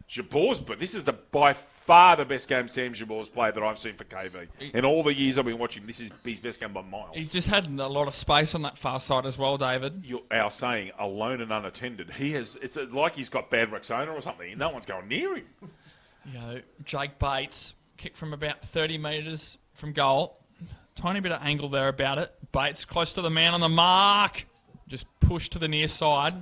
Jabor's, but this is by far the best game Sam Jabor's played that I've seen for KV. In all the years I've been watching, this is his best game by miles.
He's just had a lot of space on that far side as well, David.
Our saying, alone and unattended. It's like he's got bad Rexona or something. No one's going near him.
Jake Bates, kick from about 30 metres from goal. Tiny bit of angle there about it. Bates close to the man on the mark. Just push to the near side.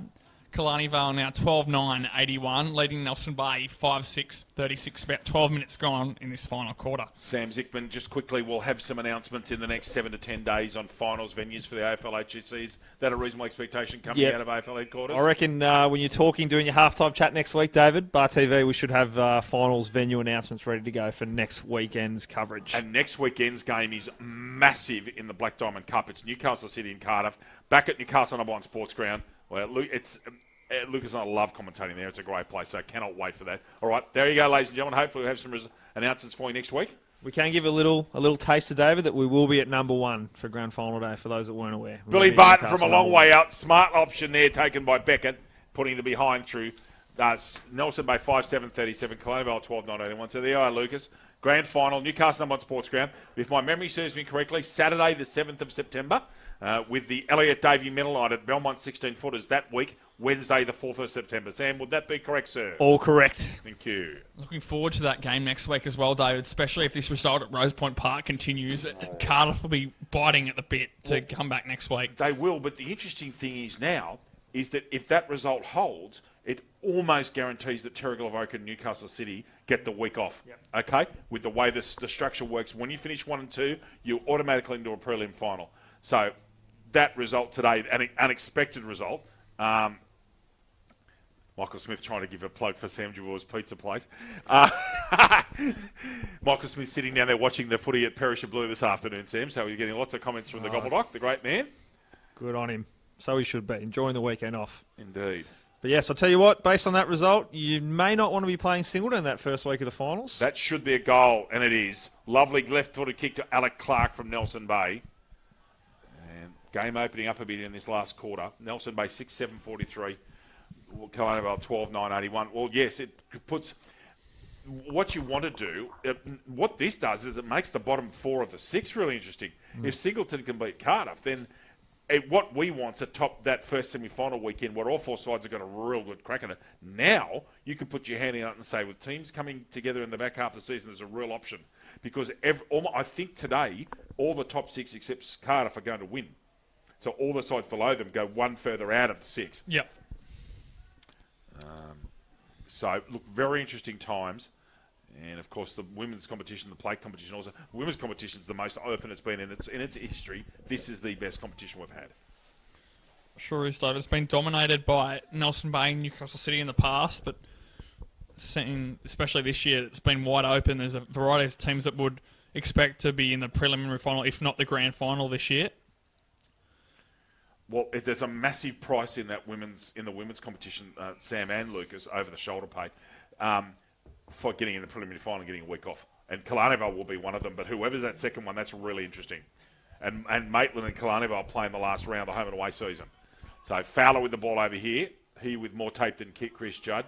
Killarney Vale now 12-9-81, leading Nelson Bay 5-6-36, about 12 minutes gone in this final quarter.
Sam Zickman, just quickly, we'll have some announcements in the next 7 to 10 days on finals venues for the AFLHCC. Is that a reasonable expectation coming out of AFL headquarters?
I reckon when you're doing your halftime chat next week, David, Bar TV, we should have finals venue announcements ready to go for next weekend's coverage.
And next weekend's game is massive in the Black Diamond Cup. It's Newcastle City and Cardiff, back at Newcastle No. 1 Sports Ground. Well, Lucas and I love commentating there. It's a great place, so I cannot wait for that. All right, there you go, ladies and gentlemen. Hopefully we'll have some announcements for you next week.
We can give a little taste to David that we will be at number 1 for grand final day, for those that weren't aware.
Billy Barton from a long way out. Smart option there taken by Beckett, putting the behind through. Nelson Bay 5-7-37, Killarney Vale 12-9-81. So there you are, Lucas. Grand final, Newcastle No. 1 Sports Ground. If my memory serves me correctly, Saturday the 7th of September. With the Elliot Davey Medal Night at Belmont 16-footers that week, Wednesday the 4th of September. Sam, would that be correct, sir?
All correct.
Thank you.
Looking forward to that game next week as well, David, especially if this result at Rose Point Park continues. Cardiff will be biting at the bit to come back next week.
They will, but the interesting thing is that if that result holds, it almost guarantees that Terrigal Avoca and Newcastle City get the week off. Yep. Okay? With the way the structure works, when you finish 1 and 2, you automatically into a prelim final. So that result today, an unexpected result. Michael Smith trying to give a plug for Sam Jawor's pizza place. Michael Smith sitting down there watching the footy at Perisher Blue this afternoon, Sam. So you're getting lots of comments from the Gobbledoc, the great man.
Good on him. So he should be. Enjoying the weekend off.
Indeed.
But yes, I'll tell you what, based on that result, you may not want to be playing Singleton that first week of the finals.
That should be a goal, and it is. Lovely left-footed kick to Alec Clark from Nelson Bay. And game opening up a bit in this last quarter. Nelson Bay 6-7-43. Killarney Vale 12,981. Well, yes, it puts what you want to do. What this does is it makes the bottom 4 of the 6 really interesting. If Singleton can beat Cardiff, then what we want to top that first semi-final weekend where all 4 sides have got a real good crack at it. Now, you can put your hand out and say, with teams coming together in the back half of the season, there's a real option. Because I think today, all the top 6 except Cardiff are going to win. So all the sides below them go one further out of the 6.
Yep.
So, look, very interesting times. And, of course, the women's competition, the plate competition also. The women's competition is the most open it's been in its history. This is the best competition we've had.
Sure is, Dave. It's been dominated by Nelson Bay and Newcastle City in the past, but especially this year, it's been wide open. There's a variety of teams that would expect to be in the preliminary final, if not the grand final this year.
Well, if there's a massive price in the women's competition, Sam and Lucas, over the shoulder pay, for getting in the preliminary final and getting a week off. And Killarney Vale will be one of them, but whoever's that second one, that's really interesting. And Maitland and Killarney Vale playing the last round of the home and away season. So Fowler with the ball over here. He with more tape than Chris Judd.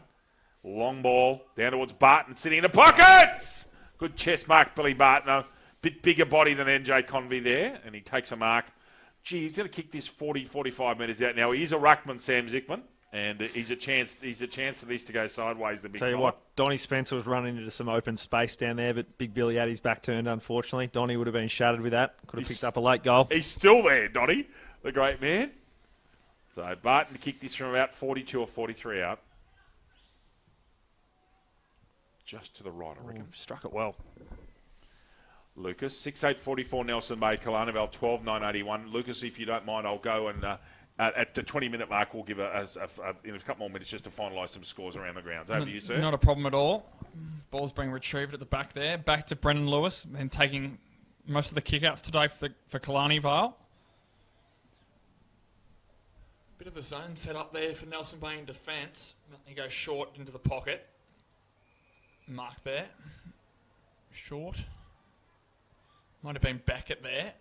Long ball down towards Barton, sitting in the pockets! Good chest mark, Billy Barton. A bit bigger body than NJ Convey there, and he takes a mark. Gee, he's going to kick this 40, 45 metres out. Now, he's a ruckman, Sam Zickman, and he's a chance for this to go sideways. The big
Tell you what, Donnie Spencer was running into some open space down there, but Big Billy had his back turned, unfortunately. Donnie would have been shattered with that. Could have picked up a late goal.
He's still there, Donnie, the great man. So Barton kicked this from about 42 or 43 out. Just to the right, I reckon.
Struck it well.
Lucas, 6.844 Nelson Bay, Killarney Vale 12.981. Lucas, if you don't mind, I'll go and at the 20-minute mark, we'll give in a couple more minutes just to finalise some scores around the grounds. Over to you, sir.
Not a problem at all. Ball's being retrieved at the back there. Back to Brendan Lewis and taking most of the kickouts today for Killarney Vale. Bit of a zone set up there for Nelson Bay in defence. He goes short into the pocket. Mark there. Short. Might have been Beckett there.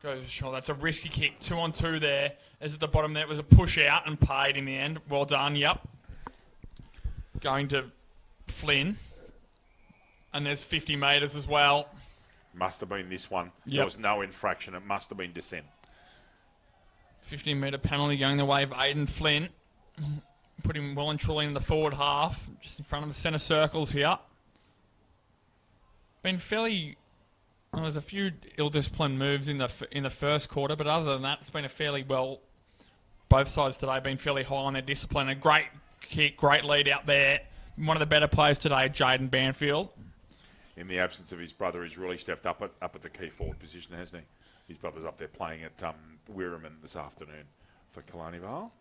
Goes short. That's a risky kick. 2-on-2 there. As at the bottom there, it was a push out and paid in the end. Well done, yep. Going to Flynn. And there's 50 metres as well.
Must have been this one.
Yep.
There was no infraction. It must have been descent.
15-metre penalty going the way of Aidan Flynn. Put him well and truly in the forward half. Just in front of the centre circles here. Been fairly... Well, there's a few ill-disciplined moves in the first quarter, but other than that, it's been a fairly well... Both sides today have been fairly high on their discipline. A great kick, great lead out there. One of the better players today, Jaden Banfield.
In the absence of his brother, he's really stepped up at the key forward position, hasn't he? His brother's up there playing at Wirraman this afternoon for Killarney Vale.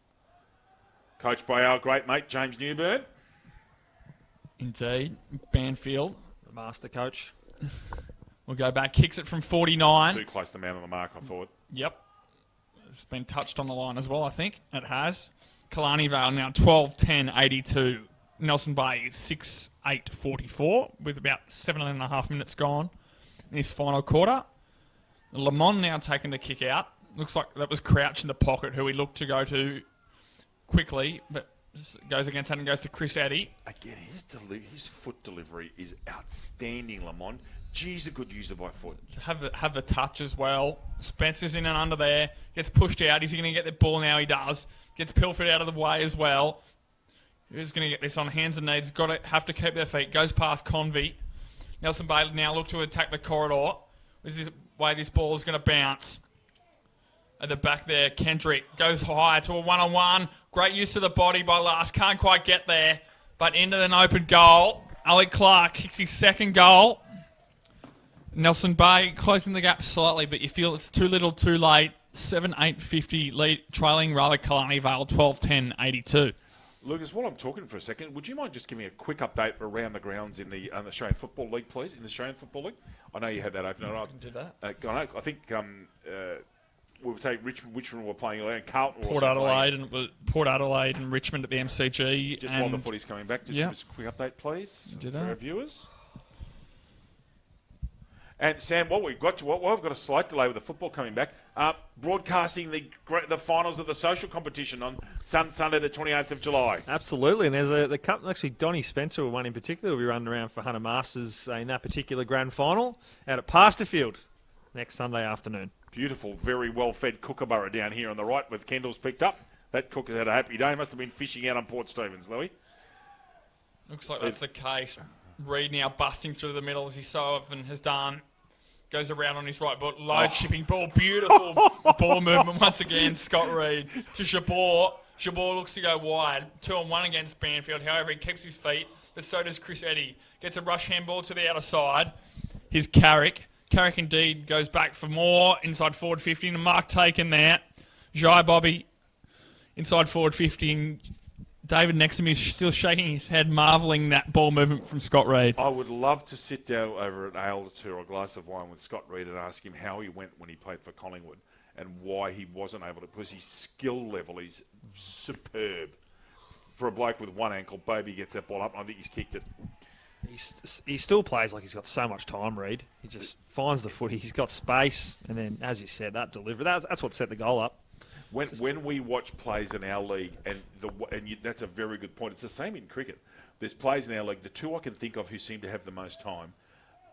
Coached by our great mate, James Newburn.
Indeed. Banfield.
The master coach.
We'll go back. Kicks it from 49.
Too close to man on the mark, I thought.
Yep. It's been touched on the line as well, I think. It has. Killarney Vale now 12-10-82. Nelson Bay 6-8-44 with about 7.5 minutes gone in this final quarter. Lamont now taking the kick out. Looks like that was Crouch in the pocket, who he looked to go to quickly, but goes against that and goes to Chris Eddy.
Again, his foot delivery is outstanding, Lamont. Geez, a good user by foot.
Have the touch as well. Spencer's in and under there. Gets pushed out. Is he going to get the ball now? He does. Gets Pilford out of the way as well. Who's going to get this on hands and knees? Have to keep their feet. Goes past Convey. Nelson Bay now look to attack the corridor. This is the way this ball is going to bounce. At the back there, Kendrick goes high to a one-on-one. Great use of the body by Last. Can't quite get there, but into an open goal. Alec Clark kicks his second goal. Nelson Bay closing the gap slightly, but you feel it's too little too late. 7-8-50 lead, trailing rather Killarney Vale 12-10-82.
Lucas, while I'm talking for a second, would you mind just giving me a quick update around the grounds in the Australian Football League, please? In the Australian Football League? I know you had that open.
I can do that.
I think we would take Richmond were playing earlier, and Carlton were
Port Adelaide and Richmond at the MCG.
Just while the footy's coming back, just give us a quick update, please,
do
for
that.
our viewers. And Sam, what we've got a slight delay with the football coming back. Broadcasting the finals of the social competition on Sunday, the 28th of July.
Absolutely, and there's the couple. Actually, Donnie Spencer, one in particular, will be running around for Hunter Masters in that particular grand final out at Pasterfield next Sunday afternoon.
Beautiful, very well-fed kookaburra down here on the right with Kendall's picked up. That cook has had a happy day. Must have been fishing out on Port Stephens, Louis.
Looks like that's the case. Reed now busting through the middle as he so often has done. Goes around on his right foot. Low chipping ball. Beautiful ball movement once again. Scott Reed to Jabor. Jabor looks to go wide. 2-on-1 against Banfield. However, he keeps his feet. But so does Chris Eddy. Gets a rush handball to the outer side. Here's Carrick. Carrick indeed goes back for more. Inside forward 50. And mark taken there. Jai Bobby inside forward 50. And David next to me is still shaking his head, marvelling that ball movement from Scott Reed. I
would love to sit down over an ale or two or a glass of wine with Scott Reed and ask him how he went when he played for Collingwood and why he wasn't able to, because his skill level is superb. For a bloke with one ankle, Baby gets that ball up, and I think he's kicked it.
He still plays like he's got so much time, Reed. He just finds the footy. He's got space, and then, as you said, that delivery. That's what set the goal up.
When we watch plays in our league, that's a very good point. It's the same in cricket. There's plays in our league. The two I can think of who seem to have the most time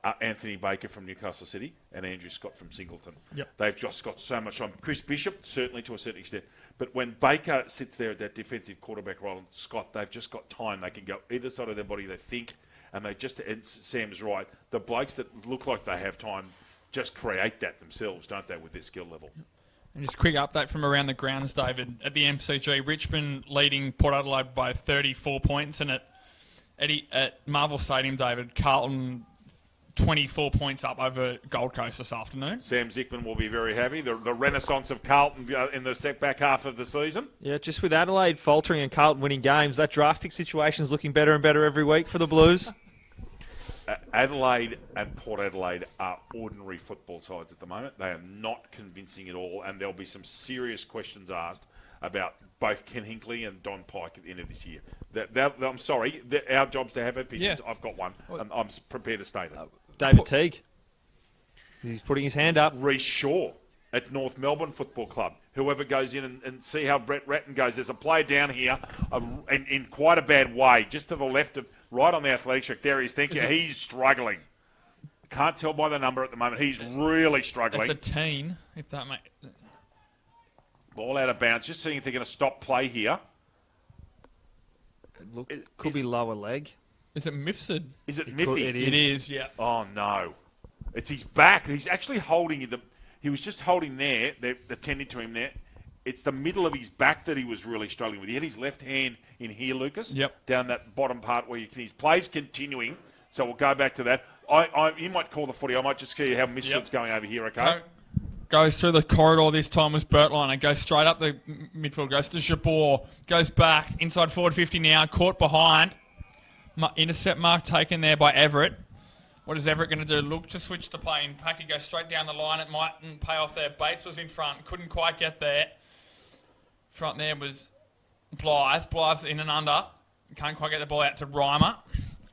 are Anthony Baker from Newcastle City and Andrew Scott from Singleton.
Yep.
They've just got so much time. Chris Bishop, certainly to a certain extent. But when Baker sits there at that defensive quarterback role and Scott, they've just got time. They can go either side of their body, they think, and and Sam's right, the blokes that look like they have time just create that themselves, don't they, with their skill level.
And just a quick update from around the grounds, David. At the MCG, Richmond leading Port Adelaide by 34 points. And at Marvel Stadium, David, Carlton 24 points up over Gold Coast this afternoon.
Sam Zickman will be very happy. The renaissance of Carlton in the back half of the season.
Yeah, just with Adelaide faltering and Carlton winning games, that draft pick situation is looking better and better every week for the Blues.
Adelaide and Port Adelaide are ordinary football sides at the moment. They are not convincing at all, and there'll be some serious questions asked about both Ken Hinkley and Don Pike at the end of this year. I'm sorry, our job's to have opinions. Yeah. I've got one. I'm prepared to state it.
David Teague. He's putting his hand up.
Reece Shaw at North Melbourne Football Club. Whoever goes in and see how Brett Ratton goes. There's a player down here in quite a bad way, just to the left of, right on the athletics track. There he is. Thank you. He's struggling. Can't tell by the number at the moment. He's really struggling.
It's a teen, if that makes...
Ball out of bounds. Just seeing if they're going to stop play here.
Could be lower leg.
Is it Mifsud?
Is it Miffy?
It is, yeah.
Oh, no. It's his back. He's actually holding... He was just holding there. They're attending to him there. It's the middle of his back that he was really struggling with. He had his left hand in here, Lucas.
Yep.
Down that bottom part where his play's continuing. So we'll go back to that. You might call the footy. I might just see how Mifsud's going over here, okay?
Goes through the corridor this time was Bertline. Goes straight up the midfield. Goes to Jabor. Goes back. Inside forward 50 now. Caught behind. Intercept mark taken there by Everett. What is Everett going to do? Look to switch to play. In fact, he goes straight down the line. It mightn't pay off there. Bates was in front. Couldn't quite get there. Front there was Blythe. Blythe's in and under. Can't quite get the ball out to Reimer.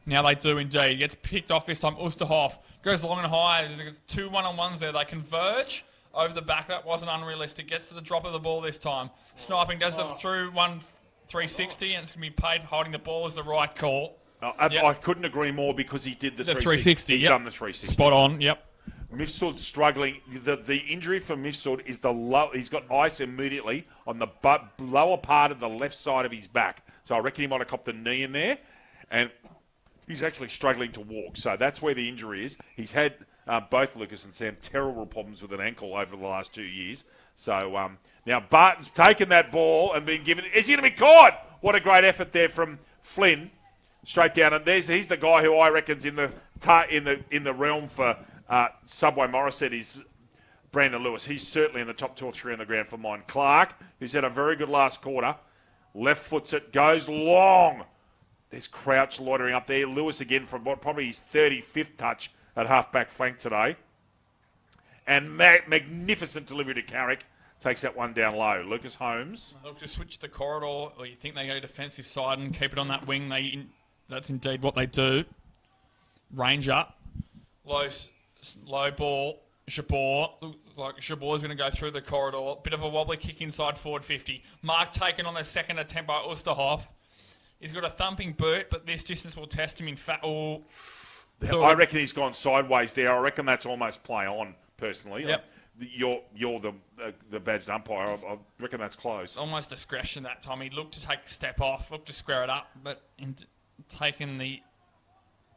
Now they do indeed. Gets picked off this time. Osterhoff goes long and high. There's two one-on-ones there. They converge over the back. That wasn't unrealistic. Gets to the drop of the ball this time. Sniping does the through 360, and it's going to be paid for holding the ball is the right call.
I couldn't agree more because he did the
360.
He's done the 360.
Spot on, yep.
Mifsud's struggling. The injury for Mifsud is the low. He's got ice immediately on the lower part of the left side of his back. So I reckon he might have copped a knee in there, and he's actually struggling to walk. So that's where the injury is. He's had both Lucas and Sam terrible problems with an ankle over the last 2 years. So now Barton's taken that ball and been given. Is he going to be caught? What a great effort there from Flynn. Straight down, and he's the guy who I reckon's in the realm for Subway Morissette is Brandon Lewis. He's certainly in the top 2 or 3 on the ground for mine. Clark, who's had a very good last quarter, left foots it, goes long. There's Crouch loitering up there. Lewis again from probably his 35th touch at half-back flank today. And magnificent delivery to Carrick. Takes that one down low. Lucas Holmes.
They'll just switch the corridor, or you think they go defensive side and keep it on that wing. That's indeed what they do. Range up. Low Low ball. Jabor. Like Jabor's going to go through the corridor. Bit of a wobbly kick inside forward 50. Mark taken on the second attempt by Oosterhoff. He's got a thumping boot, but this distance will test him in fact.
I reckon he's gone sideways there. I reckon that's almost play on, personally.
Yep.
You're the badged umpire. I reckon that's close.
Almost discretion that time. He looked to take a step off, looked to square it up, but in taking the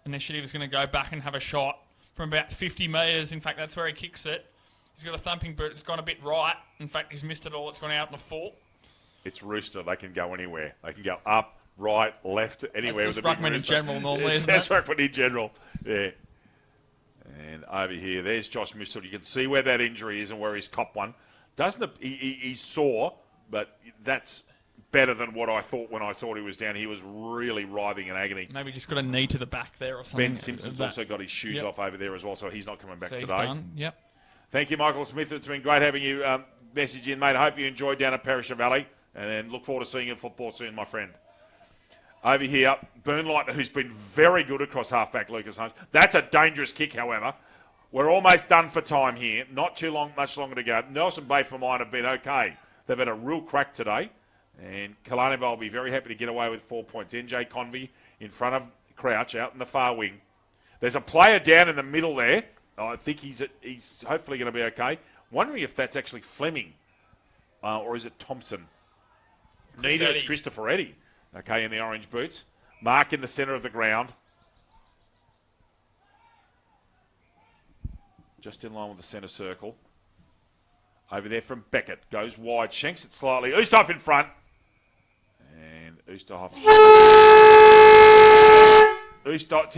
initiative is going to go back and have a shot from about 50 metres. In fact, that's where he kicks it. He's got a thumping boot. It's gone a bit right. In fact, he's missed it all. It's gone out in the full.
It's Rooster. They can go anywhere. They can go up, right, left, anywhere.
That's
with
just ruckman in general normally, isn't it?
That's ruckman in general. Yeah. And over here, there's Josh Mitchell. You can see where that injury is and where he's copped one. He's sore, but that's better than what I thought when I thought he was down. He was really writhing in agony.
Maybe just got a knee to the back there or something.
Ben Simpson's also got his shoes off over there as well, so he's not coming back
so
today.
He's done. Yep.
Thank you, Michael Smith. It's been great having you message in, mate. I hope you enjoyed down at Perisher Valley, and then look forward to seeing you in football soon, my friend. Over here, Burnlight, who's been very good across halfback Lucas Holmes. That's a dangerous kick, however. We're almost done for time here. Not too long, much longer to go. Nelson Bay for mine have been okay. They've had a real crack today, and Killarney will be very happy to get away with 4 points. NJ Convey in front of Crouch out in the far wing. There's a player down in the middle there. I think he's hopefully going to be okay. Wondering if that's actually Fleming or is it Thompson? Neither. It's Christopher Eddy. Okay, in the orange boots. Mark in the centre of the ground. Just in line with the centre circle. Over there from Beckett. Goes wide. Shanks it slightly. Oosterhoff in front. And Tim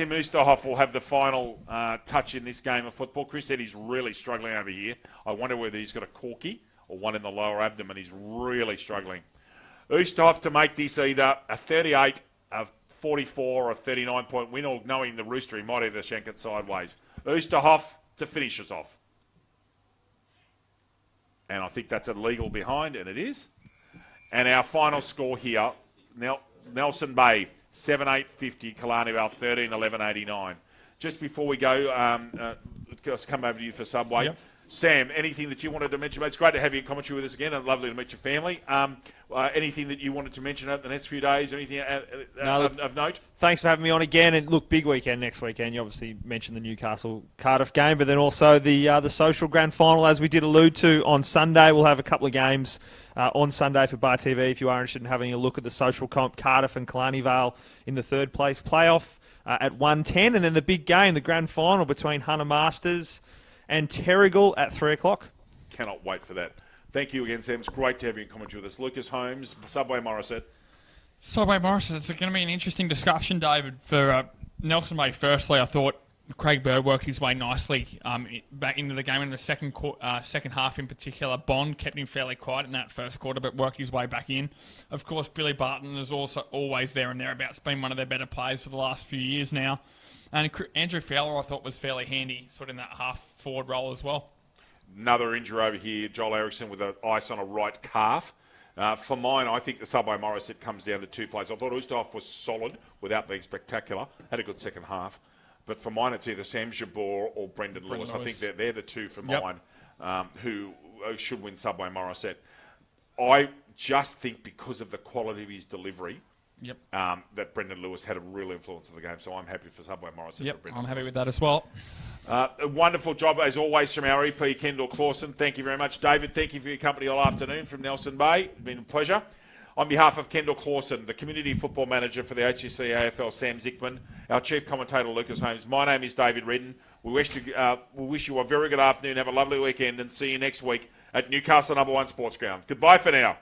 Oosterhoff will have the final touch in this game of football. Chris said he's really struggling over here. I wonder whether he's got a corky or one in the lower abdomen. He's really struggling. Oosterhoff to make this either a 38, a 44 or a 39-point win, or knowing the Rooster, he might either shank it sideways. Oosterhoff to finish us off. And I think that's a legal behind, and it is. And our final score here, Nelson Bay, 7-8-50, Killarney Vale, 13-11-89. Just before we go, let's come over to you for Subway. Yep. Sam, anything that you wanted to mention? It's great to have you in commentary with us again, and lovely to meet your family. Anything that you wanted to mention over the next few days, or anything of note?
Thanks for having me on again. And look, big weekend next weekend. You obviously mentioned the Newcastle-Cardiff game, but then also the social grand final, as we did allude to on Sunday. We'll have a couple of games on Sunday for Bar TV if you are interested in having a look at the social comp, Cardiff and Killarney Vale in the third place playoff at 1:10, and then the big game, the grand final between Hunter Masters and Terrigal at 3 o'clock.
Cannot wait for that. Thank you again, Sam. It's great to have you in commentary with us. Lucas Holmes, Subway Morissette.
Subway Morissette, it's going to be an interesting discussion, David. For Nelson Bay, firstly, I thought Craig Bird worked his way nicely back into the game in the second half in particular. Bond kept him fairly quiet in that first quarter, but worked his way back in. Of course, Billy Barton is also always there and thereabouts, been one of their better players for the last few years now. And Andrew Fowler, I thought, was fairly handy, sort of in that half-forward role as well.
Another injury over here, Joel Erickson with an ice on a right calf. For mine, I think the Subway Morissette comes down to two plays. I thought Oosterhoff was solid without being spectacular. Had a good second half. But for mine, it's either Sam Jabor or Brendan Lewis. I think they're the two for mine who should win Subway Morissette. I just think because of the quality of his delivery, that Brendan Lewis had a real influence on the game. So I'm happy for Subway Morissette.
Yep, I'm happy with that as well.
A wonderful job, as always, from our EP, Kendall Clawson. Thank you very much. David, thank you for your company all afternoon from Nelson Bay. It's been a pleasure. On behalf of Kendall Clawson, the Community Football Manager for the HCC AFL, Sam Zickman, our Chief Commentator, Lucas Holmes, my name is David Redden. We wish you a very good afternoon, have a lovely weekend, and see you next week at Newcastle No. 1 Sports Ground. Goodbye for now.